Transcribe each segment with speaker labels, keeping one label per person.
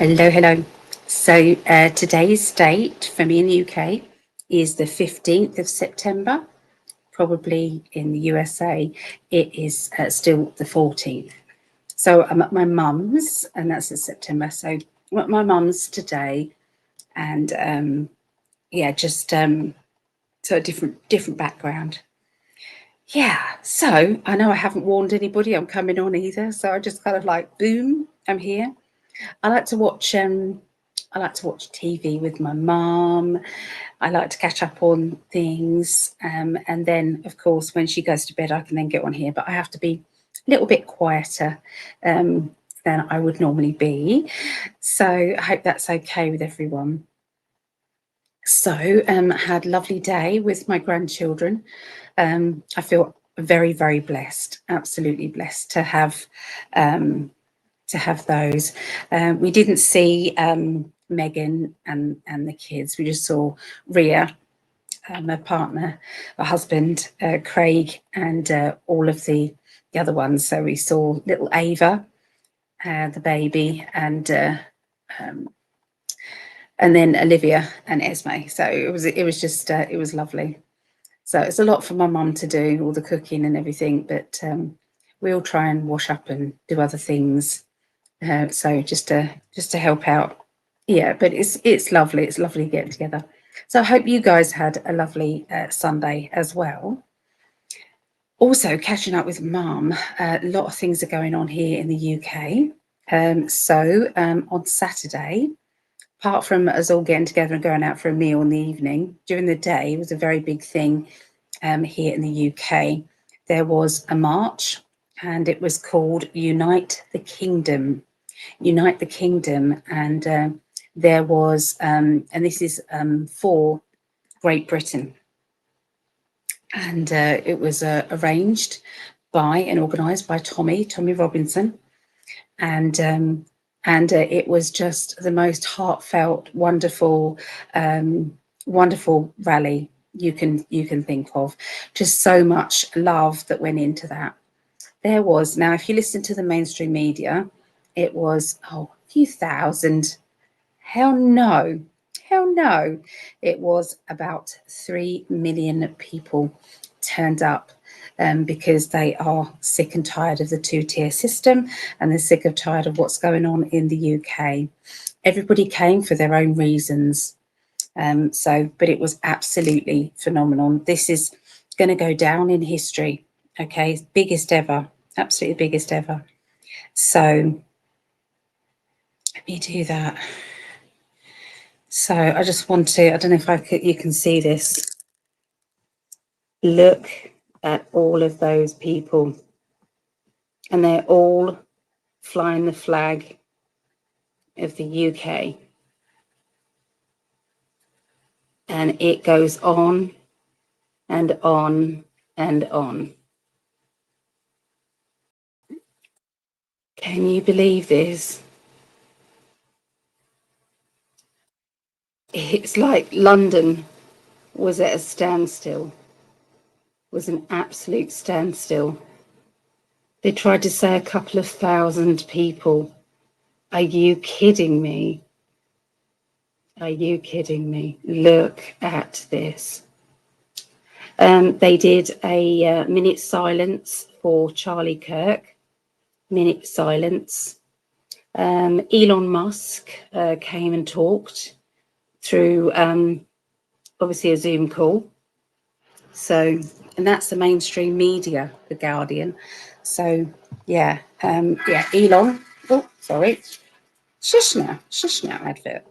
Speaker 1: Hello, hello. So today's date for me in the UK is the 15th of September. Probably in the USA, it is still the 14th. So I'm at my mum's, and that's in September. So I'm at my mum's today, and yeah, just so a different background. Yeah. So I know I haven't warned anybody I'm coming on either. So I just kind of like, boom, I'm here. I like to watch TV with my mum. I like to catch up on things, and then of course when she goes to bed, I can then get on here. But I have to be a little bit quieter than I would normally be. So I hope that's okay with everyone. So had a lovely day with my grandchildren. I feel very, very blessed, absolutely blessed to have those. We didn't see Megan and the kids. We just saw Ria, my partner, my husband, Craig, and all of the other ones. So we saw little Ava, the baby, and then Olivia and Esme. So it was just it was lovely. So it's a lot for my mum to do, all the cooking and everything, but we'll try and wash up and do other things. So just to help out. Yeah, but it's lovely. It's lovely to get together. So I hope you guys had a lovely Sunday as well. Also catching up with mum, a lot of things are going on here in the UK. So on Saturday, apart from us all getting together and going out for a meal in the evening, during the day was a very big thing here in the UK. There was a march, and it was called Unite the Kingdom. Unite the Kingdom, and there was, and this is for Great Britain, and it was arranged by and organised by Tommy Robinson, and it was just the most heartfelt, wonderful, wonderful rally you can think of. Just so much love that went into that. There was, now if you listen to the mainstream media, it was a few thousand. Hell no. It was about 3 million people turned up because they are sick and tired of the two-tier system, and they're sick and tired of what's going on in the UK. Everybody came for their own reasons. But it was absolutely phenomenal. This is going to go down in history. Okay, biggest ever, absolutely biggest ever. So let me do that. So I just want to, I don't know if you can see this. Look at all of those people, and they're all flying the flag of the UK. And it goes on and on and on. Can you believe this? It's like London was at a standstill, was an absolute standstill. They tried to say a couple of thousand people. Are you kidding me? Are you kidding me? Look at this. They did a minute silence for Charlie Kirk. Minute silence. Elon Musk came and talked through obviously a Zoom call. So, and that's the mainstream media, The Guardian. So, yeah, Elon. Oh, sorry. Shush now, advert.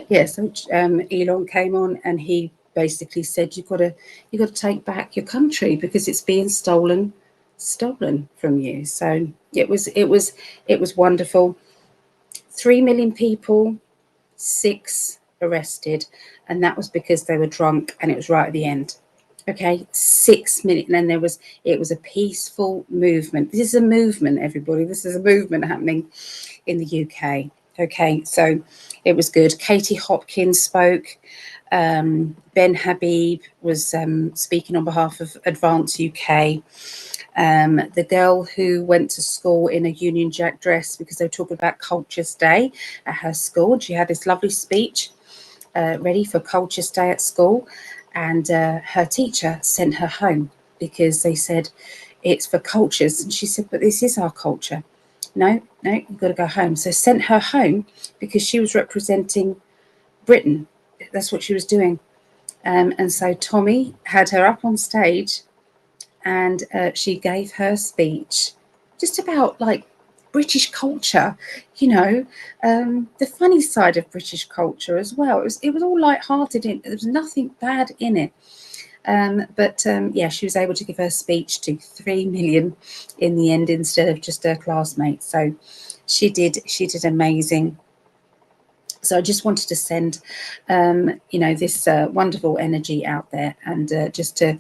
Speaker 1: Yeah, so Elon came on, and he basically said, you've got to take back your country because it's being stolen from you. So it was wonderful. 3 million people, 6 arrested, and that was because they were drunk, and it was right at the end. Okay, 6 minutes, and then it was a peaceful movement. This is a movement, everybody. This is a movement happening in the UK. Okay, so it was good. Katie Hopkins spoke. Ben Habib was speaking on behalf of Advance UK. The girl who went to school in a Union Jack dress because they were talking about Cultures Day at her school. She had this lovely speech ready for Cultures Day at school, and her teacher sent her home because they said it's for cultures, and she said, but this is our culture. No, you've got to go home. So sent her home because she was representing Britain. That's what she was doing. And so Tommy had her up on stage, and she gave her speech just about like British culture, you know, the funny side of British culture as well. It was all light-hearted. There was nothing bad in it. Yeah, she was able to give her speech to 3 million in the end instead of just her classmates. So she did amazing. So I just wanted to send, you know, this wonderful energy out there, and just to,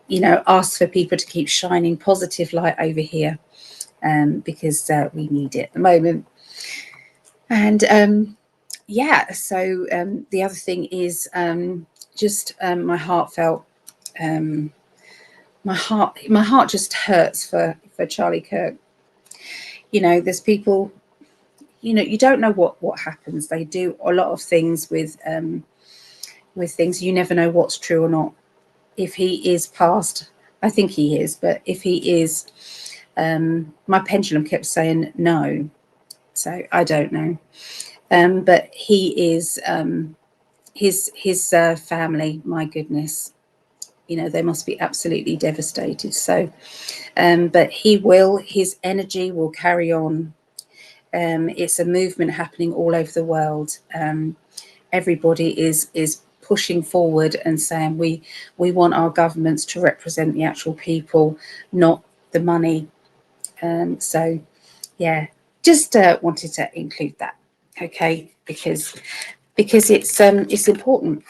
Speaker 1: you know, ask for people to keep shining positive light over here, because we need it at the moment. And yeah, so the other thing is just my heartfelt. My heart just hurts for Charlie Kirk. You know, there's people, you know, you don't know what happens. They do a lot of things with things. You never know what's true or not. If he is passed, I think he is, but if he is, my pendulum kept saying no, so I don't know. But he is, his family, my goodness, you know, they must be absolutely devastated. So but his energy will carry on. It's a movement happening all over the world. Everybody is pushing forward and saying we want our governments to represent the actual people, not the money. So yeah, just wanted to include that, okay, because it's important.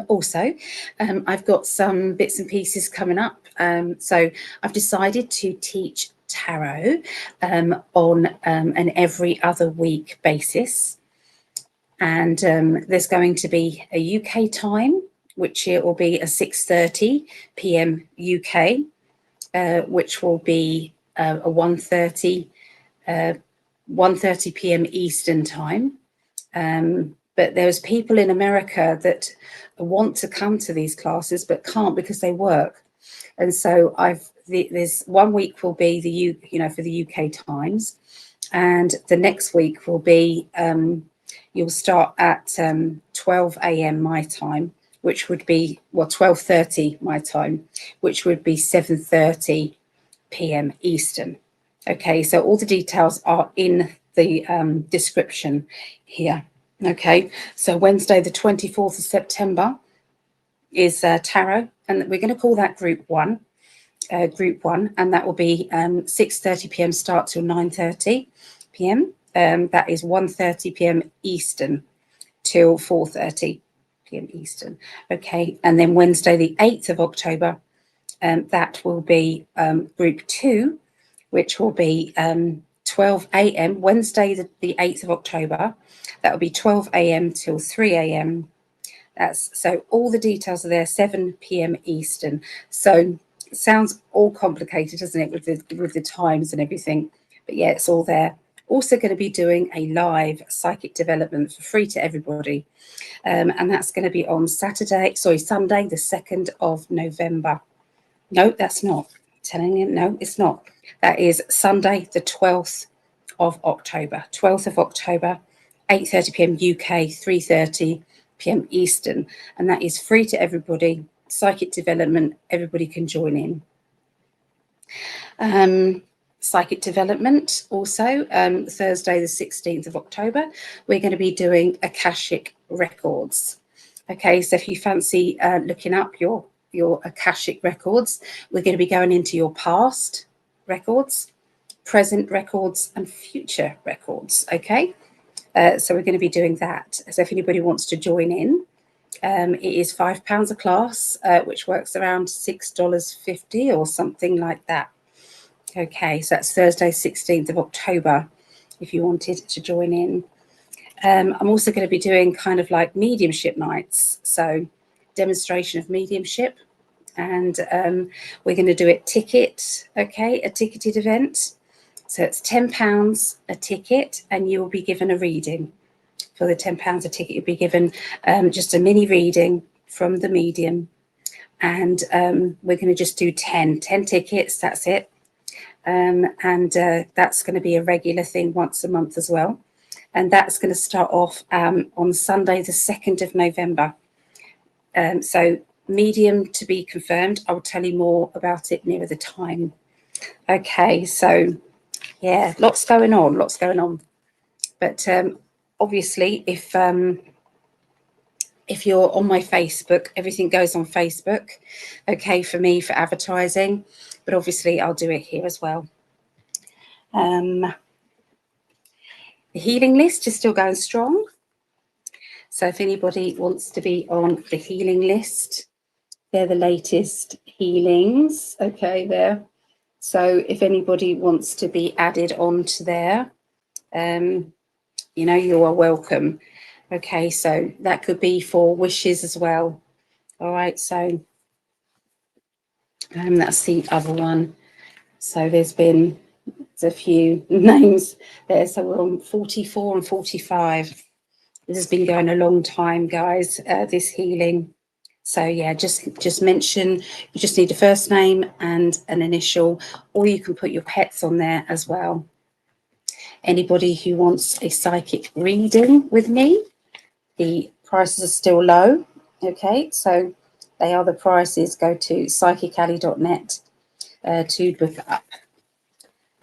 Speaker 1: Also, I've got some bits and pieces coming up. So I've decided to teach tarot on an every other week basis. And there's going to be a UK time, which it will be a 6:30 p.m. UK, which will be a 1:30 p.m. Eastern time. But there's people in America that want to come to these classes but can't because they work. And so there's 1 week will be for the UK times, and the next week will be you'll start at 12 a.m. my time, which would be 12:30 my time, which would be 7:30 p.m. Eastern. Okay, so all the details are in the description here. Okay, so Wednesday the 24th of September is tarot, and we're going to call that group one, and that will be 6:30 p.m. start till 9:30 p.m. That is 1:30 p.m. Eastern till 4:30 p.m. Eastern. Okay, and then Wednesday the 8th of October, that will be group two, which will be 12 a.m. Wednesday the 8th of October. That will be 12 a.m. till 3 a.m. So all the details are there, 7 p.m. Eastern. So it sounds all complicated, doesn't it, with the times and everything? But yeah, it's all there. Also going to be doing a live psychic development for free to everybody. And that's going to be on Sunday, the 2nd of November. No, that's not. Telling you, no, it's not. That is Sunday, the 12th of October. 12th of October, 8:30 p.m. UK, 3:30 p.m. Eastern. And that is free to everybody. Psychic development, everybody can join in. Psychic development also, Thursday, the 16th of October, we're going to be doing Akashic records. Okay, so if you fancy looking up your Akashic records, we're going to be going into your past records, present records, and future records. Okay, so we're going to be doing that. So if anybody wants to join in, it is £5 a class, which works around $6.50 or something like that. Okay, so that's Thursday, 16th of October, if you wanted to join in. I'm also going to be doing kind of like mediumship nights, so demonstration of mediumship. and we're going to do it ticket, okay, a ticketed event. So it's £10 a ticket, and you will be given a reading. For the £10 a ticket, you'll be given just a mini reading from the medium, and we're going to just do 10 tickets, that's it. And that's going to be a regular thing once a month as well. And that's going to start off on Sunday, the 2nd of November. So medium to be confirmed. I'll tell you more about it nearer the time. Okay, so yeah, lots going on. But obviously, if you're on my Facebook, everything goes on Facebook, okay, for me, for advertising. But obviously, I'll do it here as well. The healing list is still going strong. So if anybody wants to be on the healing list, they're the latest healings, okay, there. So if anybody wants to be added on to there, you know, you are welcome. Okay, so that could be for wishes as well. All right, so that's the other one. So there's a few names there. So we're on 44 and 45. This has been going a long time, guys, this healing. So yeah, just mention, you just need a first name and an initial, or you can put your pets on there as well. Anybody who wants a psychic reading with me, the prices are still low. Okay, so they are the prices. Go to psychically.net to book up.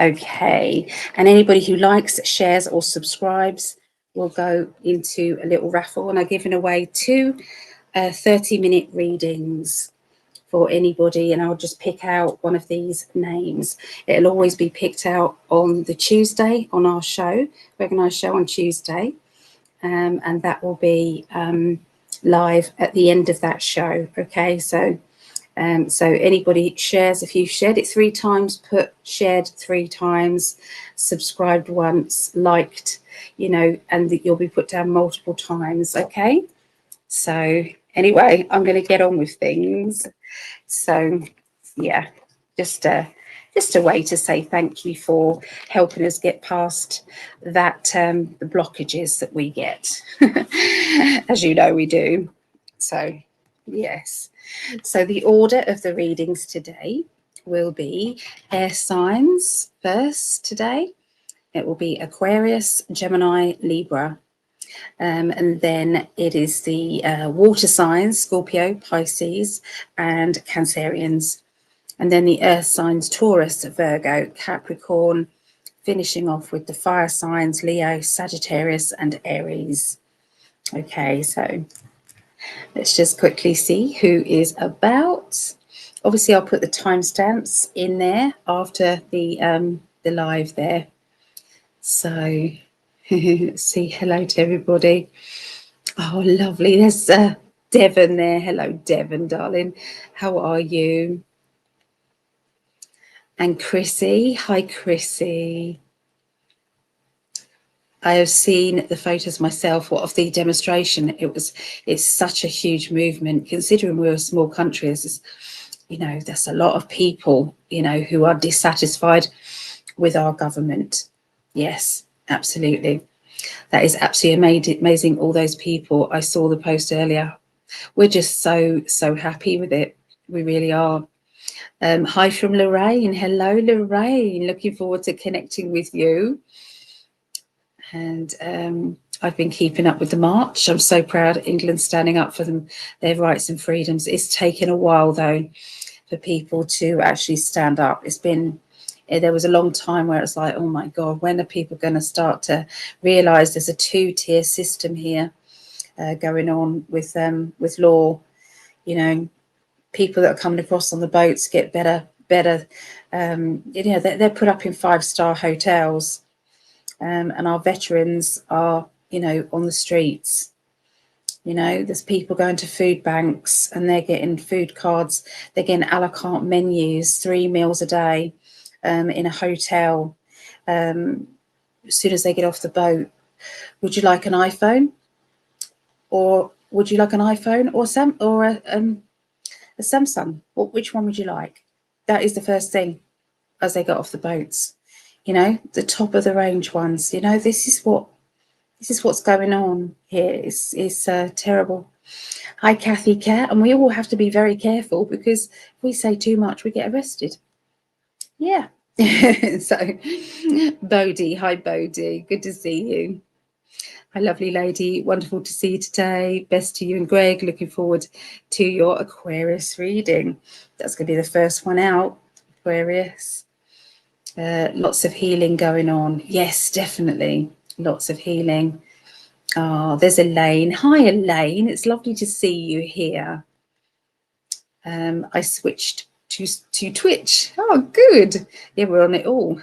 Speaker 1: Okay, and anybody who likes, shares or subscribes will go into a little raffle, and I'm giving away 2 30-minute readings for anybody, and I'll just pick out one of these names. It'll always be picked out on the Tuesday on our show, recognised show on Tuesday, and that will be live at the end of that show. Okay, so anybody shares, if you've shared it 3 times, put shared 3 times, subscribed once, liked, you know, and you'll be put down multiple times. Okay, so anyway, I'm going to get on with things. So yeah, just a way to say thank you for helping us get past that the blockages that we get. As you know, we do. So yes, so the order of the readings today will be air signs first today. It will be Aquarius, Gemini, Libra. And then it is the water signs, Scorpio, Pisces, and Cancereans. And then the earth signs, Taurus, Virgo, Capricorn, finishing off with the fire signs, Leo, Sagittarius, and Aries. Okay, so let's just quickly see who is about. Obviously, I'll put the timestamps in there after the live there. So say hello to everybody. Oh, lovely. There's Devon there. Hello, Devon, darling. How are you? And Chrissy. Hi, Chrissy. I have seen the photos myself of the demonstration. It's such a huge movement, considering we're a small country. You know, there's a lot of people, you know, who are dissatisfied with our government. Yes, absolutely. That is absolutely amazing. All those people, I saw the post earlier. We're just so happy with it. We really are. Hi from Lorraine. Hello, Lorraine. Looking forward to connecting with you. And I've been keeping up with the march. I'm so proud of England standing up for their rights and freedoms. It's taken a while, though, for people to actually stand up. There was a long time where it's like, oh my God, when are people going to start to realise there's a 2-tier system here going on with law? You know, people that are coming across on the boats get better. You know, they're put up in 5-star hotels, and our veterans are, you know, on the streets. You know, there's people going to food banks and they're getting food cards. They're getting a la carte menus, 3 meals a day. In a hotel, as soon as they get off the boat. Would you like an iPhone? Or would you like an iPhone or a Samsung. Which one would you like? That is the first thing as they got off the boats. You know, the top of the range ones. You know, this is what's going on here. It's terrible. Hi, Kathy Cat, and we all have to be very careful because if we say too much, we get arrested. Yeah. So, Bodhi, hi Bodhi, good to see you. Hi, lovely lady, wonderful to see you today. Best to you and Greg. Looking forward to your Aquarius reading. That's going to be the first one out, Aquarius. Lots of healing going on. Yes, definitely. Lots of healing. Oh, there's Elaine. Hi, Elaine. It's lovely to see you here. I switched to Twitch. Oh, good. Yeah, we're on it all.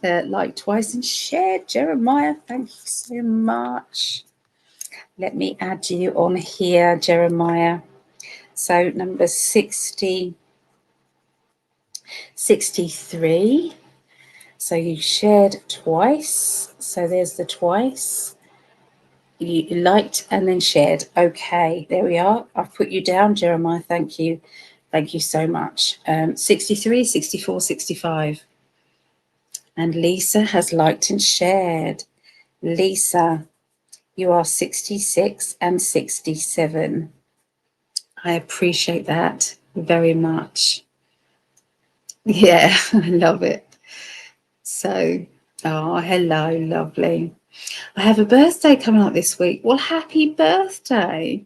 Speaker 1: Like twice and shared. Jeremiah, thank you so much. Let me add you on here, Jeremiah. So number 63. So you shared twice. So there's the twice. You liked and then shared. Okay, there we are. I've put you down, Jeremiah. Thank you. Thank you so much. 63, 64, 65. And Lisa has liked and shared. Lisa, you are 66 and 67. I appreciate that very much. Yeah, I love it. So, oh, hello, lovely. I have a birthday coming up this week. Well, happy birthday.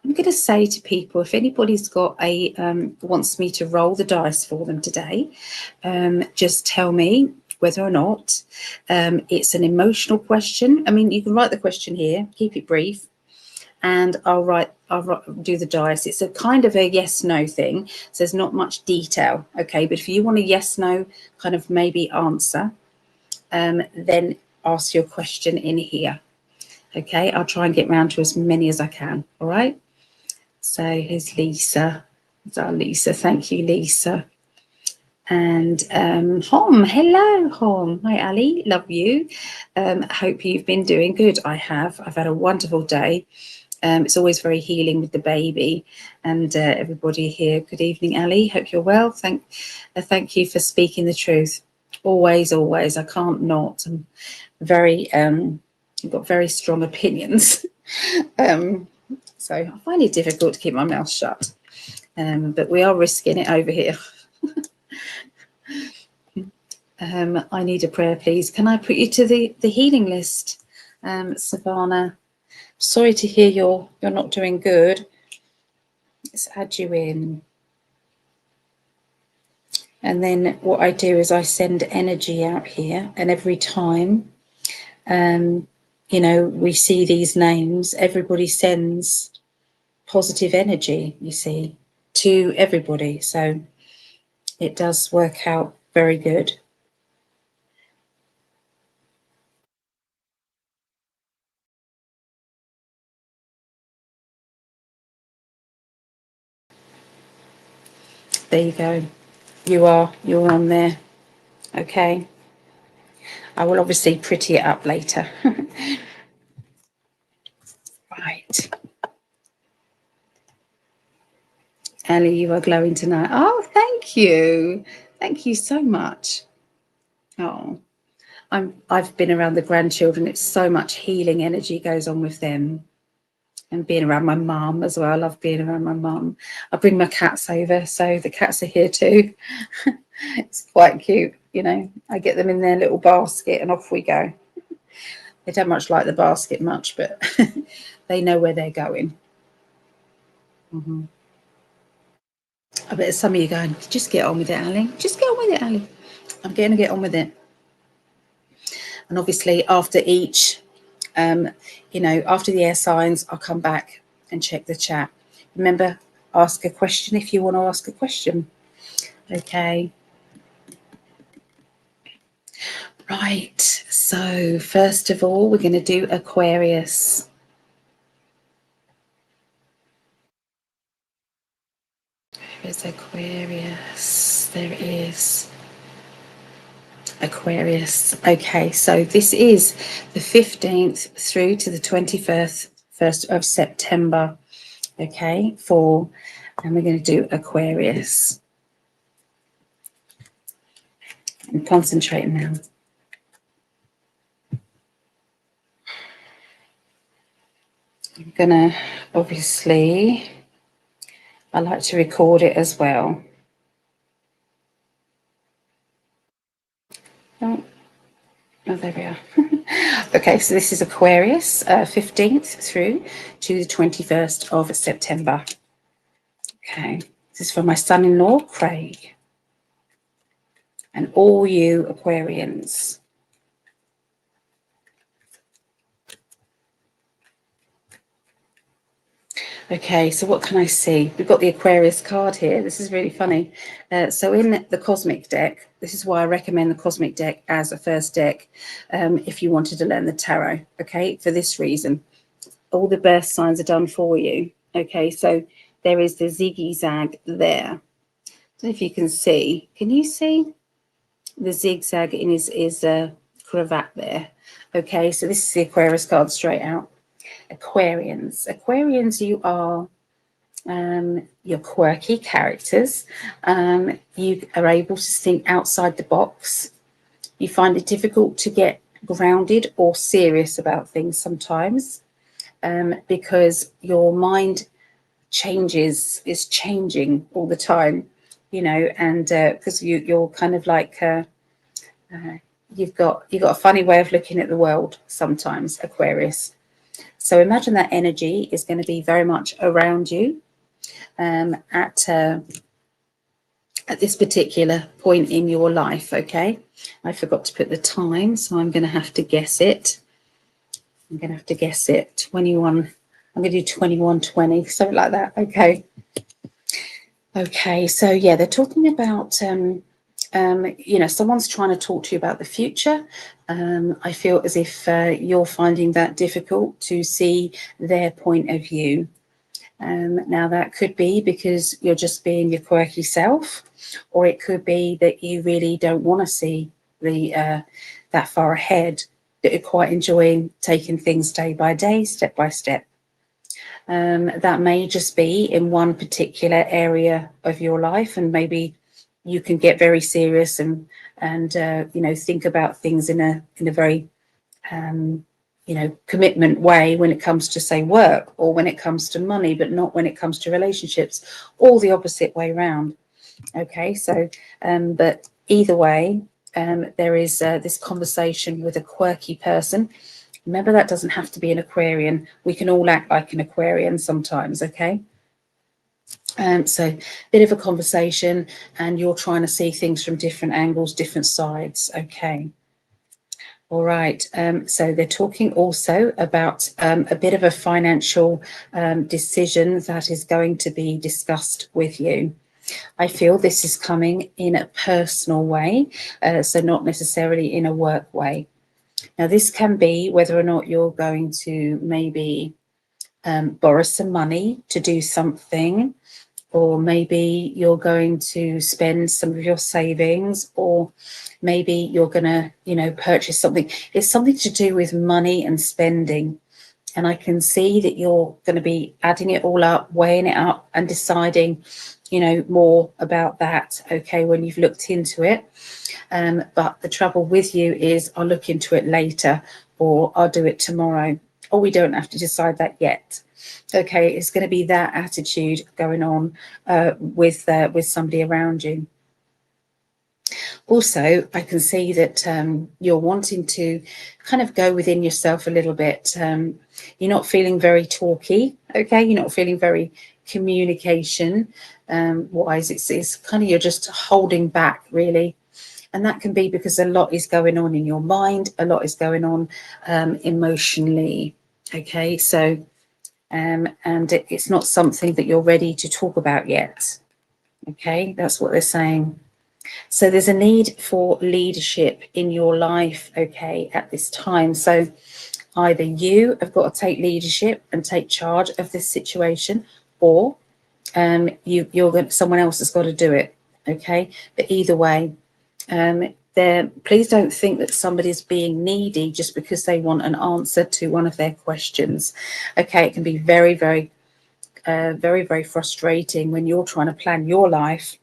Speaker 1: I'm going to say to people, if anybody's got wants me to roll the dice for them today, just tell me whether or not it's an emotional question. I mean, you can write the question here, keep it brief, and I'll do the dice. It's a kind of a yes/no thing, so there's not much detail. Okay, but if you want a yes/no kind of maybe answer, then ask your question in here. Okay, I'll try and get round to as many as I can. All right. So here's Lisa. It's our Lisa. Thank you, Lisa. And Hom, hello, Hom. Hi, Ali. Love you. Hope you've been doing good. I have. I've had a wonderful day. It's always very healing with the baby and everybody here. Good evening, Ali. Hope you're well. Thank you for speaking the truth. Always, always. I can't not. I'm very I've got very strong opinions. So I find it difficult to keep my mouth shut. But we are risking it over here. I need a prayer, please. Can I put you to the healing list, Savannah? Sorry to hear you're not doing good. Let's add you in. And then what I do is I send energy out here, and every time you know, we see these names, everybody sends positive energy, you see, to everybody. So it does work out very good. There you go. You're on there. Okay. I will obviously pretty it up later. Right. Ellie, you are glowing tonight. Oh, thank you. Thank you so much. Oh, I've been around the grandchildren. It's so much healing energy goes on with them. And being around my mum as well. I love being around my mum. I bring my cats over, so the cats are here too. It's quite cute, you know. I get them in their little basket and off we go. They don't much like the basket much, but they know where they're going. I bet some of you going, just get on with it, Ali. Just get on with it, Ali. I'm going to get on with it. And obviously after each, you know, after the air signs, I'll come back and check the chat. Remember, ask a question if you want to ask a question. Okay. Right. So first of all, we're going to do Aquarius. There's Aquarius. There is Aquarius. Okay, so this is the 15th through to the 21st of September. okay, and we're going to do Aquarius. I'm concentrating now. I'm going to, obviously, I like to record it as well. Oh, there we are. Okay, so this is Aquarius, 15th through to the 21st of September. Okay, this is for my son-in-law, Craig, and all you Aquarians. Okay, so what can I see? We've got the Aquarius card here. This is really funny. So in the Cosmic deck, this is why I recommend the Cosmic deck as a first deck if you wanted to learn the tarot, okay, for this reason. All the birth signs are done for you, okay, so there is the zigzag there. I don't know if you can see. Can you see the zigzag in his cravat there? Okay, so this is the Aquarius card straight out. Aquarians, you are you're quirky characters. You are able to think outside the box. You find it difficult to get grounded or serious about things sometimes because your mind is changing all the time, you know, and because you're kind of like you've got a funny way of looking at the world sometimes, Aquarius. So imagine that energy is going to be very much around you at this particular point in your life, okay? I forgot to put the time, so I'm going to have to guess it. 21, I'm going to do 21:20, something like that, okay? Okay, so yeah, they're talking about, you know, someone's trying to talk to you about the future. I feel as if you're finding that difficult to see their point of view. Now, that could be because you're just being your quirky self, or it could be that you really don't want to see that far ahead, that you're quite enjoying taking things day by day, step by step. That may just be in one particular area of your life, and maybe you can get very serious and you know, think about things in a very you know, commitment way when it comes to, say, work, or when it comes to money, but not when it comes to relationships, or the opposite way around. Okay, so but either way, there is this conversation with a quirky person. Remember, that doesn't have to be an Aquarian. We can all act like an Aquarian sometimes, okay? So bit of a conversation, and you're trying to see things from different angles, different sides, okay? All right, so they're talking also about a bit of a financial decision that is going to be discussed with you. I feel this is coming in a personal way, so not necessarily in a work way. Now, this can be whether or not you're going to maybe borrow some money to do something, or maybe you're going to spend some of your savings, or maybe you're going to, you know, purchase something. It's something to do with money and spending. And I can see that you're going to be adding it all up, weighing it up, and deciding, you know, more about that, okay, when you've looked into it. But the trouble with you is, I'll look into it later, or I'll do it tomorrow, or we don't have to decide that yet. Okay, it's going to be that attitude going on with somebody around you. Also, I can see that you're wanting to kind of go within yourself a little bit. You're not feeling very talky, okay? You're not feeling very communication wise. It's kind of, you're just holding back, really. And that can be because a lot is going on in your mind, a lot is going on emotionally, okay? So, and it's not something that you're ready to talk about yet, okay? That's what they're saying. So there's a need for leadership in your life, okay, at this time. So either you have got to take leadership and take charge of this situation, or someone else has got to do it, okay? But either way, please don't think that somebody's being needy just because they want an answer to one of their questions, okay? It can be very, very very, very frustrating when you're trying to plan your life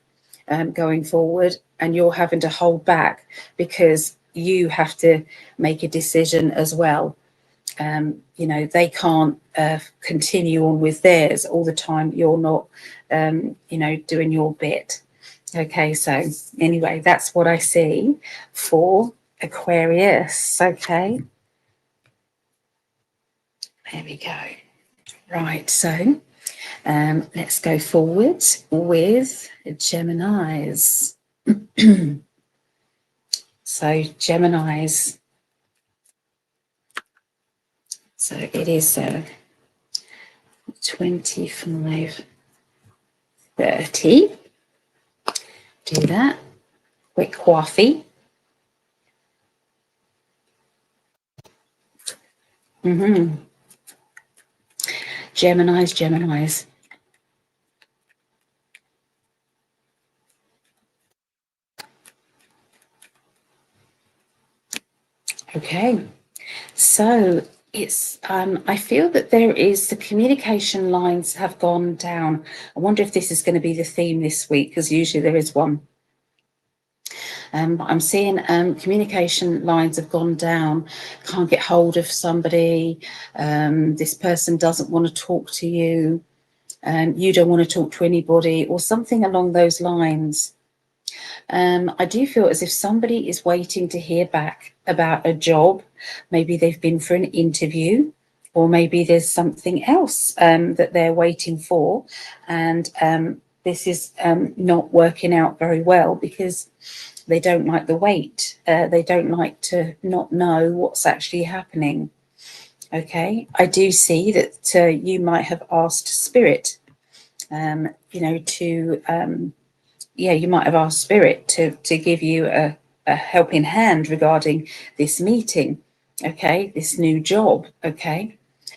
Speaker 1: going forward, and you're having to hold back because you have to make a decision as well. You know, they can't continue on with theirs all the time. You're not, you know, doing your bit. Okay, so anyway, that's what I see for Aquarius. Okay, there we go. Right, so let's go forward with Geminis. So Geminis. So it is 25, 30. Do that. Quick coffee. Geminis. Okay, so it's I feel that there is, the communication lines have gone down. I wonder if this is going to be the theme this week, because usually there is one. I'm seeing communication lines have gone down. Can't get hold of somebody. This person doesn't want to talk to you. You don't want to talk to anybody, or something along those lines. I do feel as if somebody is waiting to hear back about a job. Maybe they've been for an interview, or maybe there's something else that they're waiting for, and this is not working out very well because they don't like the wait. They don't like to not know what's actually happening. Okay, I do see that you might have asked Spirit, you know, to you might have asked Spirit to give you a helping hand regarding this meeting. Okay, this new job. Okay,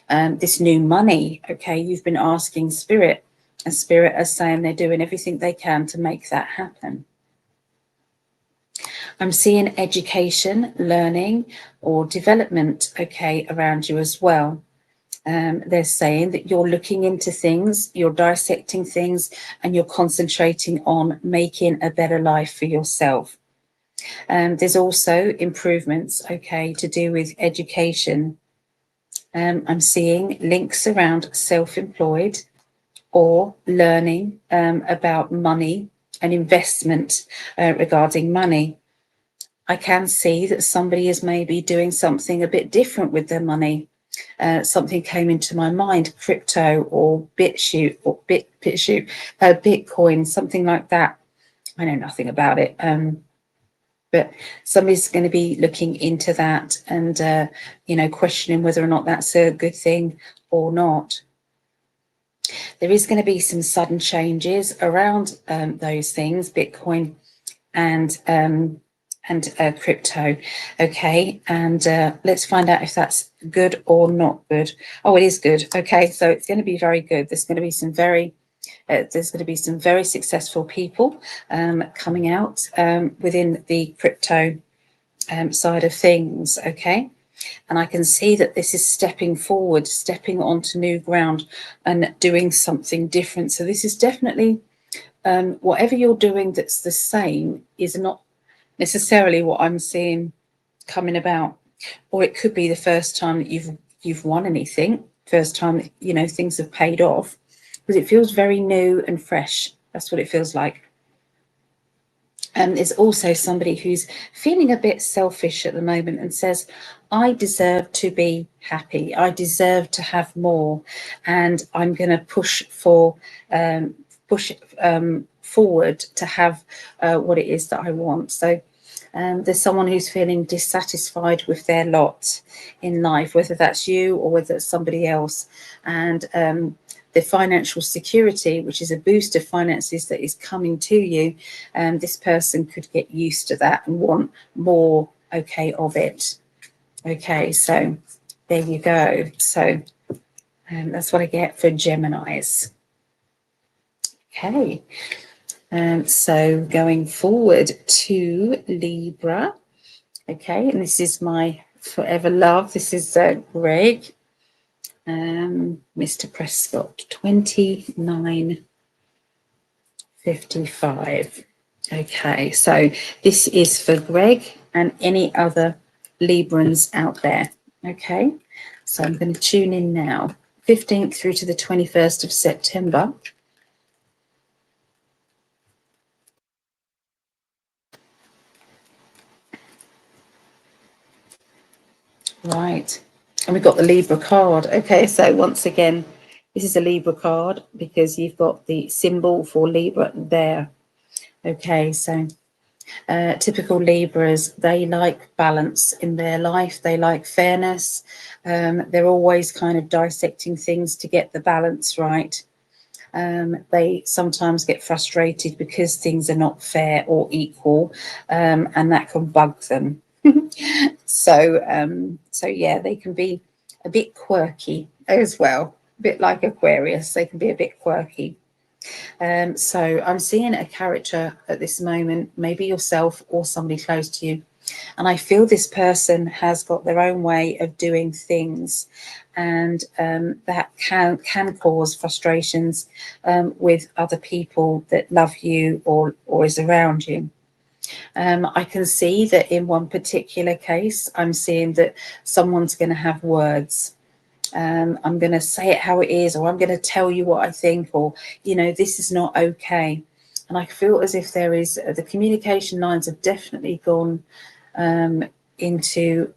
Speaker 1: this new money. Okay, you've been asking Spirit, and Spirit are saying they're doing everything they can to make that happen. I'm seeing education, learning, or development, okay, around you as well. They're saying that you're looking into things, you're dissecting things, and you're concentrating on making a better life for yourself. There's also improvements, okay, to do with education. I'm seeing links around self-employed or learning about money and investment regarding money. I can see that somebody is maybe doing something a bit different with their money. Something came into my mind, crypto or BitChute or Bitcoin, something like that. I know nothing about it, but somebody's going to be looking into that and, you know, questioning whether or not that's a good thing or not. There is going to be some sudden changes around those things, Bitcoin and crypto. Okay, and let's find out if that's good or not good. Oh, it is good. Okay, so it's going to be very good. There's going to be some very successful people coming out within the crypto side of things. Okay, and I can see that this is stepping forward, stepping onto new ground and doing something different. So this is definitely whatever you're doing that's the same is not necessarily what I'm seeing coming about, or it could be the first time that you've won anything, first time that, you know, things have paid off, because it feels very new and fresh. That's what it feels like. And there's also somebody who's feeling a bit selfish at the moment and says, I deserve to be happy, I deserve to have more, and I'm going to push forward to have what it is that I want. So there's someone who's feeling dissatisfied with their lot in life, whether that's you or whether it's somebody else, and the financial security, which is a boost of finances that is coming to you, this person could get used to that and want more, okay, of it. Okay, so there you go. So that's what I get for Geminis. Okay, so going forward to Libra. Okay, and this is my forever love. This is Greg. Mr. Prescott, 29:55. Okay, so this is for Greg and any other Librans out there. Okay, so I'm going to tune in now. 15th through to the 21st of September. Right, and we've got the Libra card. Okay, so once again, this is a Libra card because you've got the symbol for Libra there. Okay, so typical Libras, they like balance in their life. They like fairness. They're always kind of dissecting things to get the balance right. They sometimes get frustrated because things are not fair or equal, and that can bug them. So yeah, they can be a bit quirky as well, a bit like Aquarius. They can be a bit quirky. So I'm seeing a character at this moment, maybe yourself or somebody close to you, and I feel this person has got their own way of doing things, and that can cause frustrations with other people that love you or is around you. I can see that in one particular case, I'm seeing that someone's going to have words. I'm going to say it how it is, or I'm going to tell you what I think, or, you know, this is not okay. And I feel as if there is, the communication lines have definitely gone into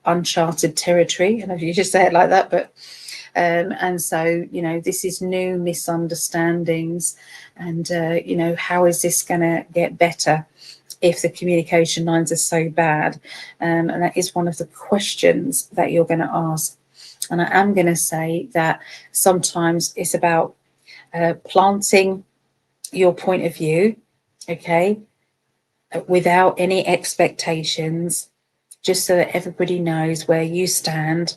Speaker 1: uncharted territory. And if you just say it like that, but and so, you know, this is new misunderstandings, and you know, how is this going to get better if the communication lines are so bad? And that is one of the questions that you're going to ask. And I am going to say that sometimes it's about planting your point of view, okay, without any expectations, just so that everybody knows where you stand,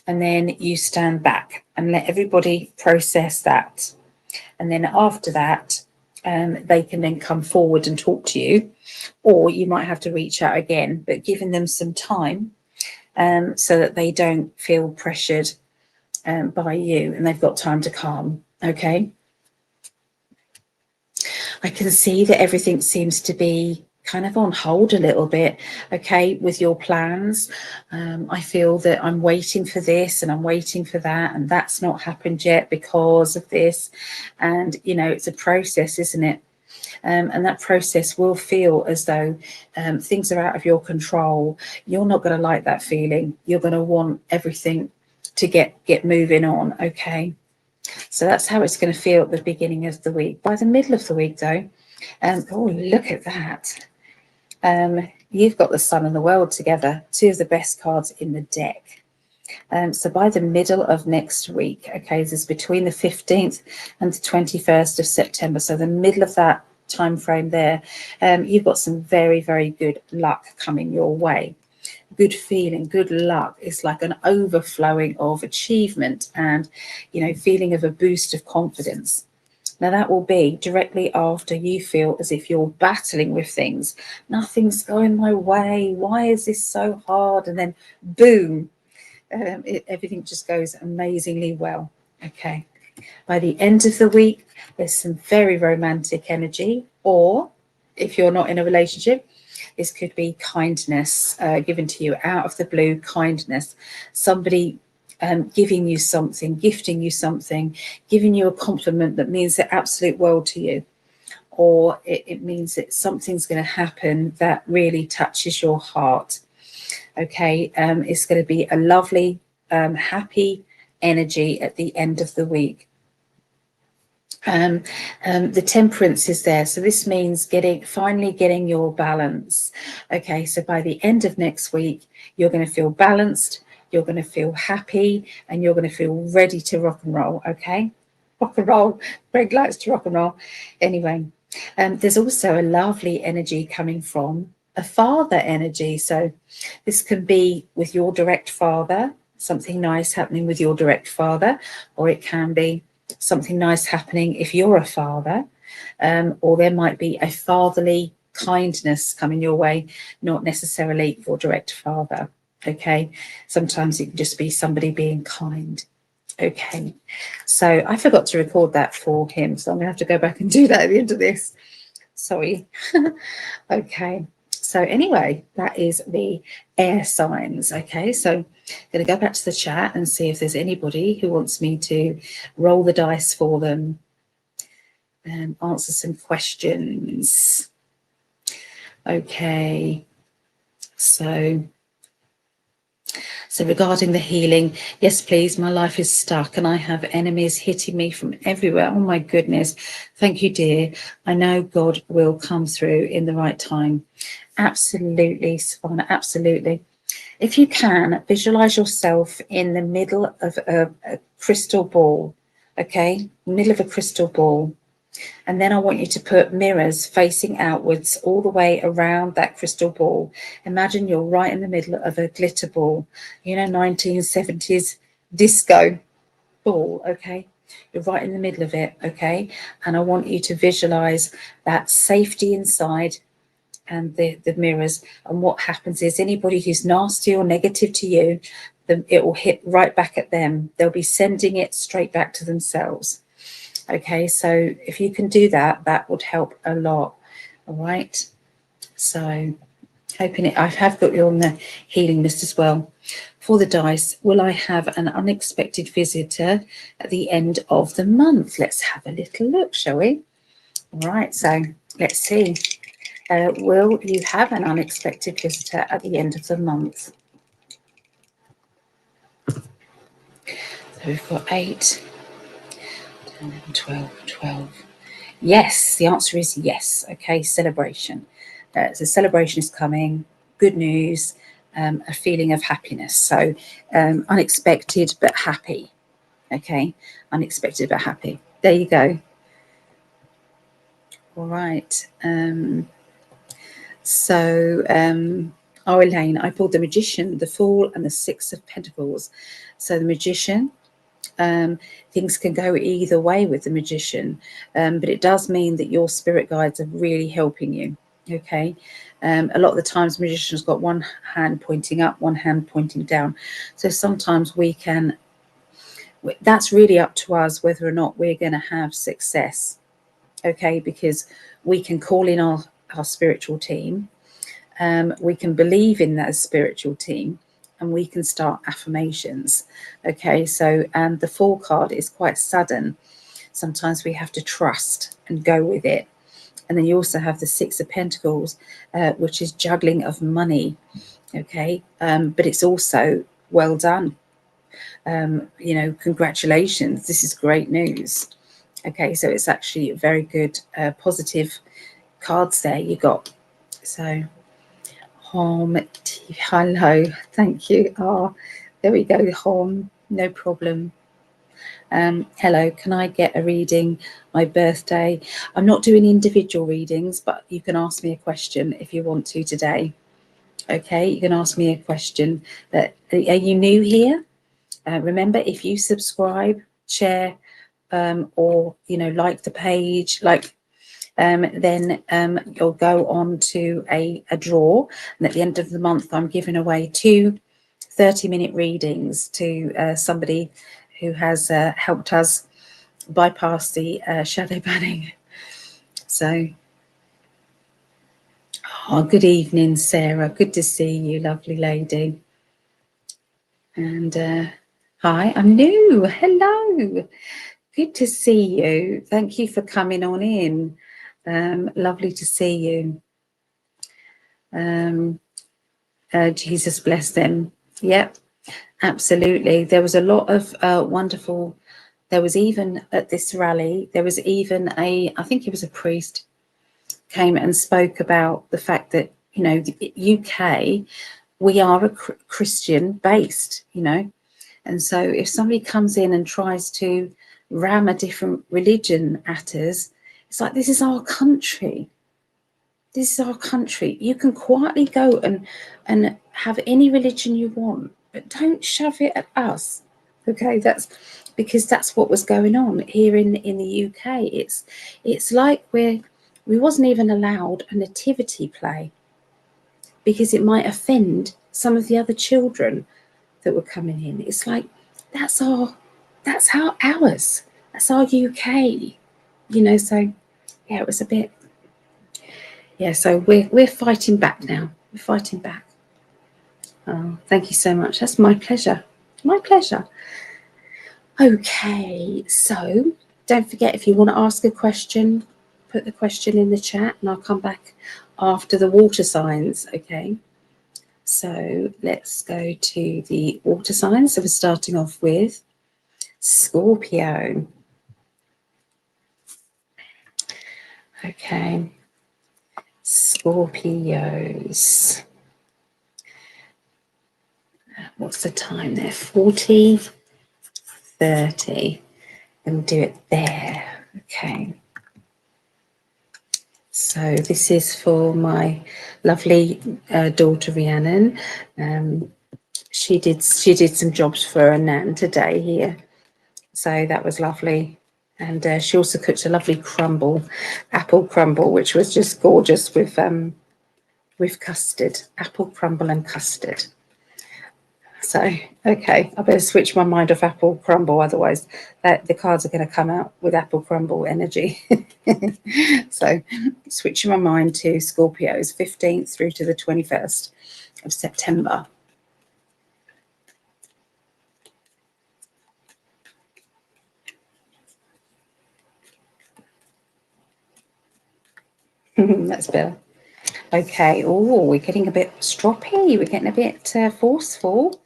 Speaker 1: and then you stand back and let everybody process that. And then after that, they can then come forward and talk to you, or you might have to reach out again, but giving them some time so that they don't feel pressured by you, and they've got time to calm. Okay. I can see that everything seems to be kind of on hold a little bit, okay, with your plans. I feel that I'm waiting for this and I'm waiting for that, and that's not happened yet because of this. And, you know, it's a process, isn't it? And that process will feel as though things are out of your control. You're not going to like that feeling. You're going to want everything to get moving on, okay? So that's how it's going to feel at the beginning of the week. By the middle of the week, though, oh, look at that. You've got the sun and the world together, two of the best cards in the deck. So by the middle of next week, okay, this is between the 15th and the 21st of September. So the middle of that time frame there, you've got some very, very good luck coming your way. Good feeling, good luck. It's like an overflowing of achievement and, you know, feeling of a boost of confidence. Now that will be directly after you feel as if you're battling with things. Nothing's going my way. Why is this so hard? And then boom, everything just goes amazingly well. Okay. By the end of the week, there's some very romantic energy, or if you're not in a relationship, this could be kindness given to you out of the blue, kindness. Somebody giving you something, gifting you something, giving you a compliment that means the absolute world to you. Or it means that something's going to happen that really touches your heart. Okay, it's going to be a lovely, happy energy at the end of the week. The temperance is there, so this means finally getting your balance. Okay, so by the end of next week, you're going to feel balanced, you're going to feel happy, and you're going to feel ready to rock and roll. Okay, rock and roll. Greg likes to rock and roll. Anyway, there's also a lovely energy coming from a father energy. So this can be with your direct father, something nice happening with your direct father, or it can be something nice happening if you're a father, or there might be a fatherly kindness coming your way, not necessarily your direct father. Okay, sometimes it can just be somebody being kind. Okay, so I forgot to record that for him, so I'm gonna have to go back and do that at the end of this. Sorry. Okay, so anyway, that is the air signs. Okay, so I'm going to go back to the chat and see if there's anybody who wants me to roll the dice for them and answer some questions. Okay, so regarding the healing, yes, please, my life is stuck and I have enemies hitting me from everywhere. Oh my goodness. Thank you, dear. I know God will come through in the right time. Absolutely, Savannah, absolutely. If you can, visualize yourself in the middle of a crystal ball, okay? Middle of a crystal ball. And then I want you to put mirrors facing outwards all the way around that crystal ball. Imagine you're right in the middle of a glitter ball, 1970s disco ball, okay? You're right in the middle of it, okay? And I want you to visualize that safety inside and the mirrors. And what happens is anybody who's nasty or negative to you, it will hit right back at them. They'll be sending it straight back to themselves. Okay, so if you can do that, that would help a lot. All right, so hoping it. I have got you on the healing list as well. For the dice, will I have an unexpected visitor at the end of the month? Let's have a little look, shall we? All right, so let's see. Will you have an unexpected visitor at the end of the month? So we've got 8, 10, 12, 12. Yes, the answer is yes. Okay, celebration. So celebration is coming, good news, a feeling of happiness. So unexpected but happy. Okay, unexpected but happy. There you go. All right. Oh, Elaine, I pulled the Magician, the Fool, and the Six of Pentacles. So the Magician, things can go either way with the Magician, but it does mean that your spirit guides are really helping you. Okay, a lot of the times Magician's got one hand pointing up, one hand pointing down. So sometimes that's really up to us whether or not we're going to have success. Okay, because we can call in our spiritual team. We can believe in that spiritual team, and we can start affirmations. Okay, so and the Fool card is quite sudden. Sometimes we have to trust and go with it. And then you also have the Six of Pentacles, which is juggling of money. Okay, but it's also well done. Congratulations, this is great news. Okay, so it's actually a very good positive cards there you got. So Home, hello, thank you. Oh, there we go, Home, no problem. Hello, can I get a reading? My birthday. I'm not doing individual readings, but you can ask me a question if you want to today. Okay, you can ask me a question. Are you new here? Remember, if you subscribe, share, or like the page, then you'll go on to a draw, and at the end of the month I'm giving away 2 30-minute readings to somebody who has helped us bypass the shadow banning. So good evening, Sarah, good to see you, lovely lady. And hi, I'm new. Hello, good to see you. Thank you for coming on in. Lovely to see you. Jesus bless them. Yep, absolutely. There was a lot of wonderful. There was even at this rally, there was even I think he was a priest, came and spoke about the fact that, the UK, we are a Christian based, and so if somebody comes in and tries to ram a different religion at us, it's like, this is our country. This is our country. You can quietly go and have any religion you want, but don't shove it at us. Okay, that's because that's what was going on here in the UK. It's like we wasn't even allowed a nativity play because it might offend some of the other children that were coming in. It's like, that's our that's how ours, that's our UK, you know. So yeah, it was a bit, yeah, so we're fighting back now. We're fighting back. Oh, thank you so much. That's my pleasure. My pleasure. Okay, so don't forget, if you want to ask a question, put the question in the chat and I'll come back after the water signs. Okay, so let's go to the water signs. So we're starting off with Scorpio. Okay, Scorpios. What's the time there? 40, 30. And do it there. Okay. So this is for my lovely daughter Rhiannon. She did some jobs for a nan today here, so that was lovely. And she also cooked a lovely crumble, apple crumble, which was just gorgeous with custard, apple crumble and custard. So, okay, I better switch my mind off apple crumble, otherwise the cards are going to come out with apple crumble energy. So, switching my mind to Scorpios, 15th through to the 21st of September. That's better. Okay, oh, we're getting a bit stroppy. We're getting a bit forceful.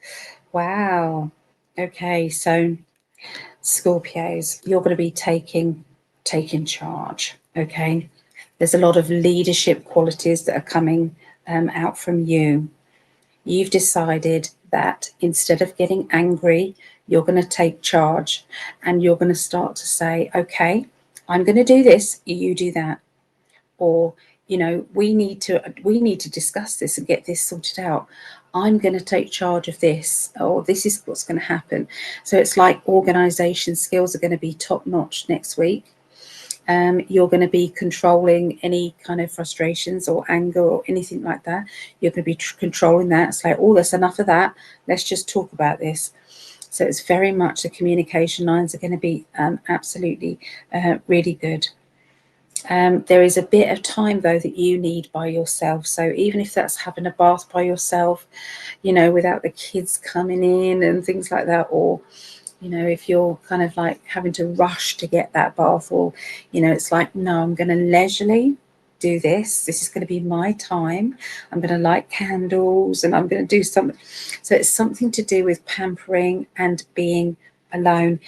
Speaker 1: Wow. Okay, so Scorpios, you're going to be taking charge. Okay, there's a lot of leadership qualities that are coming out from you. You've decided that instead of getting angry, you're going to take charge and you're going to start to say, okay, I'm going to do this, you do that. Or, you know, we need to discuss this and get this sorted out. I'm going to take charge of this, or this is what's going to happen. So it's like organization skills are going to be top notch next week. You're going to be controlling any kind of frustrations or anger or anything like that. You're going to be controlling that. It's like, oh, that's enough of that. Let's just talk about this. So it's very much the communication lines are going to be absolutely really good. There is a bit of time, though, that you need by yourself. So even if that's having a bath by yourself, you know, without the kids coming in and things like that, or, you know, if you're kind of like having to rush to get that bath, or, you know, it's like, no, I'm going to leisurely do this. This is going to be my time. I'm going to light candles and I'm going to do something. So it's something to do with pampering and being alone.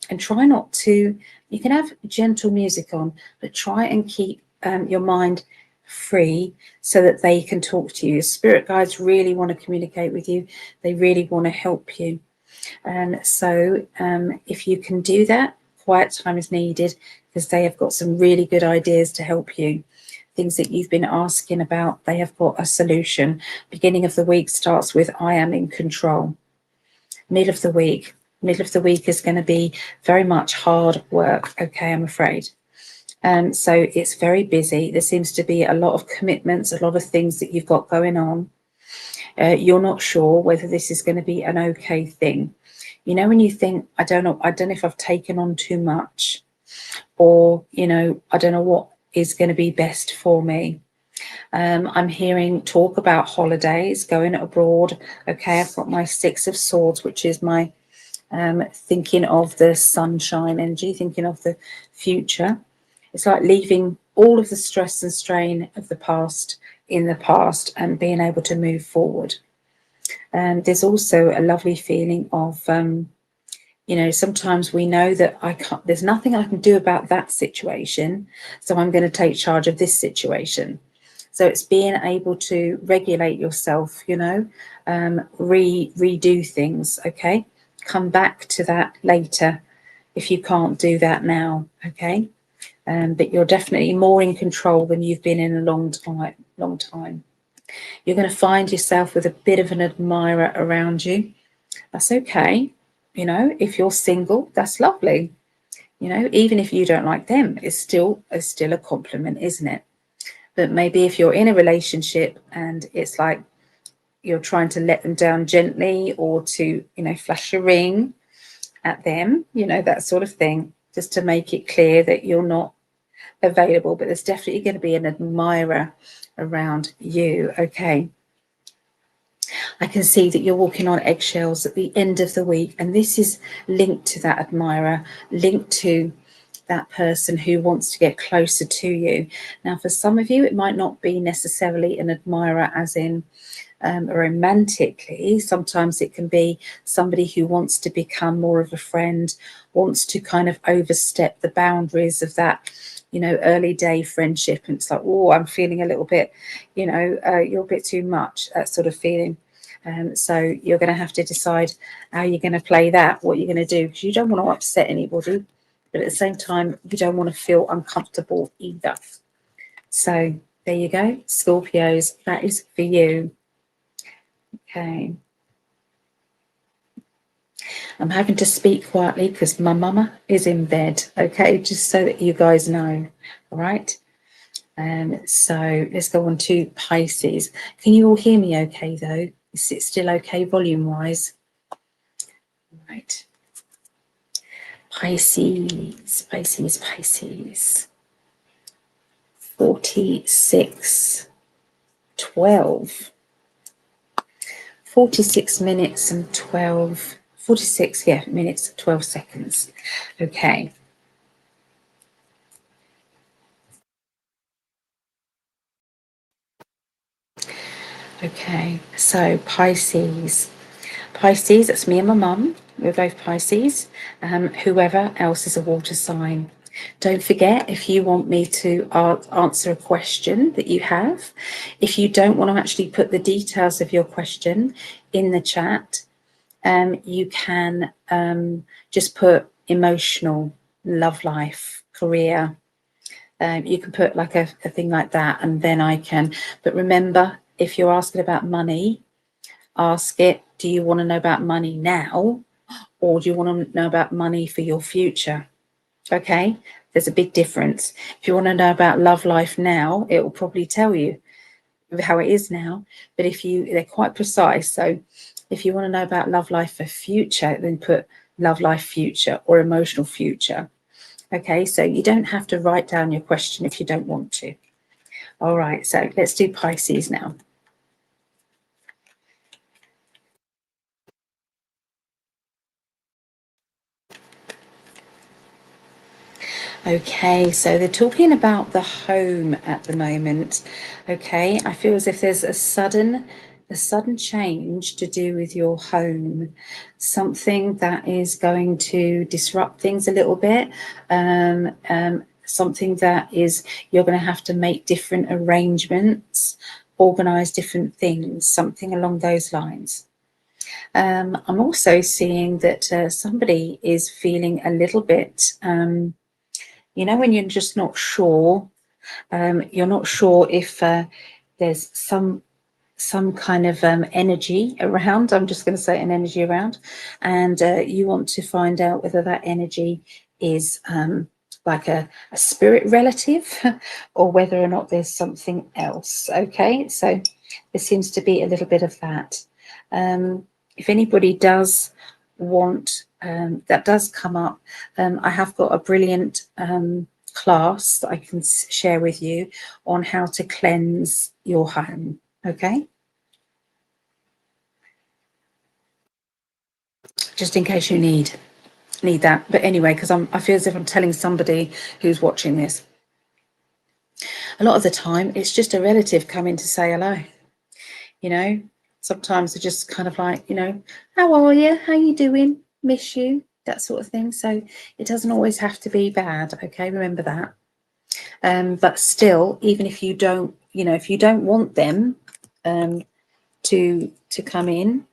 Speaker 1: And try not to, you can have gentle music on, but try and keep your mind free so that they can talk to you. Spirit guides really want to communicate with you. They really want to help you. And so if you can do that, quiet time is needed, because they have got some really good ideas to help you. Things that you've been asking about, they have got a solution. Beginning of the week starts with I am in control. Middle of the week is going to be very much hard work, okay, I'm afraid. So it's very busy. There seems to be a lot of commitments, a lot of things that you've got going on. You're not sure whether this is going to be an okay thing. You know, when you think, I don't know if I've taken on too much, or, you know, I don't know what is going to be best for me. I'm hearing talk about holidays, going abroad. Okay, I've got my Six of Swords, which is my thinking of the sunshine energy, thinking of the future. It's like leaving all of the stress and strain of the past in the past and being able to move forward. And there's also a lovely feeling of, you know, sometimes we know that there's nothing I can do about that situation, so I'm going to take charge of this situation. So it's being able to regulate yourself, you know, redo things, okay? Come back to that later if you can't do that now, okay? But you're definitely more in control than you've been in a long time. You're going to find yourself with a bit of an admirer around you. That's okay. You know, if you're single, that's lovely. You know, even if you don't like them, it's still a compliment, isn't it? But maybe if you're in a relationship and it's like you're trying to let them down gently, or to, you know, flash a ring, at them, you know, that sort of thing, just to make it clear that you're not available. But there's definitely going to be an admirer around you. Okay. I can see that you're walking on eggshells at the end of the week, and this is linked to that admirer, linked to that person who wants to get closer to you. Now, for some of you, it might not be necessarily an admirer as in romantically. Sometimes it can be somebody who wants to become more of a friend, wants to kind of overstep the boundaries of that, you know, early day friendship. And it's like, oh, I'm feeling a little bit, you know, you're a bit too much, that sort of feeling. So you're going to have to decide how you're going to play that, what you're going to do, because you don't want to upset anybody, but at the same time, you don't want to feel uncomfortable either. So there you go, Scorpios, that is for you. Okay. I'm having to speak quietly because my mama is in bed, okay, just so that you guys know. All right. So let's go on to Pisces. Can you all hear me okay, though? Is it still okay volume-wise? Right. Pisces, Pisces, Pisces. 46, 12. 46 minutes and 12, 46, yeah, minutes, 12 seconds. Okay. Okay, so Pisces. Pisces, that's me and my mum. We're both Pisces. Whoever else is a water sign. Don't forget, if you want me to answer a question that you have, if you don't want to actually put the details of your question in the chat, you can just put emotional, love life, career. You can put like a thing like that, and then I can. But remember, if you're asking about money, ask it, do you want to know about money now, or do you want to know about money for your future? Okay, there's a big difference. If you want to know about love life now, it will probably tell you how it is now. But they're quite precise. So if you want to know about love life for future, then put love life future or emotional future. Okay, so you don't have to write down your question if you don't want to. All right, so let's do Pisces now. Okay, so they're talking about the home at the moment. Okay, I feel as if there's a sudden change to do with your home, something that is going to disrupt things a little bit. Something that is you're going to have to make different arrangements, organize different things, something along those lines. I'm also seeing that somebody is feeling a little bit. You know, when you're just not sure, you're not sure if there's some kind of energy around. I'm just going to say an energy around, and you want to find out whether that energy is like a spirit relative or whether or not there's something else. Okay, so there seems to be a little bit of that. If anybody does want that does come up, I have got a brilliant class that I can share with you on how to cleanse your home. Okay, just in case you need that. But anyway, because I feel as if I'm telling somebody who's watching this. A lot of the time it's just a relative coming to say hello. You know, sometimes they're just kind of like, you know, how are you, how you doing, miss you, that sort of thing. So it doesn't always have to be bad. Okay, remember that. But still, even if you don't, you know, if you don't want them to come in,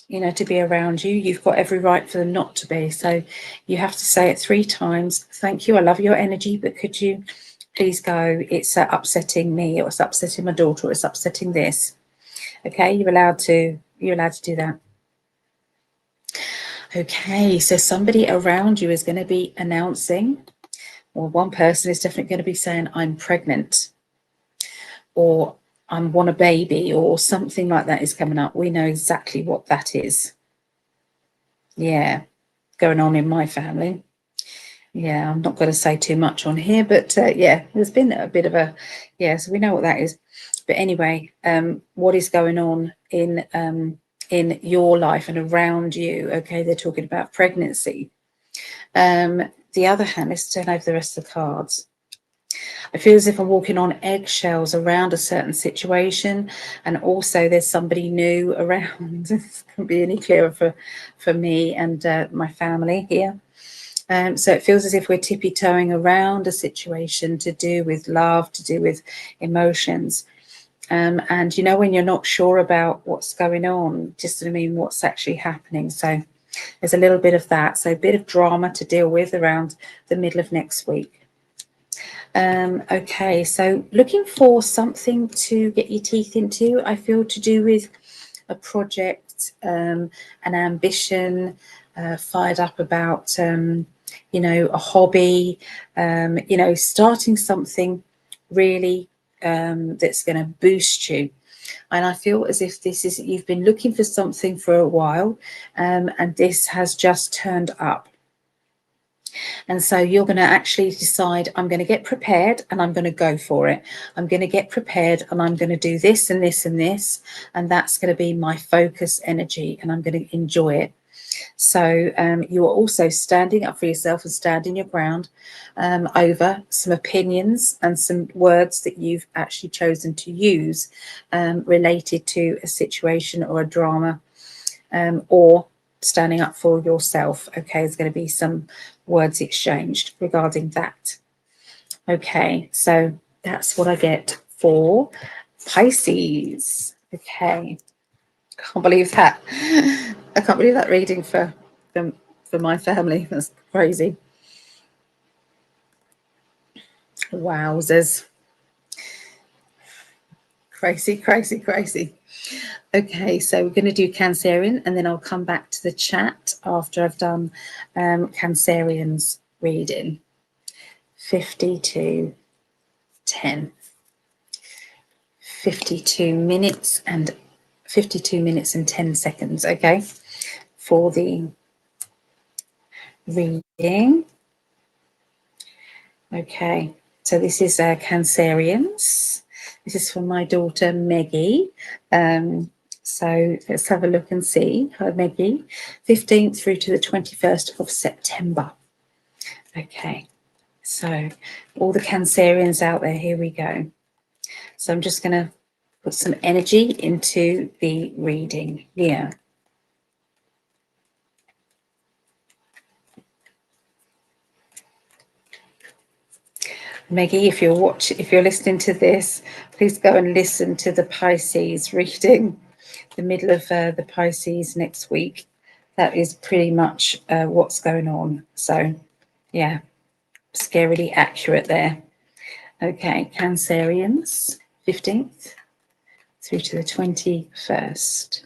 Speaker 1: you know, to be around you, you've got every right for them not to be. So you have to say it 3 times. Thank you, I love your energy, but could you please go? It's upsetting me, or it's upsetting my daughter, or it's upsetting this. Okay, you're allowed to do that. Okay, so somebody around you is going to be announcing, or one person is definitely going to be saying, I'm pregnant, or I want a baby, or something like that is coming up. We know exactly what that is. Yeah. going on in my family. Yeah, I'm not going to say too much on here, but yeah, there's been a bit of a, yeah, so we know what that is. But anyway, what is going on in your life and around you? Okay, they're talking about pregnancy. The other hand, let's turn over the rest of the cards. I feel as if I'm walking on eggshells around a certain situation, and also there's somebody new around. This couldn't be any clearer for me and my family here. So it feels as if we're tippy-toeing around a situation to do with love, to do with emotions. And, you know, when you're not sure about what's going on, just, I mean, what's actually happening. So there's a little bit of that. So a bit of drama to deal with around the middle of next week. Okay, so looking for something to get your teeth into, I feel, to do with a project, an ambition, fired up about, you know, a hobby, you know, starting something really that's going to boost you. And I feel as if this is, you've been looking for something for a while, and this has just turned up. And so you're going to actually decide, I'm going to get prepared and I'm going to go for it. I'm going to get prepared and I'm going to do this and this and this. And that's going to be my focus energy, and I'm going to enjoy it. So you are also standing up for yourself and standing your ground over some opinions and some words that you've actually chosen to use related to a situation or a drama, or standing up for yourself. Okay, there's going to be some words exchanged regarding that. Okay, so that's what I get for Pisces. Okay, can't believe that. I can't believe that reading for my family. That's crazy. Wowzers. Crazy, crazy, crazy. Okay, so we're going to do Cancerian, and then I'll come back to the chat after I've done Cancerian's reading. 52 10. 52 minutes and 10 seconds. Okay, for the reading. Okay, so this is Cancerians. This is for my daughter Meggie. So let's have a look and see. Hi Meggie. 15th through to the 21st of September. Okay, so all the Cancerians out there, here we go. So I'm just going to put some energy into the reading here. Meggie, if you're listening to this, please go and listen to the Pisces reading, the middle of the Pisces next week. That is pretty much what's going on. So, yeah, scarily accurate there. Okay, Cancerians, 15th through to the 21st.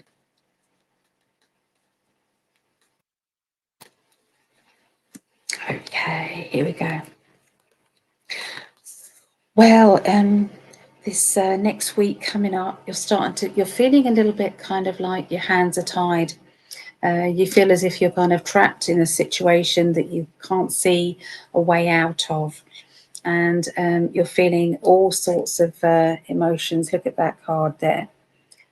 Speaker 1: Okay, here we go. Well, this next week coming up, you're feeling a little bit kind of like your hands are tied. You feel as if you're kind of trapped in a situation that you can't see a way out of. And you're feeling all sorts of emotions. Look at that card there.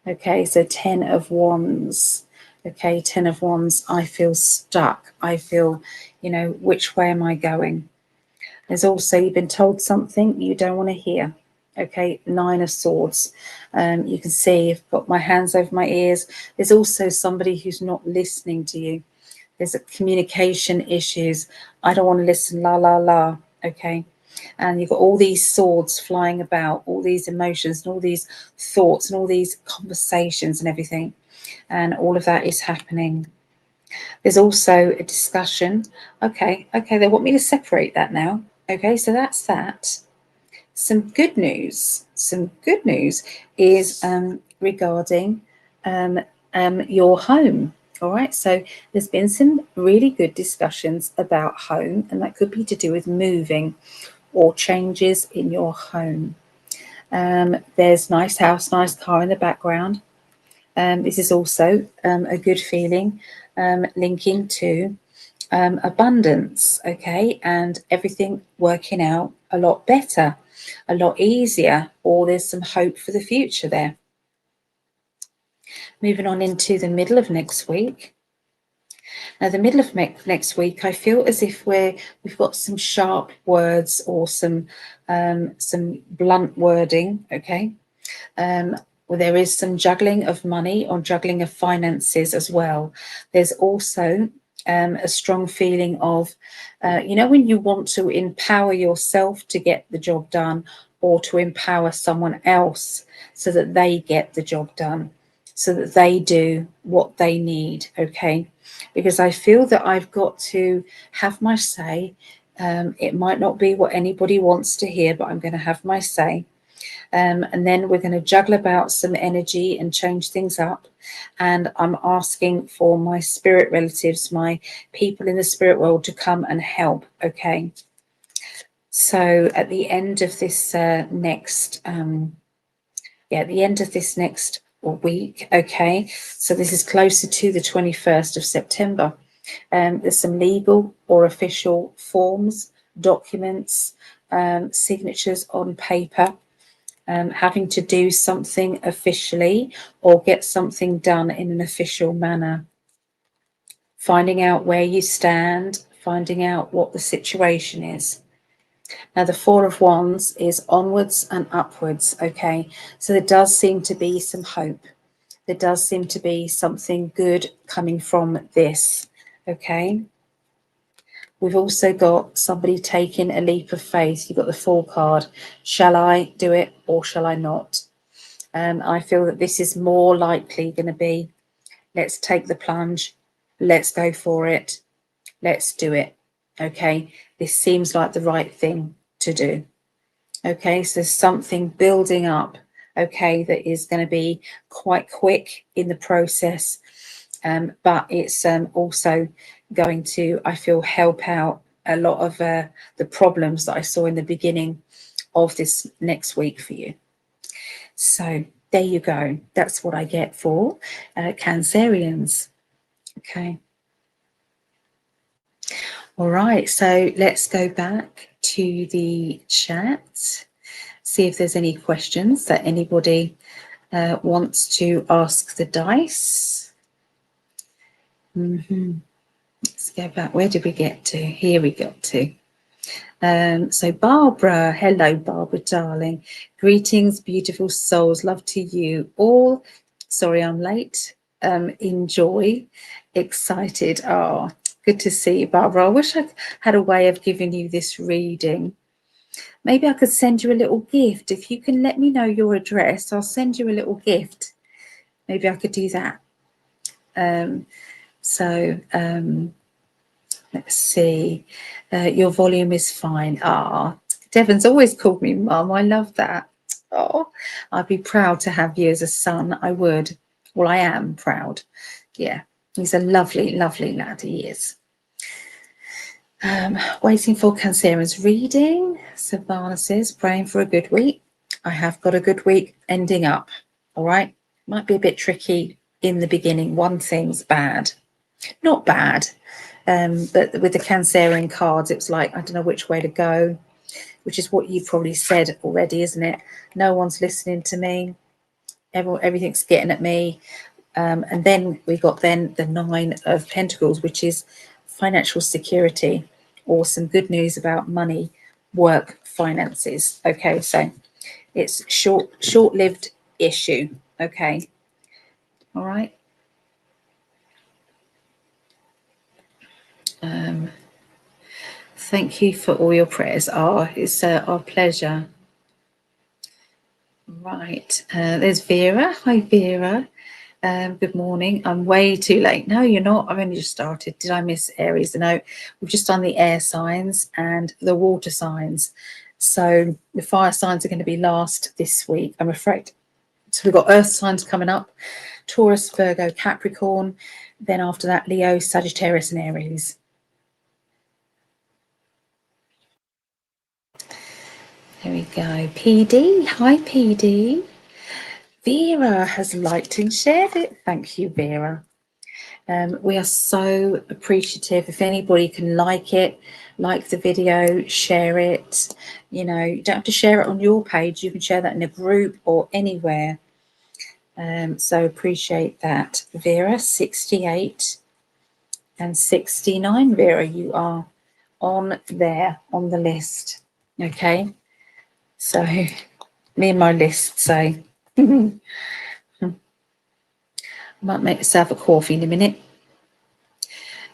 Speaker 1: Okay, so 10 of Wands. Okay, 10 of Wands. I feel stuck. I feel, you know, which way am I going? There's also, you've been told something you don't want to hear. Okay, 9 of Swords. You can see I've got my hands over my ears. There's also somebody who's not listening to you. There's a communication issues. I don't want to listen, la, la, la. Okay. And you've got all these swords flying about, all these emotions and all these thoughts and all these conversations and everything. And all of that is happening. There's also a discussion. Okay, they want me to separate that now. Okay, so that's that. Some good news is regarding your home. All right, so there's been some really good discussions about home, and that could be to do with moving or changes in your home. There's nice house, nice car in the background. This is also a good feeling linking to abundance, okay, and everything working out a lot better, a lot easier, or there's some hope for the future there. Moving on into the middle of next week. Now, the middle of next week, I feel as if we've got some sharp words or some blunt wording, okay. Well, there is some juggling of money or juggling of finances as well. There's also a strong feeling of, you know, when you want to empower yourself to get the job done, or to empower someone else so that they get the job done, so that they do what they need, okay? Because I feel that I've got to have my say. It might not be what anybody wants to hear, but I'm going to have my say. And then we're going to juggle about some energy and change things up. And I'm asking for my spirit relatives, my people in the spirit world, to come and help, okay? So at the end of this next week, okay, so this is closer to the 21st of September. There's some legal or official forms, documents, signatures on paper, having to do something officially or get something done in an official manner. Finding out where you stand, finding out what the situation is. Now, the Four of Wands is onwards and upwards, okay? So there does seem to be some hope. There does seem to be something good coming from this, okay? We've also got somebody taking a leap of faith. You've got the Fool card. Shall I do it or shall I not? I feel that this is more likely going to be, let's take the plunge, let's go for it, let's do it, okay? This seems like the right thing to do, okay? So something building up, okay, that is going to be quite quick in the process, but it's also going to, I feel, help out a lot of the problems that I saw in the beginning of this next week for you. So there you go. That's what I get for Cancerians. Okay. All right. So let's go back to the chat. See if there's any questions that anybody wants to ask the dice. Let's go back. Where did we get to? Here we got to. So Barbara, hello Barbara darling, greetings beautiful souls, love to you all. Sorry I'm late. Enjoy, excited. Oh, good to see you, Barbara. I wish I had a way of giving you this reading. Maybe I could send you a little gift. If you can let me know your address, I'll send you a little gift. Maybe I could do that. Let's see. Your volume is fine. Devon's always called me Mum. I love that. Oh, I'd be proud to have you as a son. I would. Well, I am proud. Yeah, he's a lovely, lovely lad. He is. Waiting for Cancereans reading. Savannah says, praying for a good week. I have got a good week ending up. All right. Might be a bit tricky in the beginning. One thing's bad. Not bad. But with the Cancerian cards, it's like, I don't know which way to go, which is what you probably said already, isn't it? No one's listening to me. Everything's getting at me. And then we got then the Nine of Pentacles, which is financial security or some good news about money, work, finances. Okay, so it's short-lived issue. Okay. All right. Thank you for all your prayers. It's our pleasure. Right, there's Vera. Hi, Vera. Good morning. I'm way too late. No, you're not. I've only just started. Did I miss Aries? No, we've just done the air signs and the water signs. So the fire signs are going to be last this week, I'm afraid. So we've got earth signs coming up: Taurus, Virgo, Capricorn. Then after that, Leo, Sagittarius, and Aries. There we go. PD. Hi, PD. Vera has liked and shared it. Thank you, Vera. We are so appreciative. If anybody can like it, like the video, share it. You know, you don't have to share it on your page. You can share that in a group or anywhere. So appreciate that. Vera, 68 and 69. Vera, you are on there on the list. Okay. So me and my list say, I might make myself a coffee in a minute.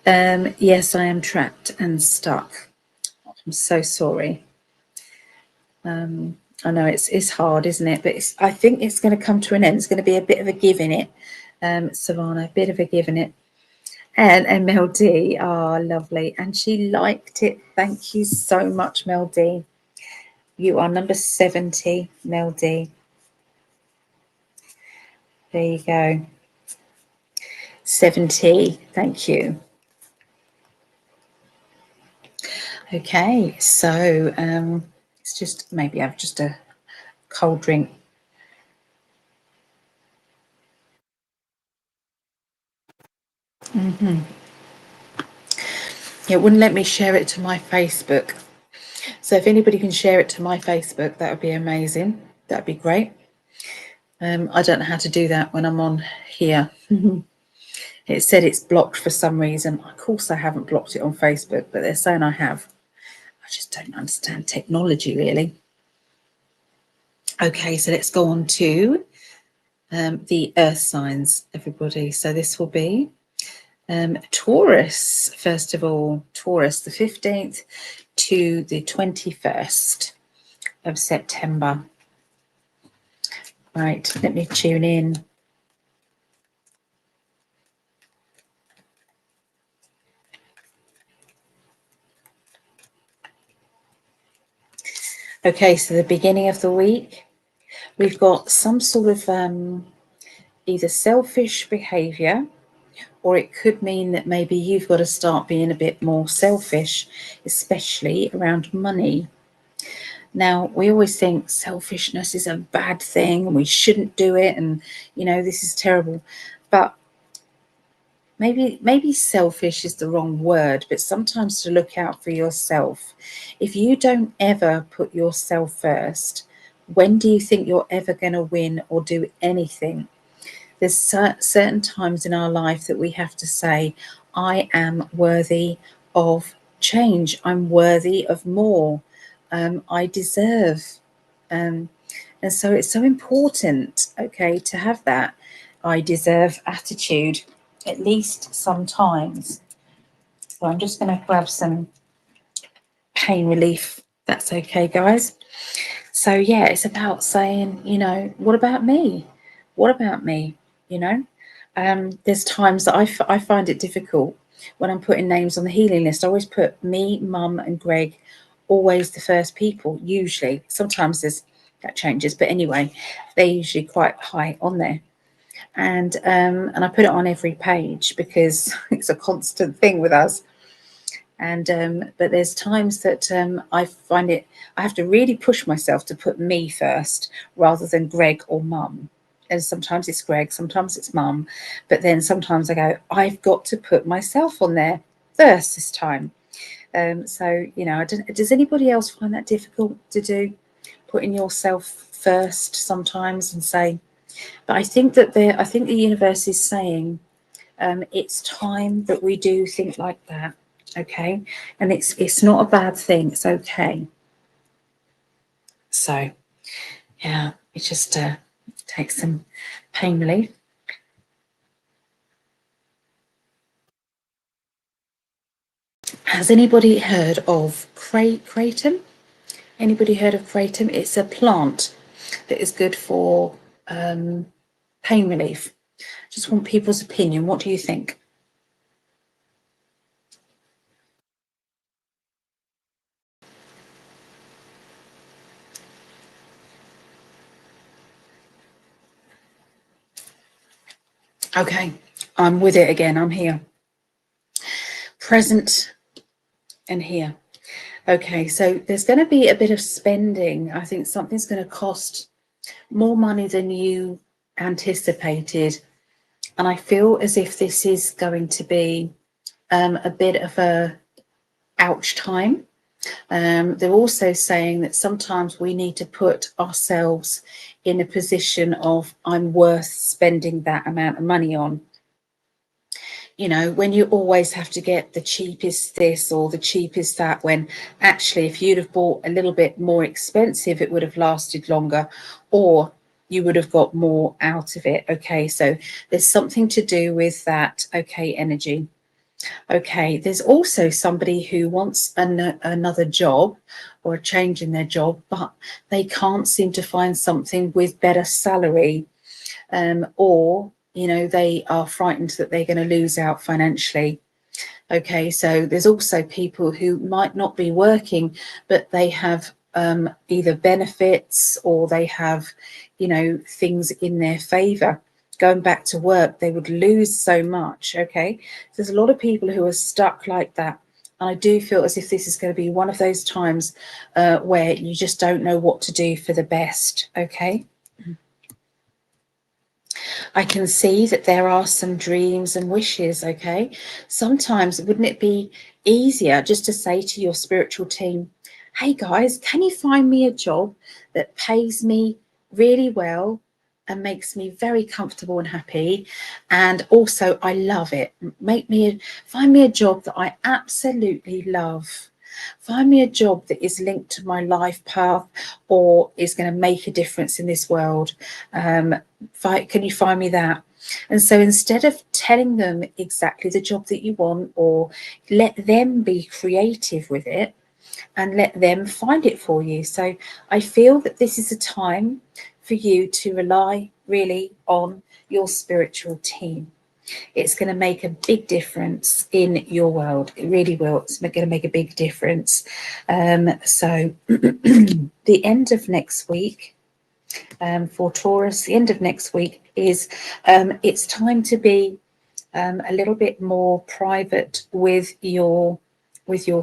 Speaker 1: Yes, I am trapped and stuck. I'm so sorry. I know it's hard, isn't it? But I think it's going to come to an end. It's going to be a bit of a give in it, Savannah, a bit of a give in it. And Mel D, oh, lovely. And she liked it. Thank you so much, Mel D. You are number 70, Mel D. There you go. 70. Thank you. Okay, so it's just maybe have just a cold drink. It wouldn't let me share it to my Facebook. So if anybody can share it to my Facebook, that would be amazing. That'd be great. I don't know how to do that when I'm on here. It said it's blocked for some reason. Of course, I haven't blocked it on Facebook, but they're saying I have. I just don't understand technology, really. Okay, so let's go on to the earth signs, everybody. So this will be Taurus, first of all. Taurus, the 15th to the 21st of September. Right, let me tune in. Okay, so the beginning of the week, we've got some sort of either selfish behaviour, or it could mean that maybe you've got to start being a bit more selfish, especially around money. Now, we always think selfishness is a bad thing and we shouldn't do it, and, you know, this is terrible. But maybe selfish is the wrong word, but sometimes to look out for yourself. If you don't ever put yourself first, when do you think you're ever going to win or do anything? There's certain times in our life that we have to say, I am worthy of change. I'm worthy of more. I deserve. And so it's so important, okay, to have that I deserve attitude, at least sometimes. So I'm just going to grab some pain relief. That's okay, guys. So yeah, it's about saying, you know, what about me? What about me? You know, there's times that I find it difficult when I'm putting names on the healing list. I always put me, Mum, and Greg, always the first people. Usually, sometimes that changes, but anyway, they're usually quite high on there. And I put it on every page because it's a constant thing with us. And but there's times that I find it, I have to really push myself to put me first rather than Greg or Mum. And sometimes it's Greg, sometimes it's Mum, but then sometimes I go, I've got to put myself on there first this time. So, you know, does anybody else find that difficult to do, putting yourself first sometimes and say, but I think the universe is saying it's time that we do think like that. Okay, and it's not a bad thing. It's okay. So yeah, it just takes some pain relief. Has anybody heard of kratom? Anybody heard of kratom? It's a plant that is good for pain relief. Just want people's opinion. What do you think? Okay, I'm with it again. I'm here. Present and here. Okay, so there's going to be a bit of spending. I think something's going to cost more money than you anticipated. And I feel as if this is going to be a bit of a ouch time. They're also saying that sometimes we need to put ourselves in a position of, I'm worth spending that amount of money on. You know, when you always have to get the cheapest this or the cheapest that, when actually if you'd have bought a little bit more expensive, it would have lasted longer, or you would have got more out of it. Okay, so there's something to do with that. Okay, energy. Okay, there's also somebody who wants another job or a change in their job, but they can't seem to find something with better salary, or you know, they are frightened that they're going to lose out financially. Okay, so there's also people who might not be working, but they have either benefits or they have, you know, things in their favor. Going back to work, they would lose so much. Okay, there's a lot of people who are stuck like that. And I do feel as if this is going to be one of those times where you just don't know what to do for the best. Okay. I can see that there are some dreams and wishes, okay? Sometimes wouldn't it be easier just to say to your spiritual team, hey guys, can you find me a job that pays me really well and makes me very comfortable and happy, and also I love it. Find me a job that I absolutely love. Find me a job that is linked to my life path or is going to make a difference in this world. Can you find me that? And so instead of telling them exactly the job that you want, or let them be creative with it and let them find it for you. So I feel that this is a time for you to rely really on your spiritual team. It's going to make a big difference in your world. It really will. It's going to make a big difference. So the end of next week, for Taurus, the end of next week is it's time to be a little bit more private with your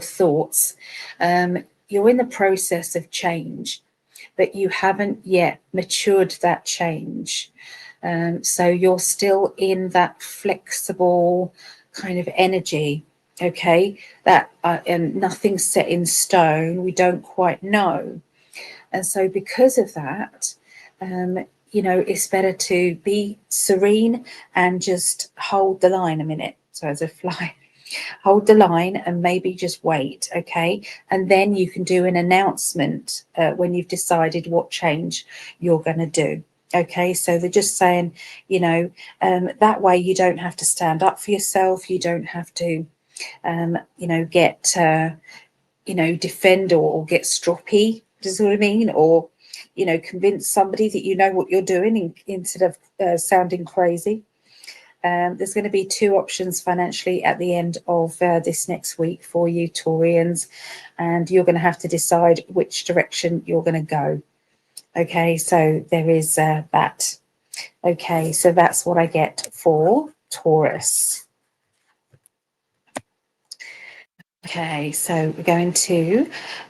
Speaker 1: thoughts. You're in the process of change, but you haven't yet matured that change. So you're still in that flexible kind of energy, okay? That and nothing's set in stone. We don't quite know. And so because of that, you know, it's better to be serene and just hold the line a minute. So as a fly, hold the line and maybe just wait, okay? And then you can do an announcement when you've decided what change you're going to do. Okay, so they're just saying, you know, that way you don't have to stand up for yourself. You don't have to, you know, get, you know, defend or get stroppy. Does what I mean? Or, you know, convince somebody that you know what you're doing instead of sounding crazy. There's going to be two options financially at the end of this next week for you, Taurians, and you're going to have to decide which direction you're going to go. Okay, so there is that. Okay, so that's what I get for Taurus. Okay, so we're going to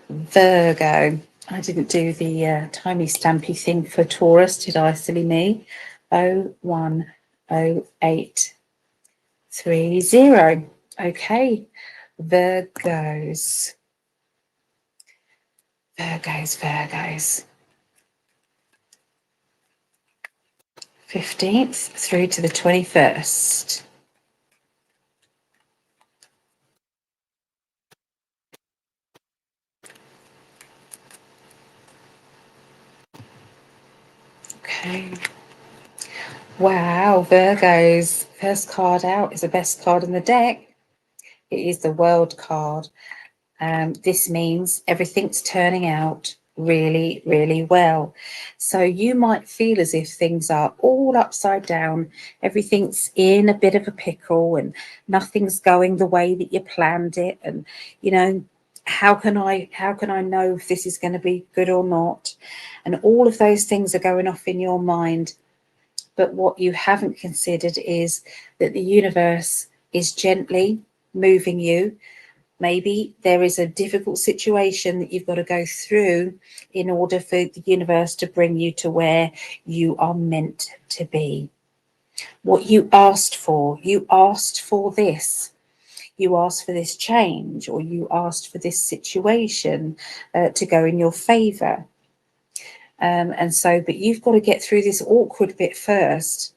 Speaker 1: Virgo. I didn't do the timey stampy thing for Taurus, did I? Silly me. 010830. Okay, Virgos. 15th through to the 21st. Okay. Wow, Virgos. First card out is the best card in the deck. It is the World card. This means everything's turning out really, really well. So you might feel as if things are all upside down. Everything's in a bit of a pickle and nothing's going the way that you planned it. And, you know, how can I know if this is going to be good or not? And all of those things are going off in your mind. But what you haven't considered is that the universe is gently moving you. Maybe there is a difficult situation that you've got to go through in order for the universe to bring you to where you are meant to be. what you asked for. You asked for this. You asked for this change, or you asked for this situation to go in your favour. And so, but you've got to get through this awkward bit first.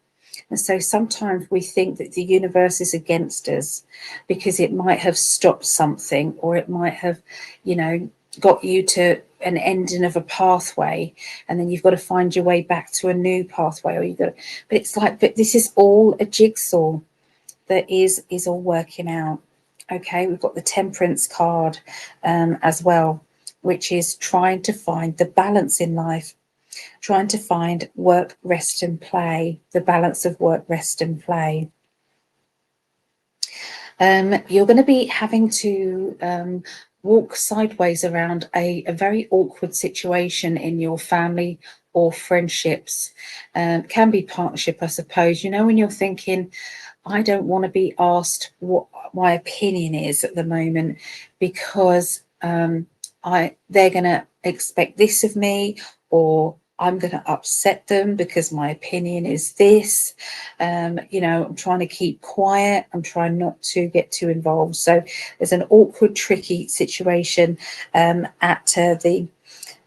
Speaker 1: And so sometimes we think that the universe is against us because it might have stopped something, or it might have, you know, got you to an ending of a pathway, and then you've got to find your way back to a new pathway, or you've got to, but it's like, but this is all a jigsaw that is all working out. Okay, we've got the Temperance card as well, which is trying to find the balance in life, trying to find work, rest and play, the balance of work, rest and play. You're going to be having to walk sideways around a very awkward situation in your family or friendships. Can be partnership, I suppose. You know, when you're thinking, I don't want to be asked what my opinion is at the moment, because they're going to expect this of me, or I'm going to upset them because my opinion is this. You know, I'm trying to keep quiet. I'm trying not to get too involved. So there's an awkward, tricky situation at the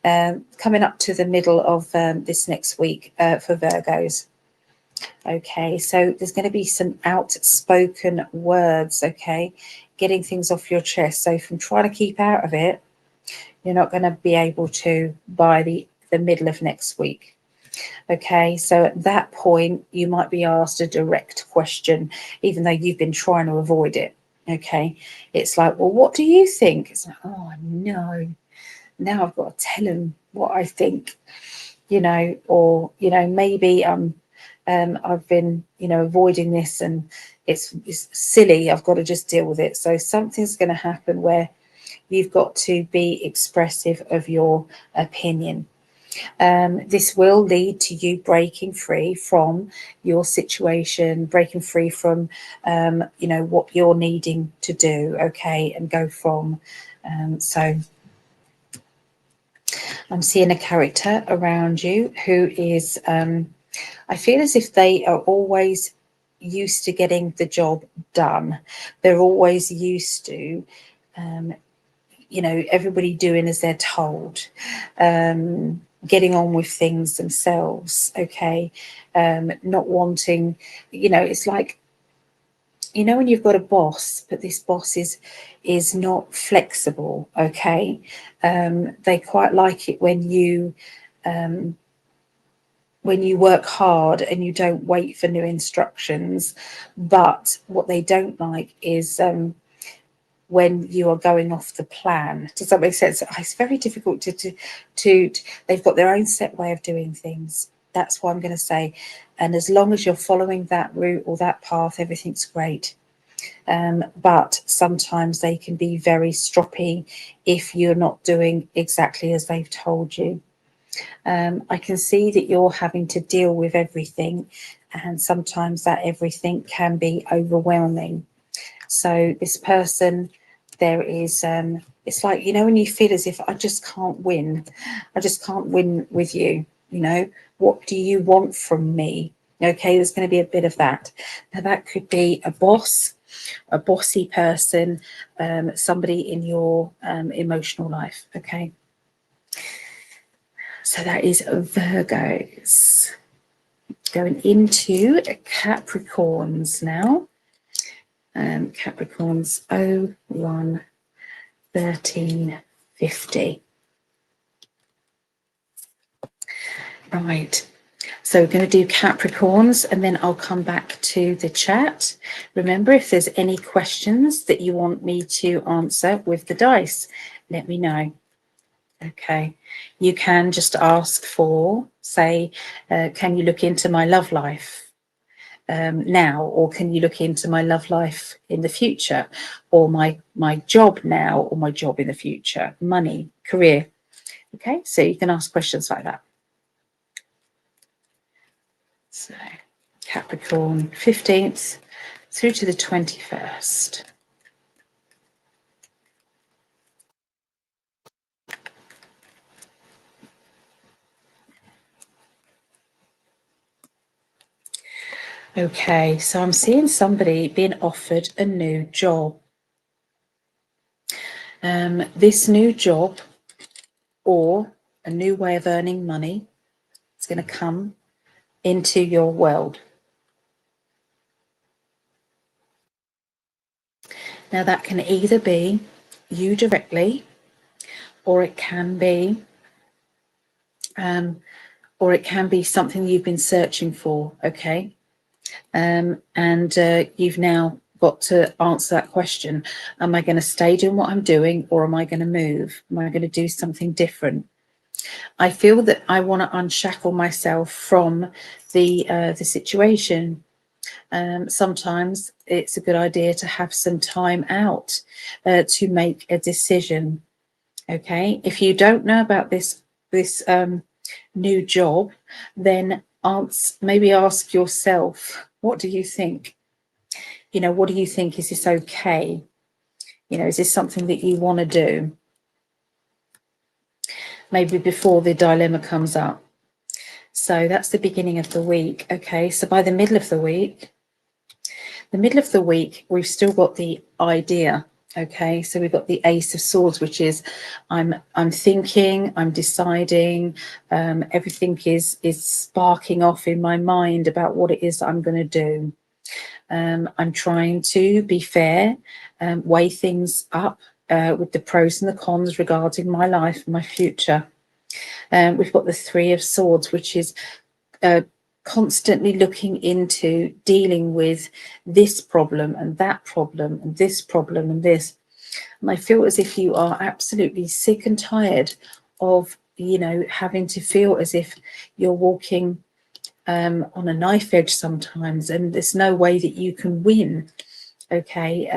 Speaker 1: coming up to the middle of this next week for Virgos. Okay, so there's going to be some outspoken words, okay, getting things off your chest. So from trying to keep out of it, you're not going to be able to by the middle of next week. Okay, so at that point, you might be asked a direct question, even though you've been trying to avoid it. Okay, it's like, well, what do you think? It's like, oh, no, now I've got to tell him what I think, you know, or, you know, maybe I've been, you know, avoiding this and it's silly. I've got to just deal with it. So something's going to happen where you've got to be expressive of your opinion. This will lead to you breaking free from your situation, breaking free from, you know, what you're needing to do, okay, and go from. So I'm seeing a character around you who is, I feel as if they are always used to getting the job done. They're always used to, you know, everybody doing as they're told, getting on with things themselves, okay, not wanting, you know, it's like, you know, when you've got a boss, but this boss is not flexible, okay, they quite like it when you work hard and you don't wait for new instructions, but what they don't like is when you are going off the plan. Does that make sense? It's very difficult to they've got their own set way of doing things. That's what I'm going to say. And as long as you're following that route or that path, everything's great. But sometimes they can be very stroppy if you're not doing exactly as they've told you. I can see that you're having to deal with everything, and sometimes that everything can be overwhelming. So this person, there is, it's like, you know, when you feel as if I just can't win with you, you know, what do you want from me? Okay, there's going to be a bit of that. Now that could be a boss, a bossy person, somebody in your emotional life, okay? So that is Virgos. Going into Capricorns now. Capricorns 01 13 50. Right. So we're going to do Capricorns and then I'll come back to the chat. Remember, if there's any questions that you want me to answer with the dice, let me know. Okay. You can just ask for, say, can you look into my love life now, or can you look into my love life in the future, or my job now, or my job in the future, money, career. Okay, so you can ask questions like that. So Capricorn 15th through to the 21st. Okay, so I'm seeing somebody being offered a new job. This new job or a new way of earning money is going to come into your world. Now that can either be you directly, or it can be something you've been searching for. Okay, and you've now got to answer that question. Am I going to stay doing what I'm doing, or am I going to move? Am I going to do something different? I feel that I want to unshackle myself from the situation. Sometimes it's a good idea to have some time out to make a decision. Okay, if you don't know about this new job, then maybe ask yourself, what do you think? You know, what do you think? Is this okay? You know, is this something that you want to do? Maybe before the dilemma comes up. So that's the beginning of the week. Okay, so by the middle of the week, we've still got the idea. Okay, so we've got the Ace of Swords, which is I'm thinking, I'm deciding, everything is sparking off in my mind about what it is that I'm going to do. I'm trying to be fair, weigh things up with the pros and the cons regarding my life and my future. We've got the Three of Swords, which is constantly looking into dealing with this problem and that problem and this problem and this. And I feel as if you are absolutely sick and tired of, you know, having to feel as if you're walking on a knife edge sometimes, and there's no way that you can win. Okay,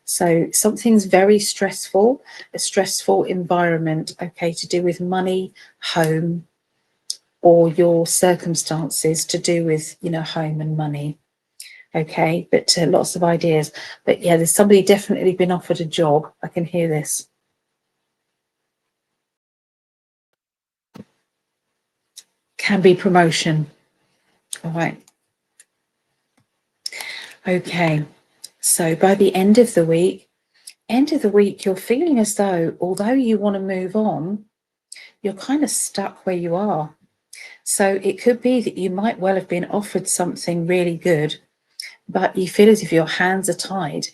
Speaker 1: so something's very stressful, a stressful environment, okay, to do with money, home, or your circumstances to do with, you know, home and money. Okay, but lots of ideas. But yeah, there's somebody definitely been offered a job. I can hear this. Can be promotion. All right. Okay, so by the end of the week, you're feeling as though, although you want to move on, you're kind of stuck where you are. So it could be that you might well have been offered something really good, but you feel as if your hands are tied.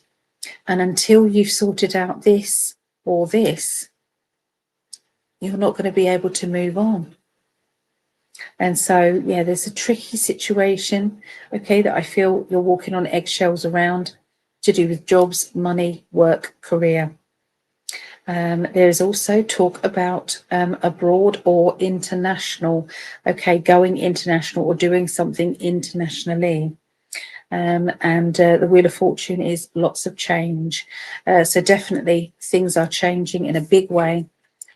Speaker 1: And until you've sorted out this or this, you're not going to be able to move on. And so, yeah, there's a tricky situation, okay, that I feel you're walking on eggshells around, to do with jobs, money, work, career. There's also talk about abroad or international, okay, going international or doing something internationally. And the Wheel of Fortune is lots of change. So definitely things are changing in a big way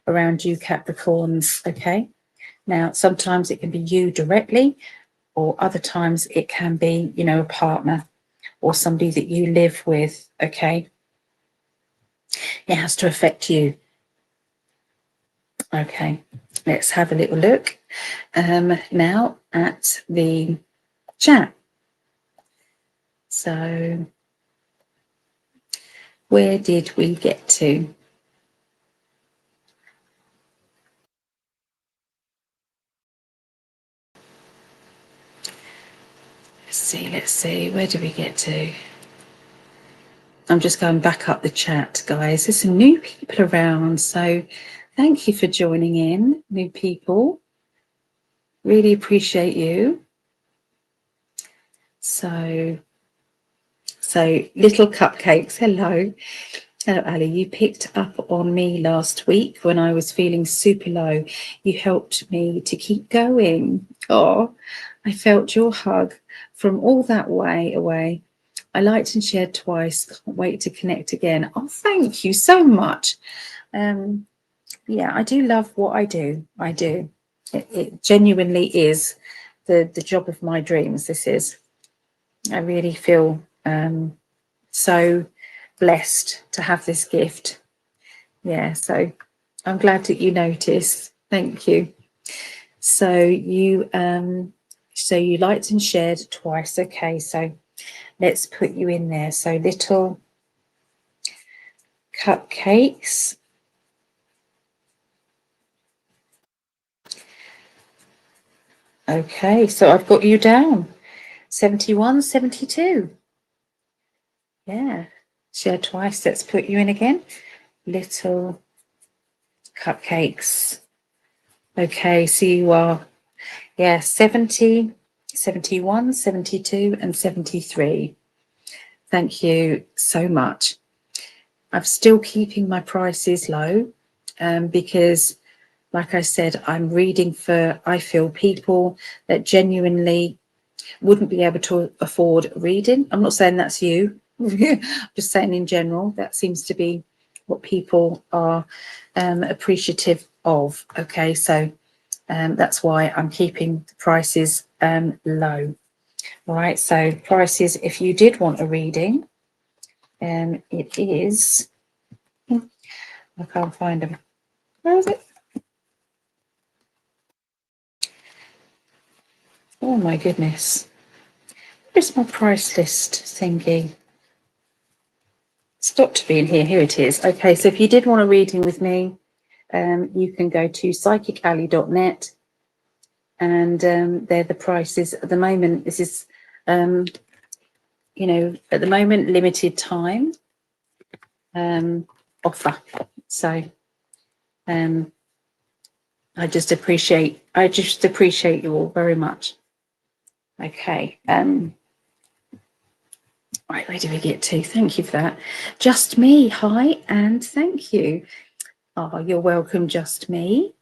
Speaker 1: around you, Capricorns, okay? Now, sometimes it can be you directly, or other times it can be, you know, a partner or somebody that you live with, okay? It has to affect you. Okay, let's have a little look now at the chat. So, where did we get to? Let's see, where did we get to? I'm just going back up the chat, guys. There's some new people around, so thank you for joining in, new people. Really appreciate you. So Little Cupcakes, hello. Hello, Ali. You picked up on me last week when I was feeling super low. You helped me to keep going. Oh, I felt your hug from all that way away. I liked and shared twice. Can't wait to connect again. Oh, thank you so much. Yeah, I do love what I do. I do. It genuinely is the job of my dreams. This is. I really feel so blessed to have this gift. Yeah, so I'm glad that you noticed. Thank you. So you So you liked and shared twice. Okay, so let's put you in there. So little cupcakes. Okay, so I've got you down. 71, 72. Yeah, share twice. Let's put you in again. Little cupcakes. Okay, so you are, yeah, 70, 71, 72, and 73. Thank you so much. I'm still keeping my prices low because, like I said, I'm reading for, I feel, people that genuinely wouldn't be able to afford reading. I'm not saying that's you. I'm just saying in general, that seems to be what people are appreciative of. Okay, so that's why I'm keeping the prices low. All right, so prices, if you did want a reading, it is, I can't find them. Where is it? Oh my goodness. Where's my price list thingy? Stopped being here. Here it is. Okay, so if you did want a reading with me, you can go to psychicalley.net, and they're the prices at the moment. This is, you know, at the moment, limited time offer. So I just appreciate you all very much. Okay. Right, where do we get to? Thank you for that. Just me, hi, and thank you. Oh, you're welcome, just me.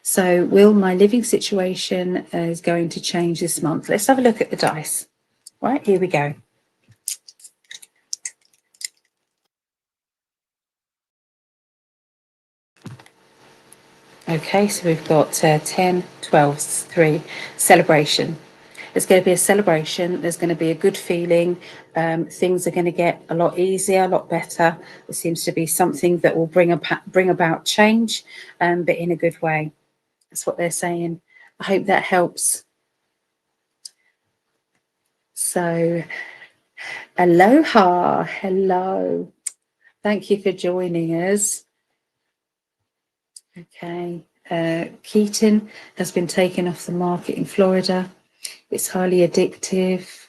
Speaker 1: So, will my living situation is going to change this month? Let's have a look at the dice. Right, here we go. Okay, so we've got 10, 12, 3, celebration. There's going to be a celebration. There's going to be a good feeling. Things are going to get a lot easier, a lot better. There seems to be something that will bring about change, but in a good way. That's what they're saying. I hope that helps. So, aloha, hello. Thank you for joining us. Okay. Keaton has been taken off the market in Florida. It's highly addictive.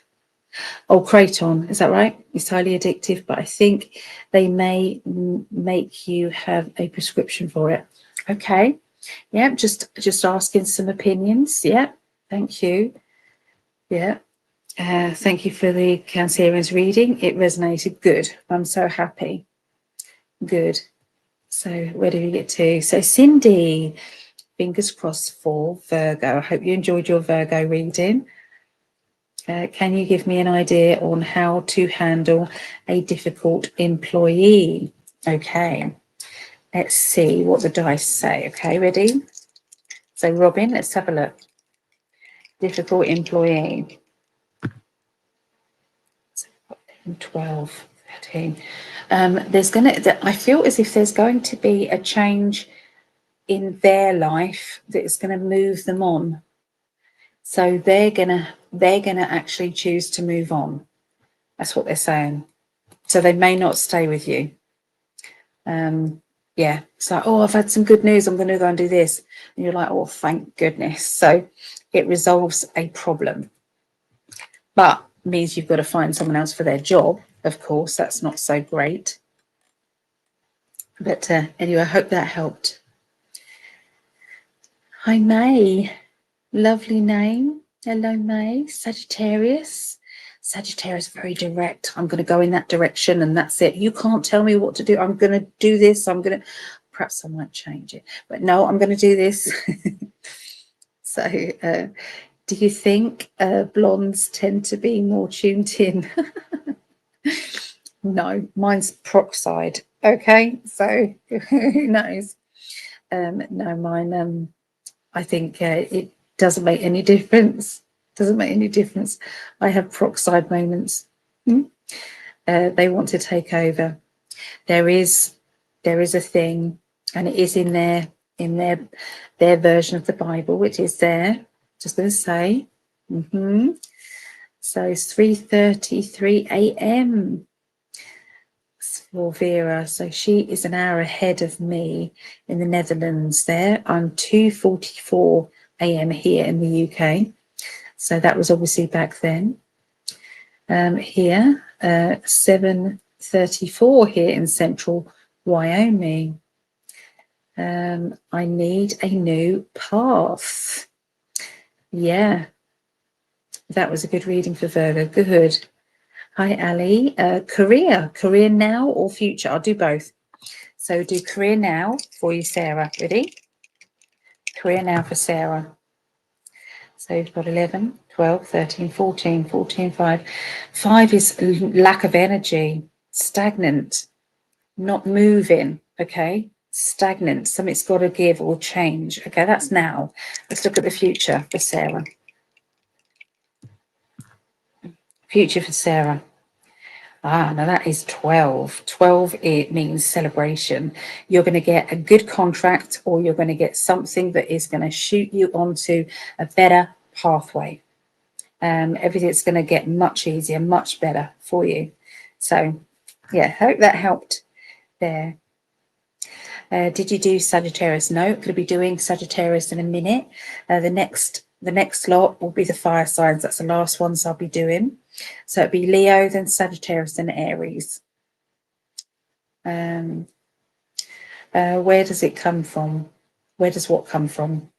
Speaker 1: Oh, Kraton, is that right? It's highly addictive, but I think they may make you have a prescription for it. Okay. Yeah, just asking some opinions. Yeah, thank you. Yeah. Thank you for the Cancereans reading. It resonated. Good. I'm so happy. Good. So where do we get to? So Cindy, fingers crossed for Virgo. I hope you enjoyed your Virgo reading. Can you give me an idea on how to handle a difficult employee? Okay, let's see what the dice say. Okay, ready? So Robin, let's have a look. Difficult employee. 12, 13. I feel as if there's going to be a change in their life that is going to move them on. So they're gonna actually choose to move on. That's what they're saying. So they may not stay with you. Yeah, it's like, oh, I've had some good news, I'm going to go and do this. And you're like, oh, thank goodness. So it resolves a problem. But means you've got to find someone else for their job. Of course, that's not so great. But anyway, I hope that helped. Hi, May. Lovely name. Hello, May. Sagittarius. Sagittarius, very direct. I'm going to go in that direction and that's it. You can't tell me what to do. I'm going to do this. Perhaps I might change it. But no, I'm going to do this. So do you think blondes tend to be more tuned in? No, mine's peroxide. Okay, so who knows? No, mine, I think it doesn't make any difference. Doesn't make any difference. I have peroxide moments. They want to take over. There is a thing, and it is in there. in their version of the Bible, which is there. Just going to say. So it's 3:33 a.m. for Vera. So she is an hour ahead of me in the Netherlands there. I'm 2:44 a.m. here in the UK. So that was obviously back then. Here, 7:34 here in central Wyoming. I need a new path. Yeah, that was a good reading for Virgo. Good. Hi, Ali. Career now or future? I'll do both. So do career now for you, Sarah. Ready? Career now for Sarah. So you've got 11, 12, 13, 14, 14, 5. 5 is lack of energy, stagnant, not moving, okay? Stagnant, something's got to give or change. Okay, that's now. Let's look at the future for Sarah. Future for Sarah. Now that is 12. 12, it means celebration. You're going to get a good contract, or you're going to get something that is going to shoot you onto a better pathway. Everything's going to get much easier, much better for you. So, yeah, hope that helped there. Did you do Sagittarius? No, going to be doing Sagittarius in a minute. The next lot will be the fire signs. That's the last ones I'll be doing. So it'll be Leo, then Sagittarius, then Aries. Where does it come from? Where does what come from?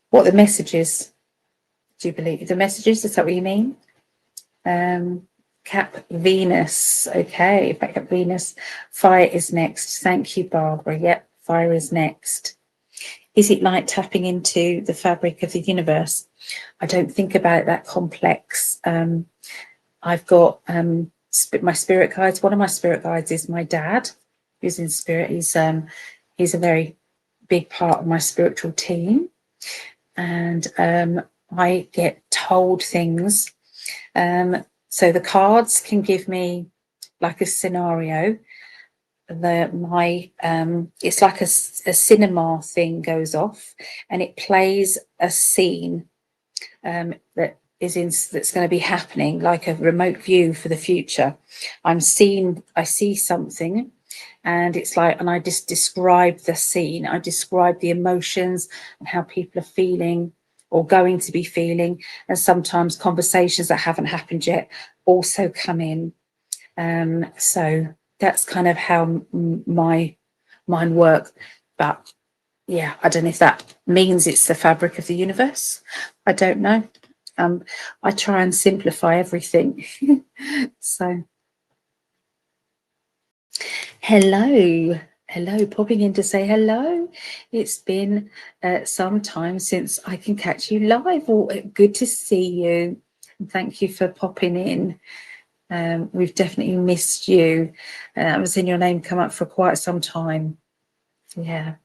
Speaker 1: What the messages? Do you believe the messages? Is that what you mean? Cap Venus. Okay, back up Venus. Fire is next. Thank you, Barbara. Yep, fire is next. Is it like tapping into the fabric of the universe? I don't think about it that complex. I've got my spirit guides. One of my spirit guides is my dad, who's in spirit. He's a very big part of my spiritual team, and I get told things. So the cards can give me like a scenario. It's like a cinema thing goes off, and it plays a scene that's going to be happening, like a remote view for the future. I see something, and it's like, and I just describe the scene. I describe the emotions and how people are feeling or going to be feeling, and sometimes conversations that haven't happened yet also come in. So that's kind of how my mind works. But yeah, I don't know if that means it's the fabric of the universe. I don't know. I try and simplify everything. So hello, popping in to say hello. It's been some time since I can catch you live. Good to see you, and thank you for popping in. We've definitely missed you. I haven't seen your name come up for quite some time. Yeah.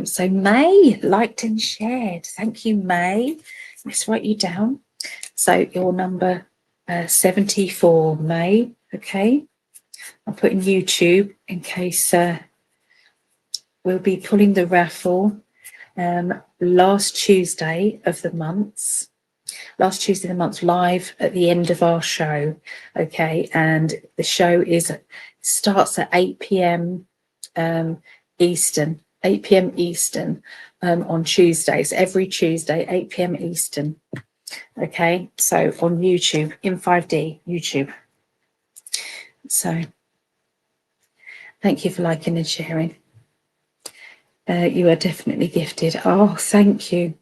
Speaker 1: So May liked and shared. Thank you, May. Let's write you down. So your number 74, May. Okay. I'll put in YouTube in case we'll be pulling the raffle last Tuesday of the month. Last Tuesday of the month, live at the end of our show. Okay. And the show starts at 8 p.m. Eastern. 8 p.m. Eastern on Tuesdays, every Tuesday, 8 p.m. Eastern. Okay, so on YouTube, in 5D, YouTube. So thank you for liking and sharing. You are definitely gifted. Oh, thank you.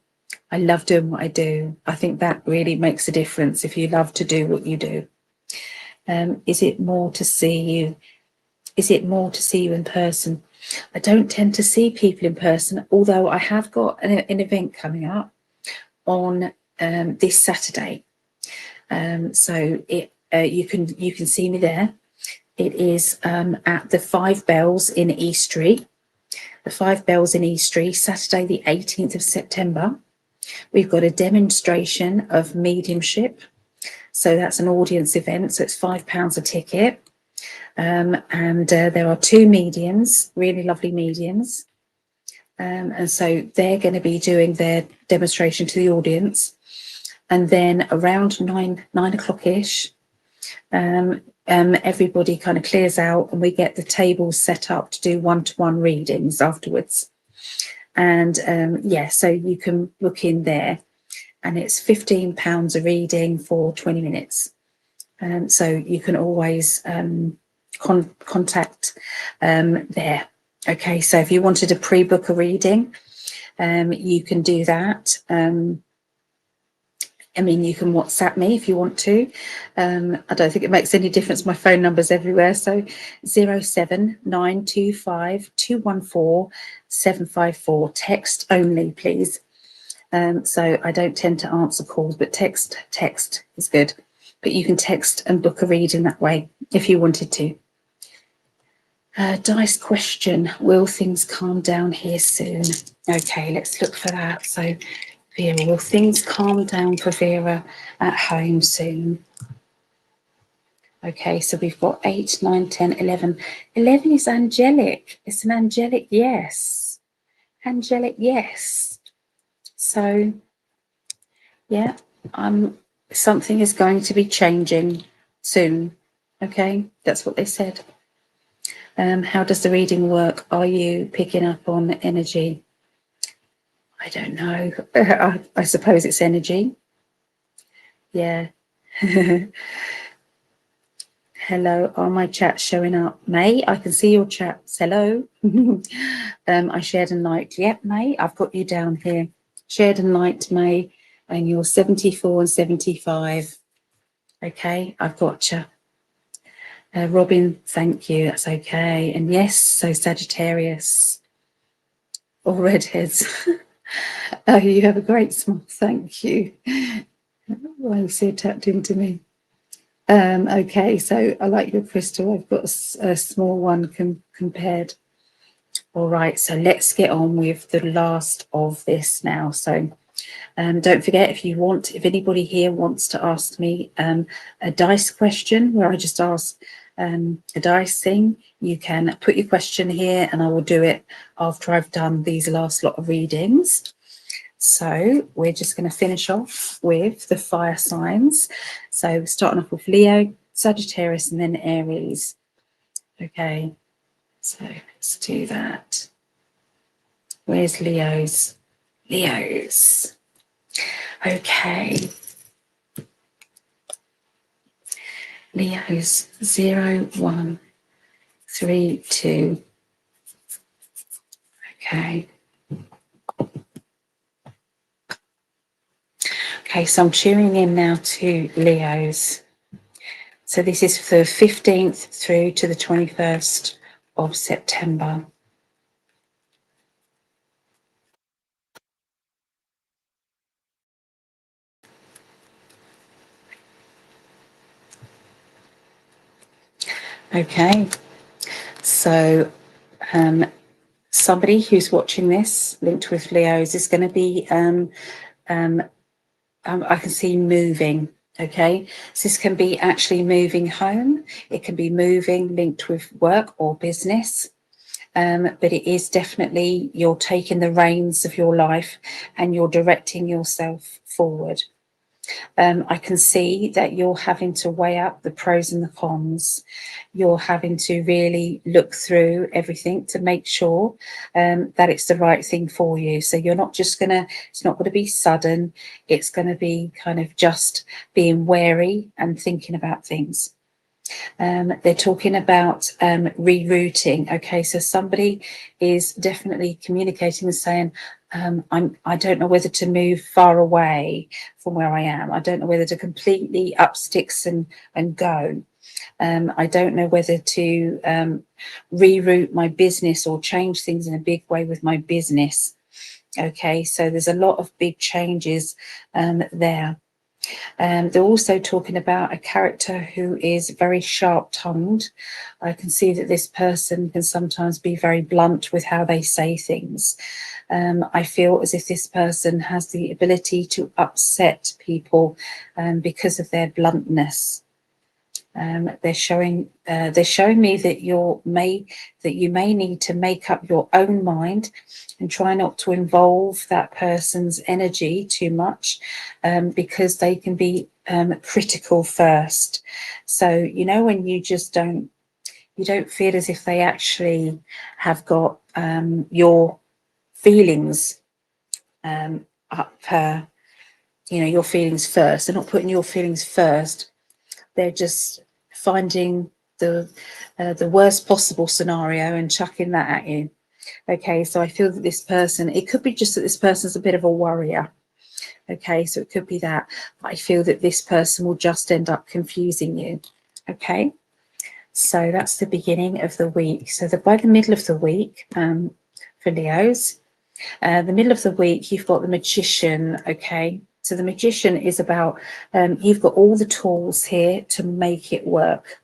Speaker 1: I love doing what I do. I think that really makes a difference if you love to do what you do. Is it more to see you? Is it more to see you in person? I don't tend to see people in person, although I have got an event coming up on this Saturday. So you can see me there. It is at the 5 Bells in East Street. The 5 Bells in East Street, Saturday the 18th of September. We've got a demonstration of mediumship. So that's an audience event. So it's £5 a ticket. And there are 2 mediums, really lovely mediums. And so they're going to be doing their demonstration to the audience. And then around 9 o'clock-ish, everybody kind of clears out and we get the tables set up to do one-to-one readings afterwards. And yeah, so you can book in there, and it's £15 a reading for 20 minutes. So you can always contact there. Okay, so if you wanted to pre-book a reading, you can do that. I mean, you can WhatsApp me if you want to. I don't think it makes any difference. My phone number's everywhere. So 07925 214 754. Text only, please. So I don't tend to answer calls, but text is good. But you can text and book a reading that way if you wanted to. Dice question, will things calm down here soon? Okay, let's look for that. So Vera, will things calm down for Vera at home soon? Okay, so we've got 8, 9, 10, 11. 11 is angelic. It's an angelic yes. Angelic yes. So, yeah, something is going to be changing soon. Okay, that's what they said. How does the reading work? Are you picking up on energy? I don't know. I suppose it's energy. Yeah. Hello, are my chats showing up? May, I can see your chats. Hello. I shared a night. Yep, May, I've got you down here. Shared a night, May, and you're 74 and 75. Okay, I've got you. Robin, thank you. That's okay. And yes, so Sagittarius or redheads. Oh, you have a great smile. Thank you. Why you so tapped into me? Okay, so I like your crystal. I've got a small one compared. All right, so let's get on with the last of this now. So don't forget, if anybody here wants to ask me a dice question where I just ask a dice thing, you can put your question here and I will do it after I've done these last lot of readings. So we're just going to finish off with the fire signs. So starting off with Leo, Sagittarius, and then Aries. Okay, so let's do that. Where's Leo's? Leo's. Okay. Leo's 0, 1, 3, 2. Okay. Okay, so I'm tuning in now to Leo's. So this is for the 15th through to the 21st of September. Okay, so somebody who's watching this linked with Leo's is going to be, I can see moving. Okay, so this can be actually moving home. It can be moving linked with work or business. But it is definitely you're taking the reins of your life and you're directing yourself forward. I can see that you're having to weigh up the pros and the cons. You're having to really look through everything to make sure that it's the right thing for you. So you're not just it's not going to be sudden. It's going to be kind of just being wary and thinking about things. They're talking about rerouting. Okay, so somebody is definitely communicating and saying, I don't know whether to move far away from where I am. I don't know whether to completely up sticks and go. I don't know whether to reroute my business or change things in a big way with my business. Okay, so there's a lot of big changes there. They're also talking about a character who is very sharp-tongued. I can see that this person can sometimes be very blunt with how they say things. I feel as if this person has the ability to upset people because of their bluntness. They're showing me that you may need to make up your own mind and try not to involve that person's energy too much, because they can be critical first. So you know, when you just don't feel as if they actually have got your feelings up, you know, your feelings first. They're not putting your feelings first. They're just finding the worst possible scenario and chucking that at you. Okay, so I feel that this person, it could be just that this person's a bit of a worrier. Okay, so it could be that. But I feel that this person will just end up confusing you. Okay, so that's the beginning of the week. So by the middle of the week, for Leos, the middle of the week, you've got the Magician. Okay, so the Magician is about, you've got all the tools here to make it work.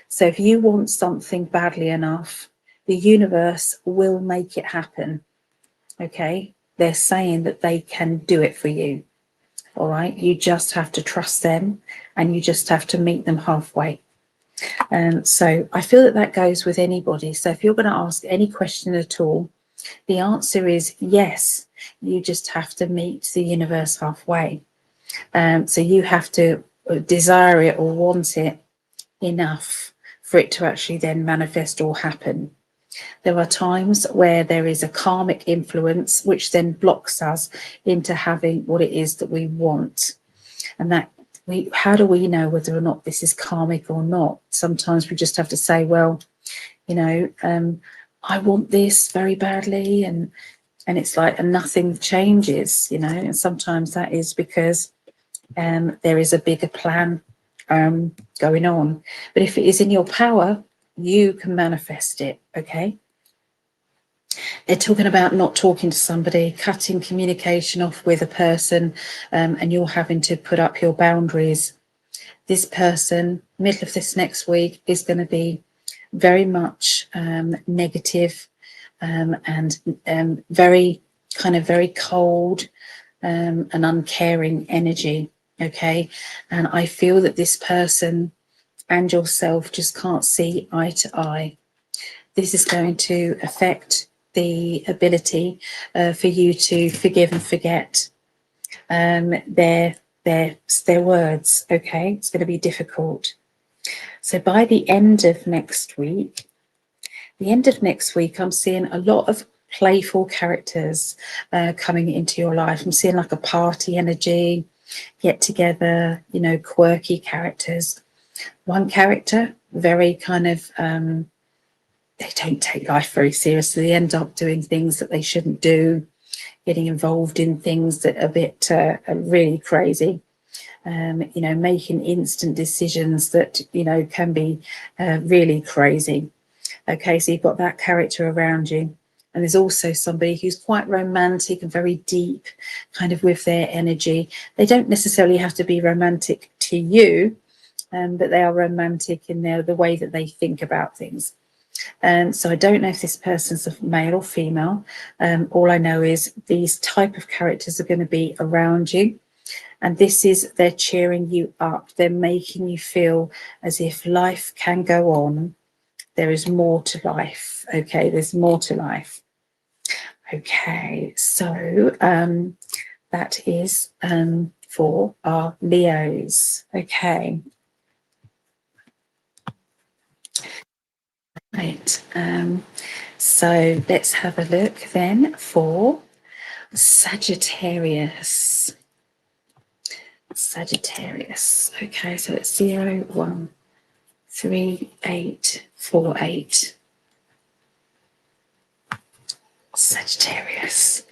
Speaker 1: So if you want something badly enough, the universe will make it happen. Okay, they're saying that they can do it for you. All right, you just have to trust them, and you just have to meet them halfway. So I feel that that goes with anybody. So if you're going to ask any question at all, the answer is yes. You just have to meet the universe halfway. So you have to desire it or want it enough for it to actually then manifest or happen. There are times where there is a karmic influence which then blocks us into having what it is that we want. And that how do we know whether or not this is karmic or not? Sometimes we just have to say, well, you know, I want this very badly, and it's like, and nothing changes, you know. And sometimes that is because there is a bigger plan going on. But if it is in your power, you can manifest it. Okay, they're talking about not talking to somebody, cutting communication off with a person, and you're having to put up your boundaries. This person, middle of this next week, is going to be very much negative, and very cold and uncaring energy. Okay, and I feel that this person and yourself just can't see eye to eye. This is going to affect the ability for you to forgive and forget their words. Okay, it's going to be difficult. So by the end of next week, I'm seeing a lot of playful characters coming into your life. I'm seeing like a party energy, get together, you know, quirky characters. One character, very kind of, they don't take life very seriously. They end up doing things that they shouldn't do, getting involved in things that are a bit really crazy. You know, making instant decisions that, you know, can be really crazy. Okay, so you've got that character around you. And there's also somebody who's quite romantic and very deep kind of with their energy. They don't necessarily have to be romantic to you, but they are romantic in the way that they think about things. So I don't know if this person's a male or female. All I know is these type of characters are going to be around you. And this is, they're cheering you up. They're making you feel as if life can go on. There is more to life. Okay, there's more to life. Okay, so that is for our Leos. Okay. Right. So let's have a look then for Sagittarius. Sagittarius. Okay, so it's 0, 1, 3, 8, 4, 8. Sagittarius.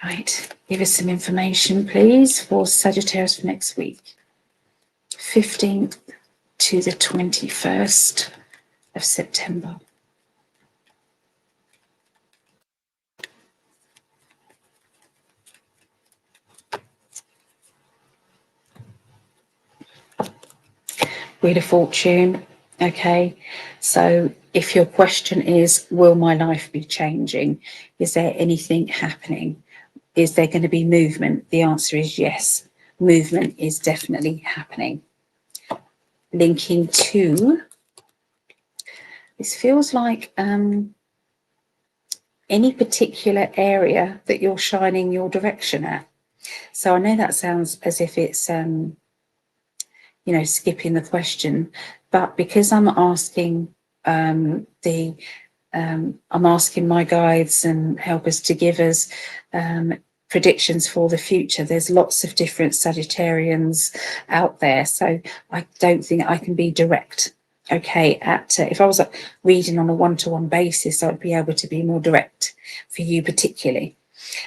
Speaker 1: Right, give us some information, please, for Sagittarius for next week. 15th to the 21st of September. Wheel of Fortune. Okay, so if your question is, will my life be changing? Is there anything happening? Is there going to be movement? The answer is yes. Movement is definitely happening. linking to, this feels like any particular area that you're shining your direction at. So I know that sounds as if it's, you know, skipping the question, but because I'm asking I'm asking my guides and helpers to give us predictions for the future. There's lots of different Sagittarians out there, so I don't think I can be direct. Okay, if I was reading on a one-to-one basis, I'd be able to be more direct for you particularly.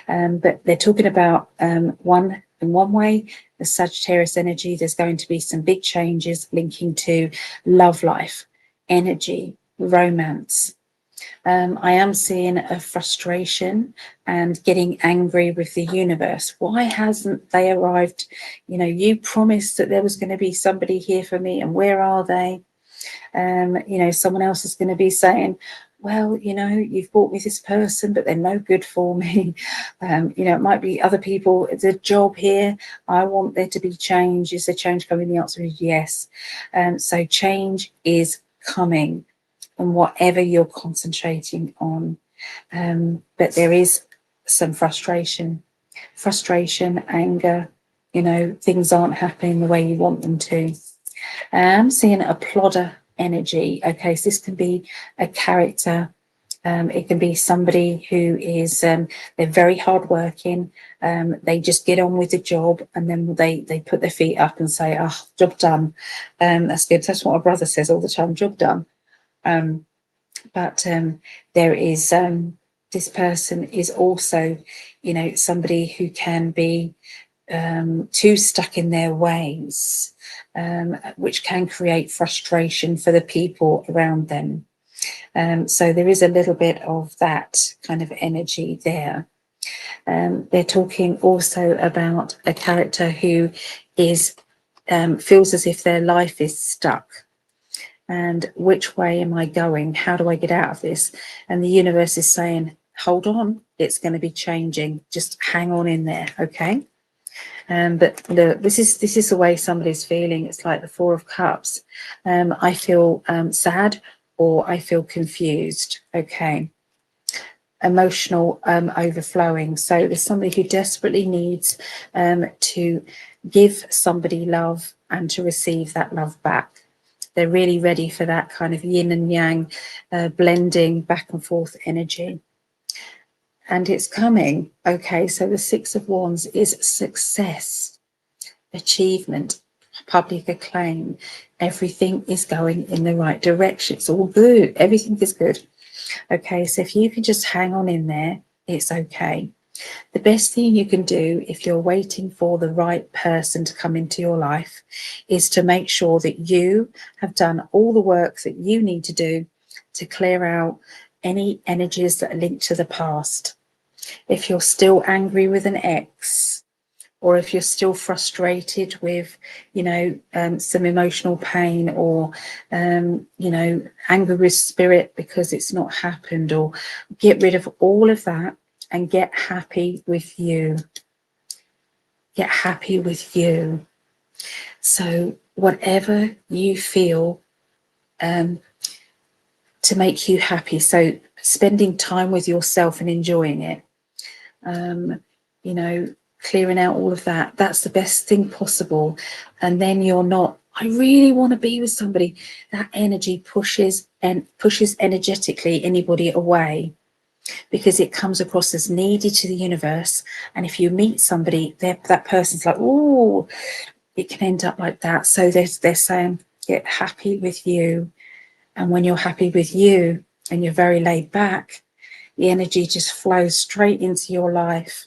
Speaker 1: But they're talking about in one way, the Sagittarius energy, there's going to be some big changes linking to love life, energy, romance. I am seeing a frustration and getting angry with the universe. Why hasn't they arrived? You know, you promised that there was going to be somebody here for me, and where are they? You know, someone else is going to be saying, well, you know, you've brought me this person, but they're no good for me. You know, it might be other people. It's a job here. I want there to be change. Is there change coming? The answer is yes. So change is coming, and whatever you're concentrating on. But there is some frustration, anger, you know, things aren't happening the way you want them to. I'm seeing a plodder energy. Okay, so this can be a character. It can be somebody who is, they're very hardworking. They just get on with the job, and then they put their feet up and say, oh, job done. That's good. That's what my brother says all the time, job done. But there is, this person is also, you know, somebody who can be too stuck in their ways, which can create frustration for the people around them. So there is a little bit of that kind of energy there. They're talking also about a character who is feels as if their life is stuck. And which way am I going? How do I get out of this? And the universe is saying, hold on, it's going to be changing. Just hang on in there, okay? But look, this is the way somebody's feeling. It's like the Four of Cups. I feel sad, or I feel confused, okay? Emotional overflowing. So there's somebody who desperately needs to give somebody love and to receive that love back. They're really ready for that kind of yin and yang blending back and forth energy. And it's coming. Okay, so the Six of Wands is success, achievement, public acclaim. Everything is going in the right direction. It's all good. Everything is good. Okay, so if you can just hang on in there, it's okay. The best thing you can do if you're waiting for the right person to come into your life is to make sure that you have done all the work that you need to do to clear out any energies that are linked to the past. If you're still angry with an ex, or if you're still frustrated with, you know, some emotional pain, or, you know, anger with spirit because it's not happened, or get rid of all of that and get happy with you. Get happy with you. So whatever you feel to make you happy. So spending time with yourself and enjoying it, you know, clearing out all of that, that's the best thing possible. And then you're not, I really want to be with somebody. That energy pushes energetically anybody away, because it comes across as needy to the universe. And if you meet somebody, that person's like, oh, it can end up like that. So they're saying, get happy with you. And when you're happy with you and you're very laid back, the energy just flows straight into your life.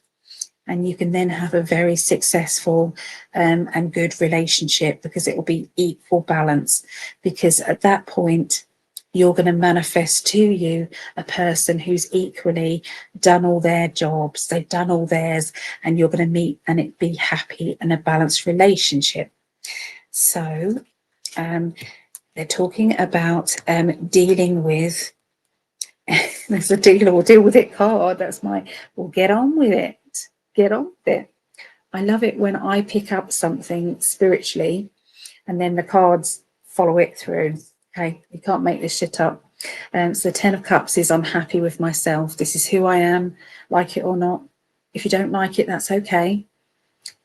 Speaker 1: And you can then have a very successful and good relationship, because it will be equal balance. Because at that point, you're going to manifest to you a person who's equally done all their jobs, they've done all theirs, and you're going to meet and it be happy and a balanced relationship. So they're talking about dealing with, there's a dealer will deal with it card. That's we'll get on with it. Get on with it. I love it when I pick up something spiritually and then the cards follow it through. Okay, you can't make this shit up. So the 10 of Cups is I'm happy with myself. This is who I am, like it or not. If you don't like it, that's okay.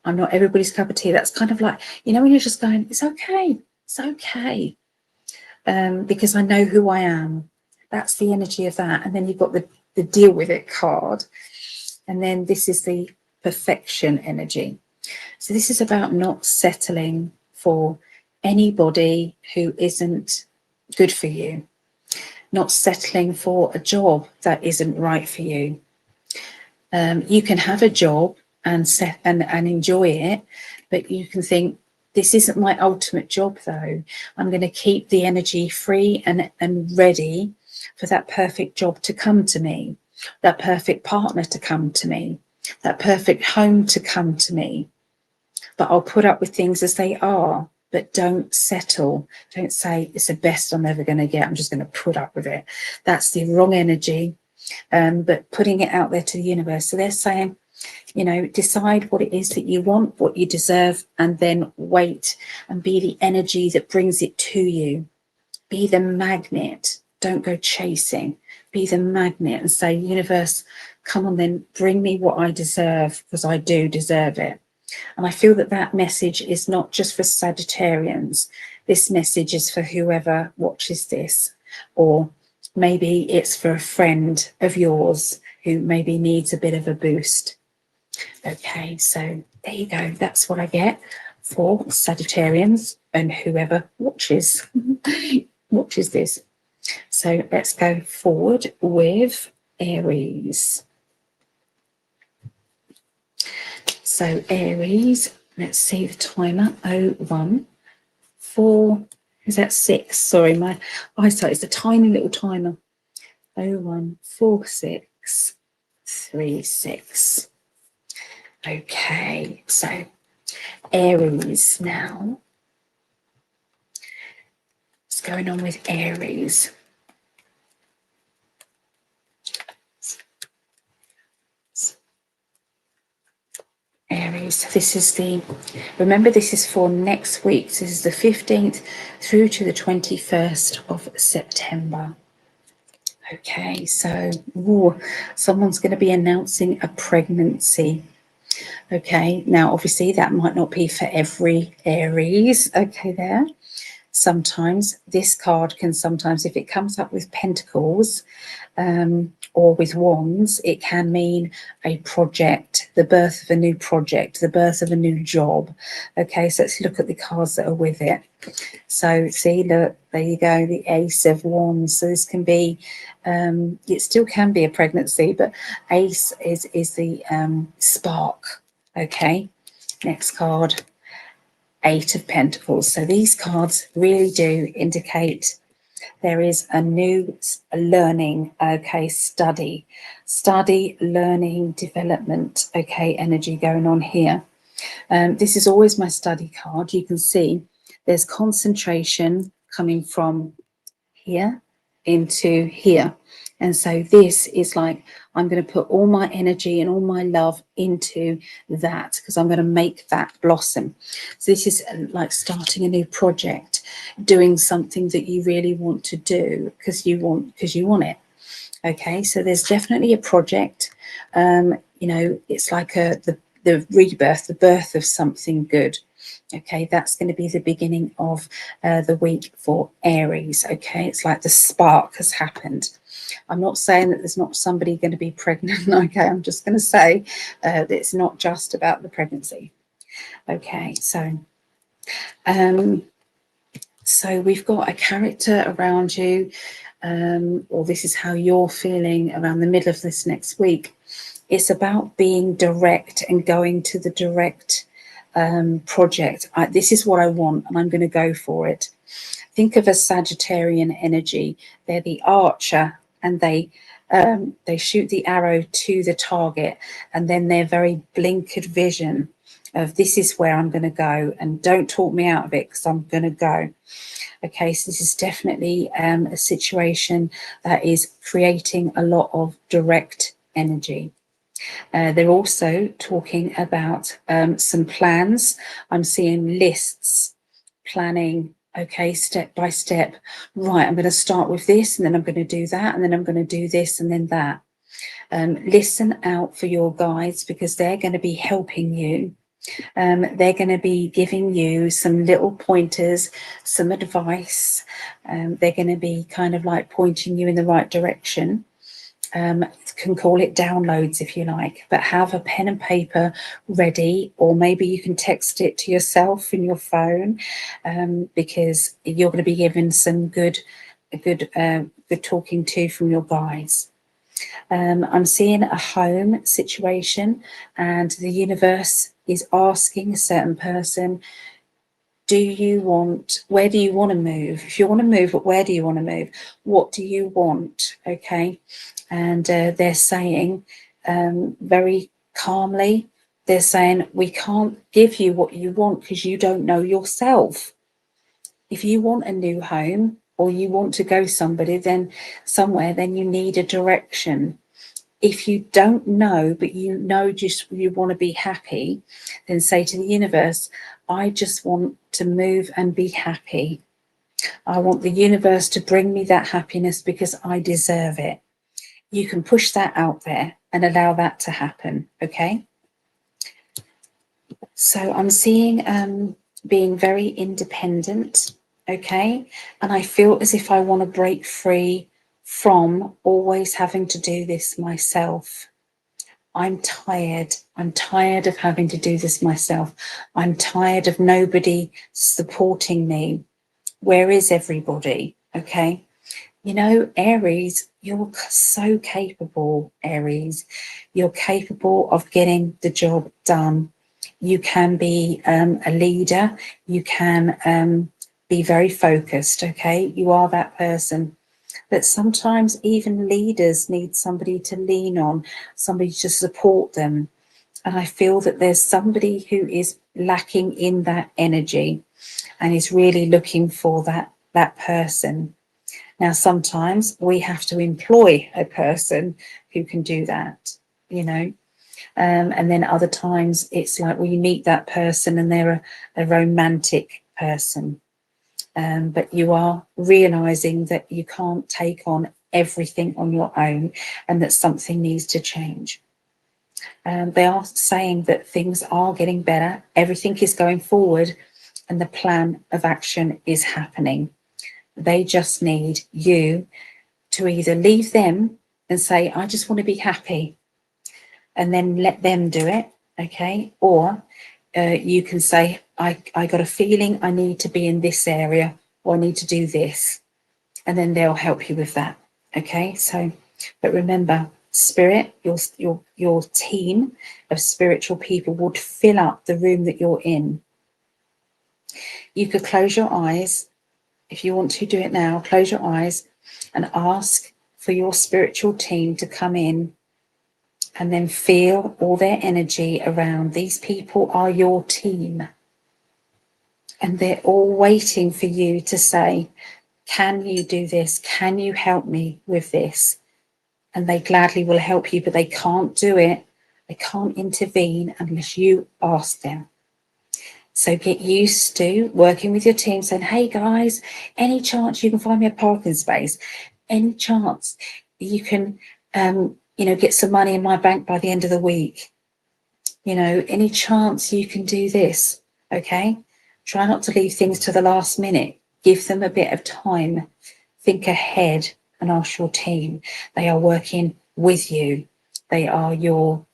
Speaker 1: I'm not everybody's cup of tea. That's kind of like, you know, when you're just going, it's okay. It's okay. Because I know who I am. That's the energy of that. And then you've got the deal with it card. And then this is the perfection energy. So this is about not settling for anybody who isn't good for you, not settling for a job that isn't right for you. You can have a job and enjoy it, but you can think, this isn't my ultimate job though. I'm going to keep the energy free and ready for that perfect job to come to me, that perfect partner to come to me, that perfect home to come to me. But I'll put up with things as they are, but don't settle. Don't say it's the best I'm ever going to get. I'm just going to put up with it. That's the wrong energy. But putting it out there to the universe. So they're saying, you know, decide what it is that you want, what you deserve, and then wait and be the energy that brings it to you. Be the magnet. Don't go chasing. Be the magnet and say, universe, come on then, bring me what I deserve, because I do deserve it. And I feel that that message is not just for Sagittarians. This message is for whoever watches this, or maybe it's for a friend of yours who maybe needs a bit of a boost. Okay, so there you go. That's what I get for Sagittarians and whoever watches this. So let's go forward with Aries. So Aries, let's see the timer. 01 4, is that 6? Sorry, my eyesight is a tiny little timer. 01 46 36. Okay, so Aries now. What's going on with Aries? Aries, this is remember this is for next week. This is the 15th through to the 21st of September. Okay, so someone's going to be announcing a pregnancy. Okay, now obviously that might not be for every Aries. Okay, there. Sometimes this card can sometimes, if it comes up with pentacles or with wands, it can mean a project, the birth of a new project, the birth of a new job. Okay, so let's look at the cards that are with it. So see, look, there you go, the Ace of Wands. So this can be, it still can be a pregnancy, but Ace is the spark. Okay, next card. 8 of Pentacles. So these cards really do indicate there is a new learning, okay, study, learning, development, okay, energy going on here. This is always my study card. You can see there's concentration coming from here into here. And so this is like, I'm going to put all my energy and all my love into that, because I'm going to make that blossom. So this is like starting a new project, doing something that you really want to do because you want it. Okay, so there's definitely a project. You know, it's like the rebirth, the birth of something good. Okay, that's going to be the beginning of the week for Aries. Okay, it's like the spark has happened. I'm not saying that there's not somebody going to be pregnant. Okay, I'm just going to say that it's not just about the pregnancy. Okay, so we've got a character around you, or this is how you're feeling around the middle of this next week. It's about being direct and going to the direct project. This is what I want and I'm going to go for it. Think of a Sagittarian energy. They're the archer and they shoot the arrow to the target, and then they're very blinkered vision of this is where I'm going to go, and don't talk me out of it because I'm going to go. Okay, so this is definitely a situation that is creating a lot of direct energy. They're also talking about some plans. I'm seeing lists, planning, okay, step by step. Right, I'm going to start with this, and then I'm going to do that, and then I'm going to do this, and then that. Listen out for your guides, because they're going to be helping you. They're going to be giving you some little pointers, some advice. They're going to be kind of like pointing you in the right direction. Can call it downloads if you like, but have a pen and paper ready, or maybe you can text it to yourself in your phone, because you're going to be given some good talking to from your guides. I'm seeing a home situation, and the universe is asking a certain person, where do you want to move? If you want to move, but where do you want to move? What do you want? Okay. And they're saying very calmly, they're saying, we can't give you what you want because you don't know yourself. If you want a new home, or you want to go somewhere, then you need a direction. If you don't know, but you know just you want to be happy, then say to the universe, I just want to move and be happy. I want the universe to bring me that happiness because I deserve it. You can push that out there and allow that to happen, okay? So I'm seeing being very independent, okay? And I feel as if I want to break free from always having to do this myself. I'm tired. I'm tired of having to do this myself. I'm tired of nobody supporting me. Where is everybody? Okay. You know, Aries, you're so capable, Aries. You're capable of getting the job done. You can be a leader. You can be very focused, okay? You are that person. But sometimes even leaders need somebody to lean on, somebody to support them. And I feel that there's somebody who is lacking in that energy and is really looking for that person. Now, sometimes we have to employ a person who can do that, you know. And then other times it's like, well, you meet that person and they're a romantic person. But you are realizing that you can't take on everything on your own and that something needs to change. They are saying that things are getting better, everything is going forward, and the plan of action is happening. They just need you to either leave them and say, I just want to be happy, and then let them do it, okay? Or you can say, I got a feeling I need to be in this area, or I need to do this, and then they'll help you with that, okay? So, but remember, spirit, your team of spiritual people would fill up the room that you're in. You could close your eyes. If you want to do it now, close your eyes and ask for your spiritual team to come in, and then feel all their energy around. These people are your team, and they're all waiting for you to say, can you do this? Can you help me with this? And they gladly will help you, but they can't do it. They can't intervene unless you ask them. So get used to working with your team, saying, hey guys, any chance you can find me a parking space? Any chance you can, get some money in my bank by the end of the week? Any chance you can do this? Okay. Try not to leave things to the last minute. Give them a bit of time. Think ahead and ask your team. They are working with you. They are your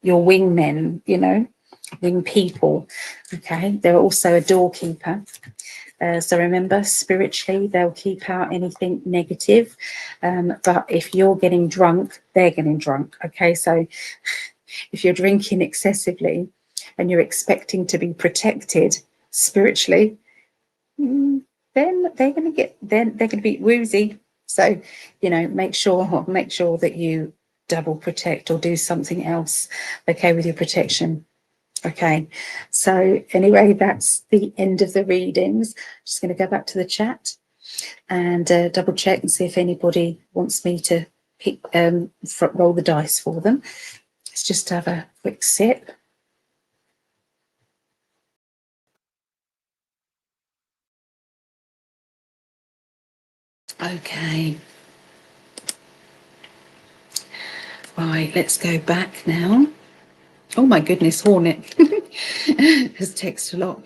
Speaker 1: wingmen, wing people. Okay. They're also a doorkeeper. So remember, spiritually, they'll keep out anything negative. But if you're getting drunk, they're getting drunk. Okay. So if you're drinking excessively and you're expecting to be protected spiritually, then they're going to be woozy. So, make sure that you double protect or do something else, okay, with your protection. Okay, so anyway, that's the end of the readings. Just going to go back to the chat and double check and see if anybody wants me to roll the dice for them. Let's just have a quick sip. Okay. Right, let's go back now. Oh my goodness, Hornet has texted a lot.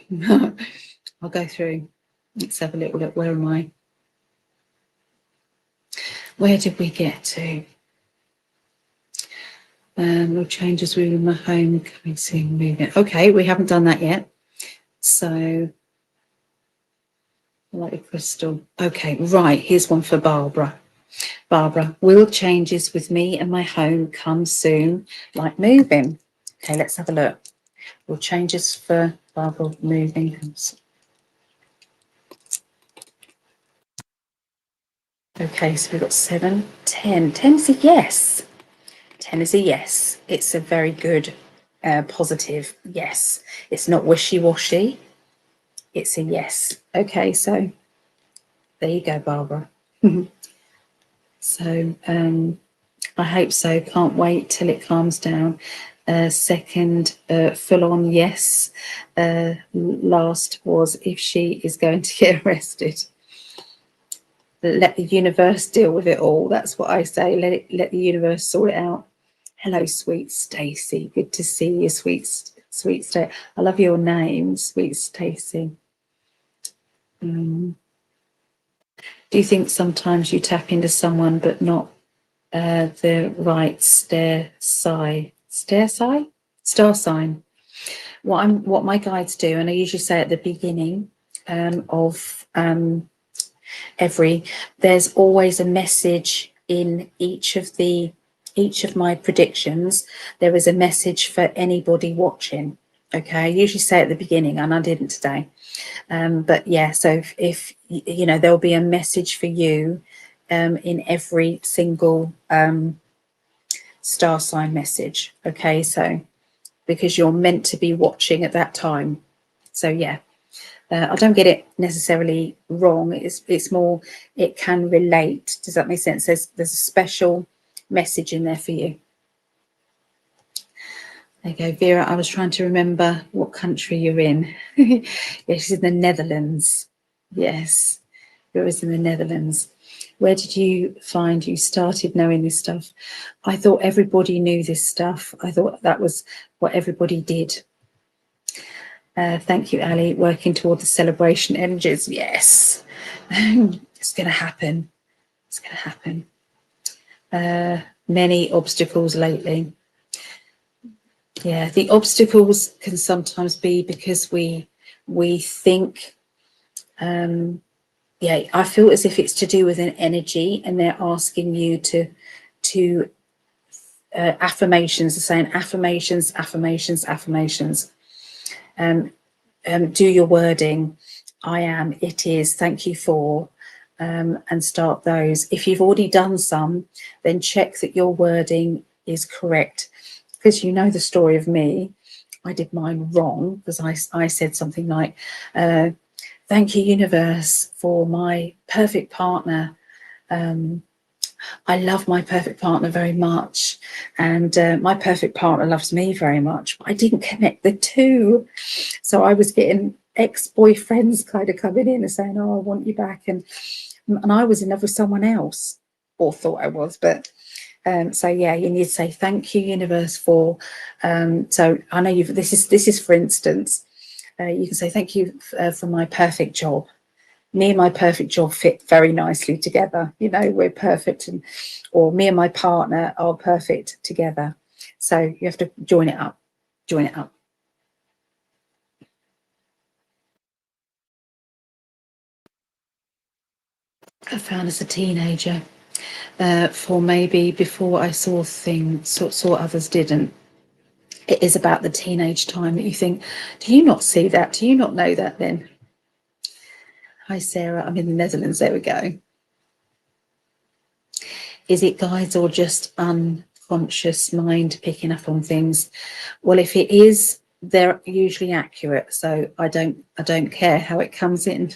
Speaker 1: I'll go through. Let's have a little look. Where am I? Where did we get to? No changes within my home. Coming soon. Moving. Okay, we haven't done that yet. So, like a crystal. Okay, right. Here's one for Barbara. Barbara, will changes with me and my home come soon, like moving? Okay, let's have a look. Will changes for Barbara moving? Okay, so we've got 7, 10. 10 is a yes. 10 is a yes. It's a very good, positive yes. It's not wishy-washy. It's a yes. Okay, so there you go, Barbara. So I hope so. Can't wait till it calms down. Second full-on yes. Last was if she is going to get arrested. Let the universe deal with it all. That's what I say. Let the universe sort it out. Hello, sweet Stacey. Good to see you, sweet Stacey. I love your name, sweet Stacey. Do you think sometimes you tap into someone but not the right star sign? What my guides do, and I usually say at the beginning of there's always a message in each of my predictions. There is a message for anybody watching. Okay, I usually say at the beginning, and I didn't today. But yeah, so if you know, there'll be a message for you in every single star sign message. Okay, so because you're meant to be watching at that time. So yeah, I don't get it necessarily wrong. It's more, it can relate. Does that make sense? There's a special message in there for you. There you go, Vera. I was trying to remember what country you're in. Yeah, she's in the Netherlands. Yes, Vera's in the Netherlands. Where did you find you started knowing this stuff? I thought everybody knew this stuff. I thought that was what everybody did. Thank you, Ali. Working toward the celebration energies. Yes, it's going to happen. It's going to happen. Many obstacles lately. Yeah, the obstacles can sometimes be because we think. Yeah, I feel as if it's to do with an energy, and they're asking you to affirmations. They're saying affirmations, affirmations, affirmations. Do your wording. I am, it is, thank you for, and start those. If you've already done some, then check that your wording is correct, because you know the story of me. I did mine wrong because I said something like, thank you, universe, for my perfect partner. I love my perfect partner very much, and my perfect partner loves me very much. But I didn't connect the two. So I was getting ex-boyfriends kind of coming in and saying, oh, I want you back. And I was in love with someone else, or thought I was. But so yeah, you need to say thank you, universe, for. So I know this is for instance, you can say thank you for my perfect job. Me and my perfect job fit very nicely together. You know, we're perfect, or me and my partner are perfect together. So you have to join it up. Join it up. I found as a teenager, for maybe before I saw things, saw others didn't. It is about the teenage time that you think, do you not see that? Do you not know that then? Hi, Sarah. I'm in the Netherlands. There we go. Is it guides or just unconscious mind picking up on things? Well, if it is, they're usually accurate. So I don't care how it comes in.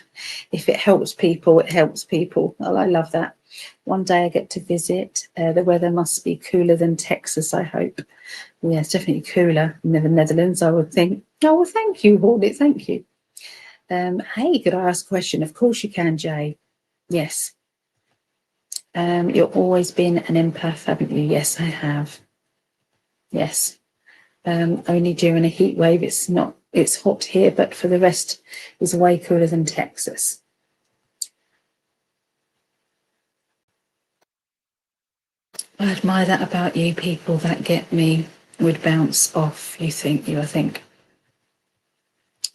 Speaker 1: If it helps people, it helps people. Well, I love that. One day I get to visit. The weather must be cooler than Texas, I hope. Yeah, it's definitely cooler in the Netherlands, I would think. Oh, well, thank you, Hornet. Thank you. Hey, could I ask a question? Of course you can, Jay. Yes. You've always been an empath, haven't you? Yes, I have. Yes. Only during a heat wave, it's hot here, but for the rest, it's way cooler than Texas. I admire that about you. People that get me would bounce off. I think.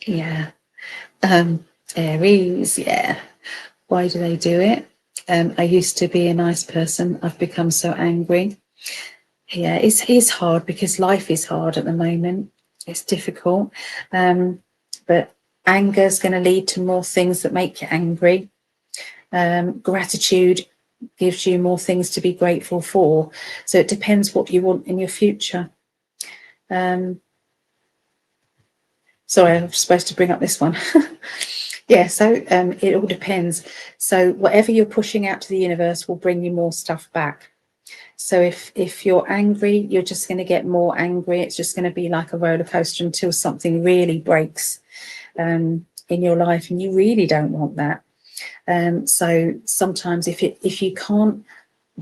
Speaker 1: Yeah. Aries, yeah. Why do they do it? I used to be a nice person. I've become so angry. Yeah, it's hard because life is hard at the moment. It's difficult. But anger is going to lead to more things that make you angry. Gratitude gives you more things to be grateful for. So it depends what you want in your future. Sorry, I'm supposed to bring up this one. Yeah, so it all depends. So whatever you're pushing out to the universe will bring you more stuff back. So if you're angry, you're just going to get more angry. It's just going to be like a roller coaster until something really breaks in your life, and you really don't want that. So sometimes if you can't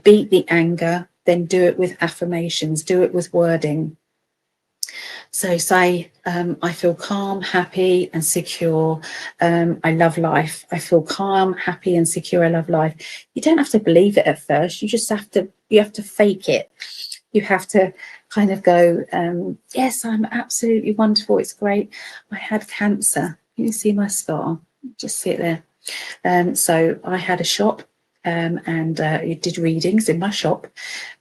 Speaker 1: beat the anger, then do it with affirmations, do it with wording. So say, I feel calm, happy and secure. I love life. I feel calm, happy and secure. I love life. You don't have to believe it at first. You have to fake it. You have to kind of go, yes, I'm absolutely wonderful. It's great. I had cancer. Can you see my scar? Just see it there. So I had a shop and it did readings in my shop,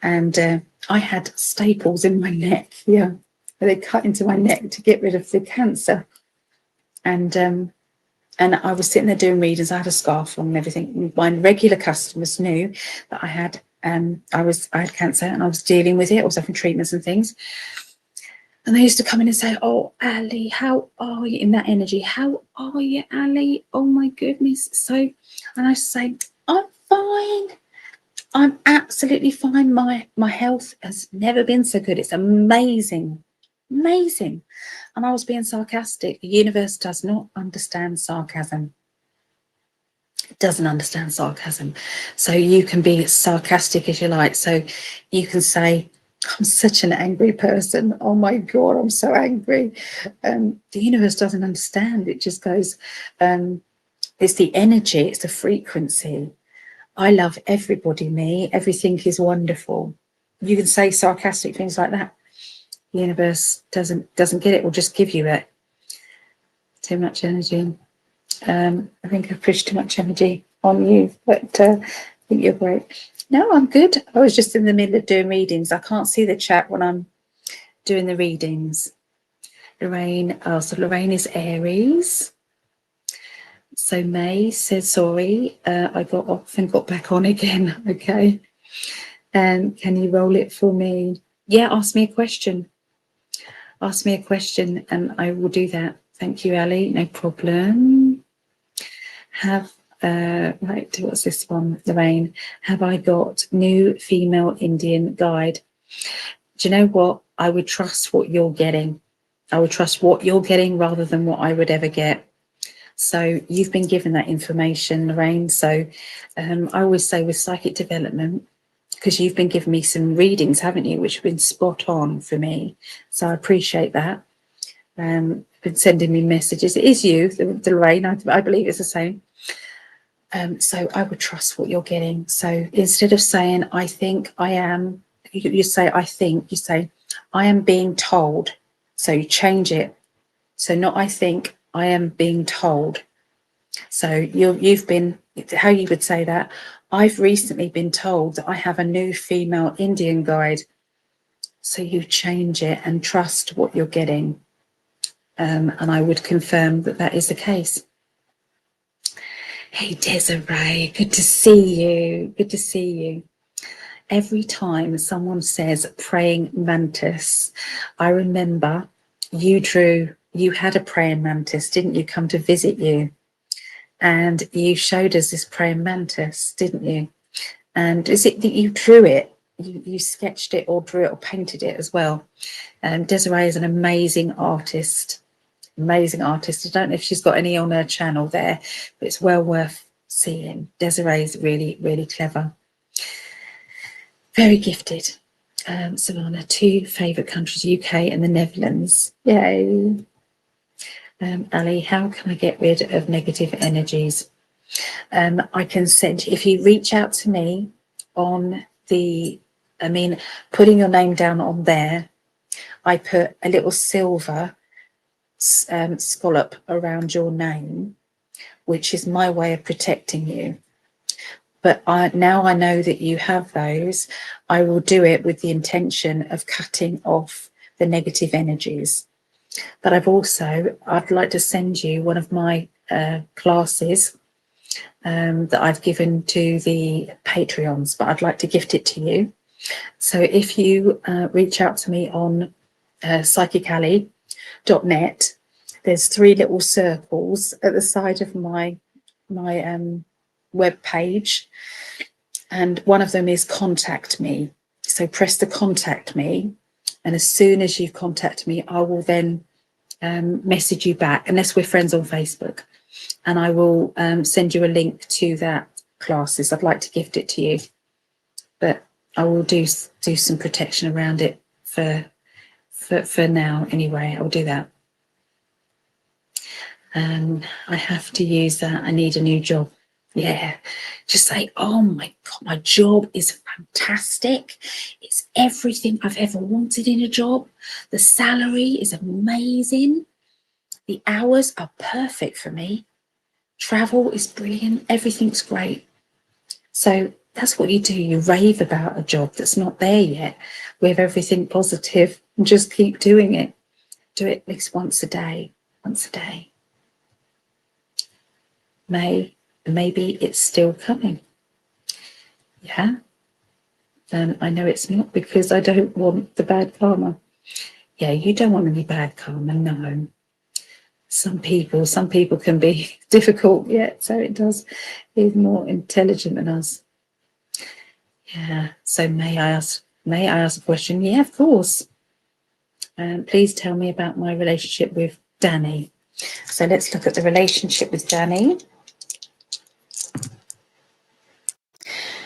Speaker 1: and I had staples in my neck. Yeah. They cut into my neck to get rid of the cancer, and I was sitting there doing readings. I had a scarf on and everything. My regular customers knew that I had cancer and I was dealing with it. I was having treatments and things, and they used to come in and say, "Oh, Ali, how are you?" In that energy, "How are you, Ali? Oh my goodness!" So, and I say, "I'm fine. I'm absolutely fine. My health has never been so good. It's amazing." Amazing. And I was being sarcastic. The universe does not understand sarcasm. It doesn't understand sarcasm. So you can be as sarcastic as you like. So you can say, "I'm such an angry person. Oh my God, I'm so angry." The universe doesn't understand. It just goes, it's the energy, it's the frequency. I love everybody, me. Everything is wonderful. You can say sarcastic things like that. The universe doesn't get it, will just give you it. Too much energy. I think I've pushed too much energy on you, but I think you're great. No, I'm good. I was just in the middle of doing readings. I can't see the chat when I'm doing the readings. Lorraine, so Lorraine is Aries. So May says, sorry, I got off and got back on again. Okay. Can you roll it for me? Yeah, ask me a question. Ask me a question and I will do that. Thank you, Ali. No problem. Right, what's this one? Lorraine, have I got new female Indian guide? Do you know what? I would trust what you're getting. I would trust what you're getting rather than what I would ever get. So you've been given that information, Lorraine. So I always say with psychic development, because you've been giving me some readings, haven't you, which have been spot on for me. So I appreciate that. Been sending me messages. It is you, the Lorraine. I believe it's the same. So I would trust what you're getting. So instead of saying, I think I am, you say, I think, you say, I am being told. So you change it. So not I think, I am being told. So you've been, how you would say that, I've recently been told that I have a new female Indian guide. So you change it and trust what you're getting. And I would confirm that that is the case. Hey, Desiree, good to see you. Good to see you. Every time someone says praying mantis, I remember you had a praying mantis, didn't you, come to visit you? And you showed us this praying mantis, didn't you? And is it that you drew it? You sketched it or drew it or painted it as well? Desiree is an amazing artist. Amazing artist. I don't know if she's got any on her channel there, but it's well worth seeing. Desiree is really, really clever. Very gifted. Savannah, 2 favourite countries, UK and the Netherlands. Yay. Ali, how can I get rid of negative energies? I can send, if you reach out to me on the, putting your name down on there, I put a little silver scallop around your name, which is my way of protecting you. But now I know that you have those, I will do it with the intention of cutting off the negative energies. But I'd like to send you one of my classes that I've given to the Patreons, but I'd like to gift it to you. So if you reach out to me on psychically.net, there's 3 little circles at the side of my web page, and one of them is contact me. So press the contact me, and as soon as you've contacted me, I will then message you back, unless we're friends on Facebook, and I will send you a link to that classes. I'd like to gift it to you, but I will do some protection around it for now anyway. I'll do that. I have to use that. I need a new job. Yeah, just say, oh my God, my job is fantastic. It's everything I've ever wanted in a job. The salary is amazing. The hours are perfect for me. Travel is brilliant. Everything's great. So that's what you do. You rave about a job that's not there yet with everything positive, and just keep doing it. Do it at least once a day. Maybe it's still coming. Yeah. And I know it's not, because I don't want the bad karma. Yeah, you don't want any bad karma, no. Some people can be difficult, yeah, so it does. He's more intelligent than us. Yeah, so may I ask a question? Yeah, of course. Please tell me about my relationship with Danny. So let's look at the relationship with Danny.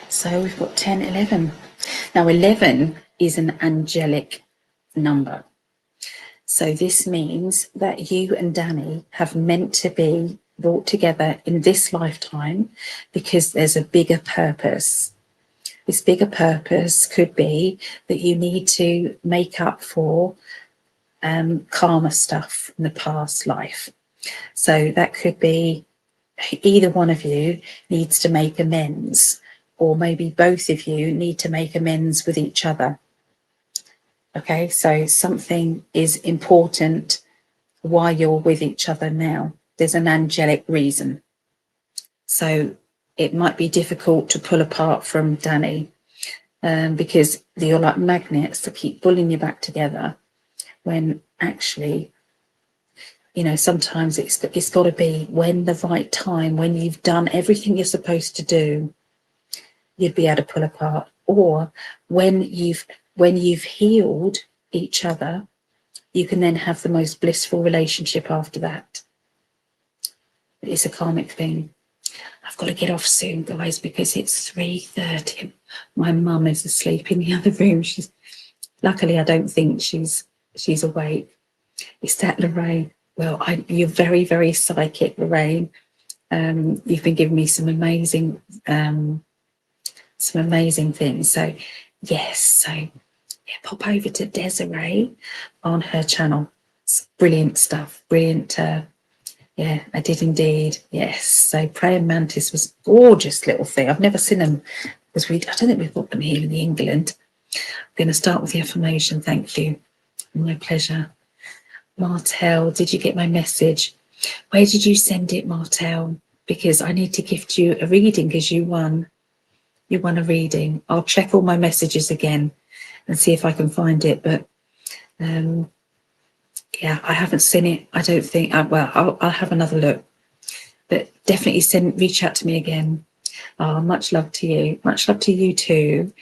Speaker 1: So we've got 10, 11. Now 11 is an angelic number. So this means that you and Danny have meant to be brought together in this lifetime because there's a bigger purpose. This bigger purpose could be that you need to make up for karma stuff in the past life. So that could be either one of you needs to make amends, or maybe both of you need to make amends with each other. Okay, so something is important why you're with each other now. There's an angelic reason. So it might be difficult to pull apart from Danny because you're like magnets that keep pulling you back together, when actually, you know, sometimes it's got to be when the right time, when you've done everything you're supposed to do, you'd be able to pull apart. Or when you've healed each other, you can then have the most blissful relationship after that. It's a karmic thing. I've got to get off soon, guys, because it's 3:30. My mum is asleep in the other room. Luckily, I don't think she's awake. It's that Lorraine. Well, you're very, very psychic, Lorraine. You've been giving me some amazing things. So yes, so yeah, pop over to Desiree on her channel. It's brilliant stuff. Brilliant. Yeah, I did indeed. Yes. So praying mantis was gorgeous little thing. I've never seen them because I don't think we've got them here in England. I'm going to start with the affirmation. Thank you. My pleasure. Martel, did you get my message? Where did you send it, Martel? Because I need to gift you a reading because you won. You won a reading. I'll check all my messages again and see if I can find it. But yeah, I haven't seen it. I don't think. Well, I'll have another look. But definitely reach out to me again. Oh, much love to you. Much love to you too.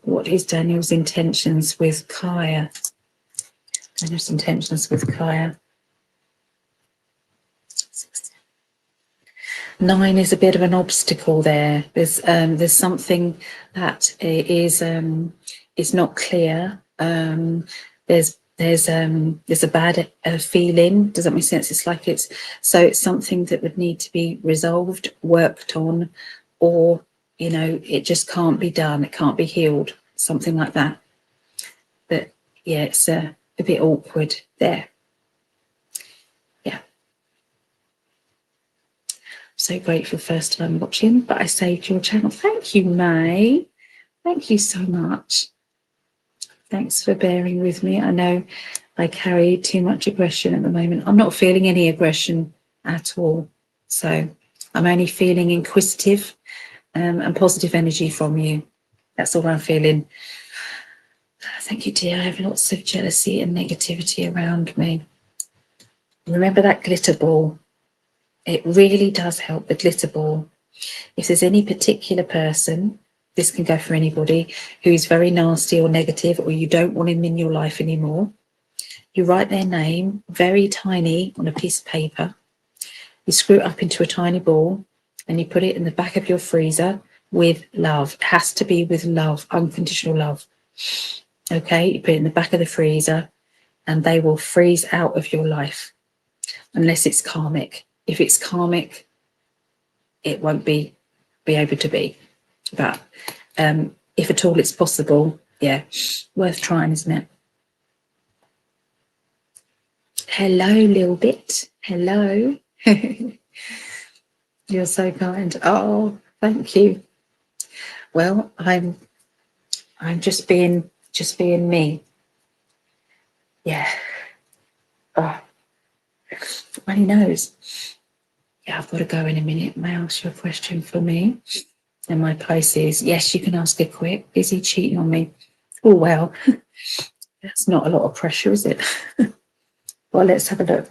Speaker 1: What is Daniel's intentions with Kaya? Daniel's intentions with Kaya. 9 is a bit of an obstacle there. There's something that is not clear. There's a bad feeling. Does that make sense? It's like it's something that would need to be resolved, worked on, or you know, it just can't be done. It can't be healed. Something like that. But yeah, it's a bit awkward there. Yeah. So grateful first time watching, but I saved your channel. Thank you, May. Thank you so much. Thanks for bearing with me. I know I carry too much aggression at the moment. I'm not feeling any aggression at all. So I'm only feeling inquisitive and positive energy from you. That's all I'm feeling. Thank you, dear. I have lots of jealousy and negativity around me. Remember that glitter ball. It really does help, the glitter ball. If there's any particular person, this can go for anybody, who is very nasty or negative, or you don't want him in your life anymore, you write their name very tiny on a piece of paper, you screw it up into a tiny ball, and you put it in the back of your freezer with love. It has to be with love, unconditional love. Okay, you put it in the back of the freezer, and they will freeze out of your life, unless it's karmic. If it's karmic, it won't be able to be. But if at all it's possible, yeah, worth trying, isn't it? Hello, little bit. Hello. You're so kind. Oh, thank you. Well, I'm just being me. Yeah. Oh, runny nose. Yeah, I've got to go in a minute. May I ask you a question for me? And my Pisces, yes, you can ask it quick. Is he cheating on me? Oh, well, that's not a lot of pressure, is it? Well, let's have a look.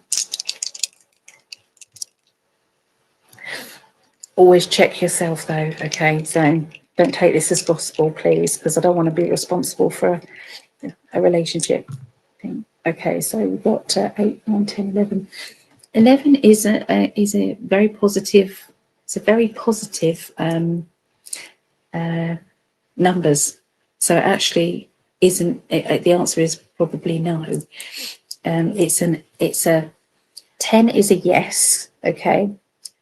Speaker 1: Always check yourself, though, okay? So don't take this as gospel, please, because I don't want to be responsible for a relationship thing. Okay, so we've got 8, 9, 10, 11. 11 is a very positive. It's a very positive numbers. So it actually isn't. The answer is probably no. It's a 10 is a yes, okay,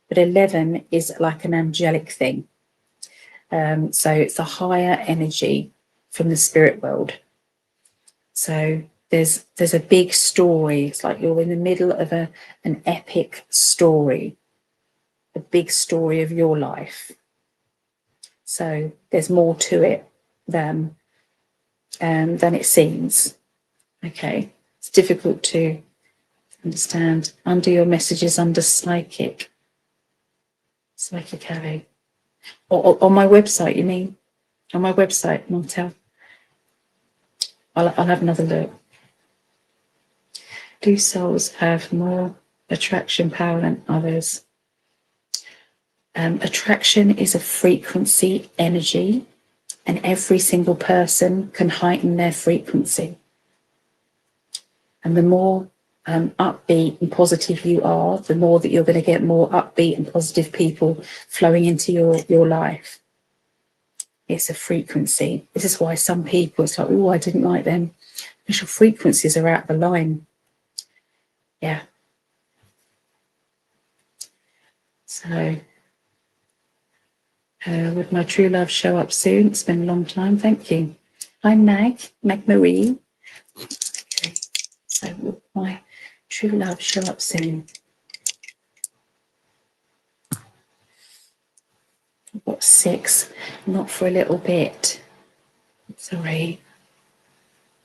Speaker 1: but 11 is like an angelic thing. So it's a higher energy from the spirit world. So there's a big story. It's like you're in the middle of an epic story, a big story of your life. So there's more to it than it seems. Okay, it's difficult to understand. Under your messages, under psychic Harry. Or on my website, you mean? On my website, Martel. I'll have another look. Do souls have more attraction power than others? Attraction is a frequency energy, and every single person can heighten their frequency. And the more upbeat and positive you are, the more that you're going to get more upbeat and positive people flowing into your life. It's a frequency. This is why some people, it's like, oh, I didn't like them. Because your frequencies are out the line. Yeah. So, would my true love show up soon? It's been a long time. Thank you. Hi, Mag Marie. Okay. So, would my true love show up soon? I've got 6. Not for a little bit. Sorry.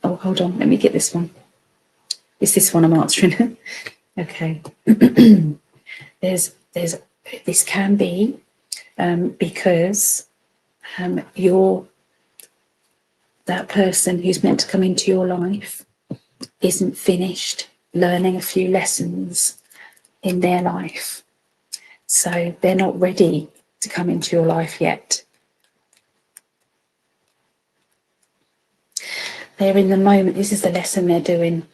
Speaker 1: Oh, hold on. Let me get this one. It's this one I'm answering. Okay. There's this can be because you're that person who's meant to come into your life isn't finished learning a few lessons in their life. So they're not ready to come into your life yet. They're in the moment. This is the lesson they're doing.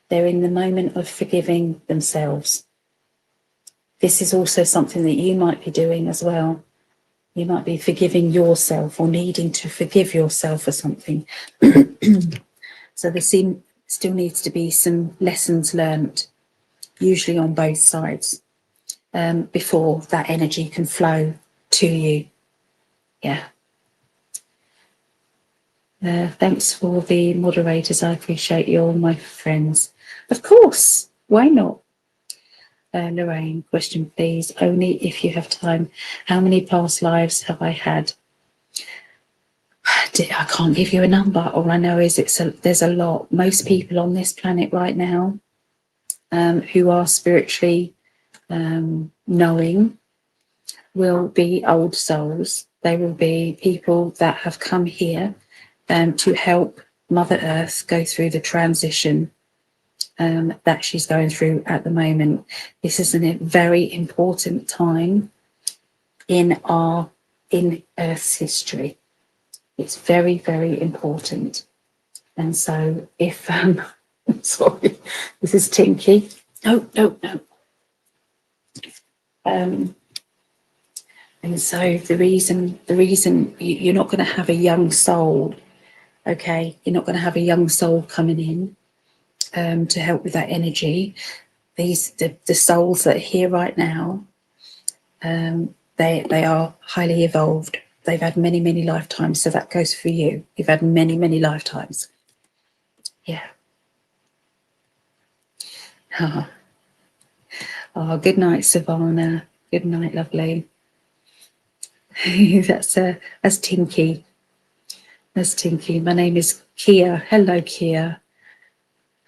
Speaker 1: They're in the moment of forgiving themselves. this is also something that you might be doing as well. You might be forgiving yourself or needing to forgive yourself for something. So there still needs to be some lessons learned, usually on both sides, before that energy can flow to you. Yeah. Thanks for the moderators. I appreciate you all, my friends. Of course, why not? Lorraine, question please, only if you have time. How many past lives have I had? I can't give you a number. All I know is there's a lot. Most people on this planet right now who are spiritually knowing will be old souls. They will be people that have come here to help Mother Earth go through the transition that she's going through at the moment. This is a very important time in Earth's history. It's very, very important. And so if sorry, this is Tinky. No. And so the reason you're not going to have a young soul, okay? You're not going to have a young soul coming in to help with that energy. The souls that are here right now, they are highly evolved. They've had many, many lifetimes. So that goes for you. You've had many, many lifetimes. Yeah. Oh, good night, Savannah. Good night, lovely. That's Tinky. That's Tinky. My name is Kia. Hello, Kia.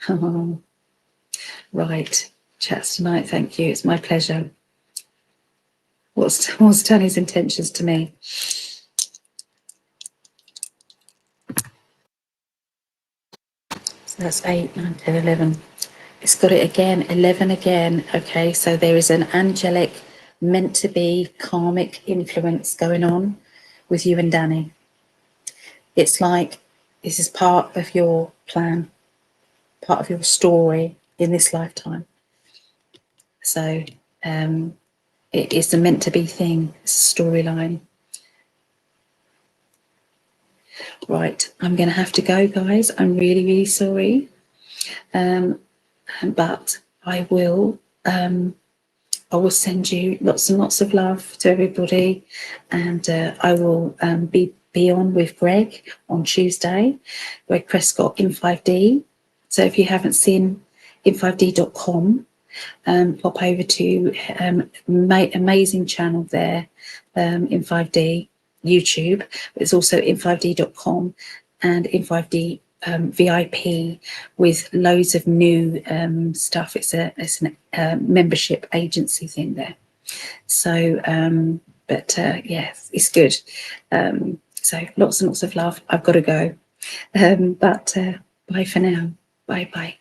Speaker 1: Oh, right. Chats tonight. Thank you. It's my pleasure. What's Tony's intentions to me? So that's 8, 9, 10, 11. It's got it again, 11 again. Okay, so there is an angelic, meant to be karmic influence going on with you and Danny. It's like this is part of your plan, part of your story in this lifetime. So it is a meant to be thing, storyline. Right, I'm going to have to go, guys. I'm really, really sorry. But I will send you lots and lots of love to everybody, and I will be on with Greg on Tuesday, Greg Prescott in 5D. So if you haven't seen in5d.com, pop over to amazing channel there, in 5D YouTube. It's also in5d.com and in5d VIP with loads of new stuff. It's a membership agency thing there. So yes, it's good. So lots and lots of love. I've got to go, but bye for now. Bye.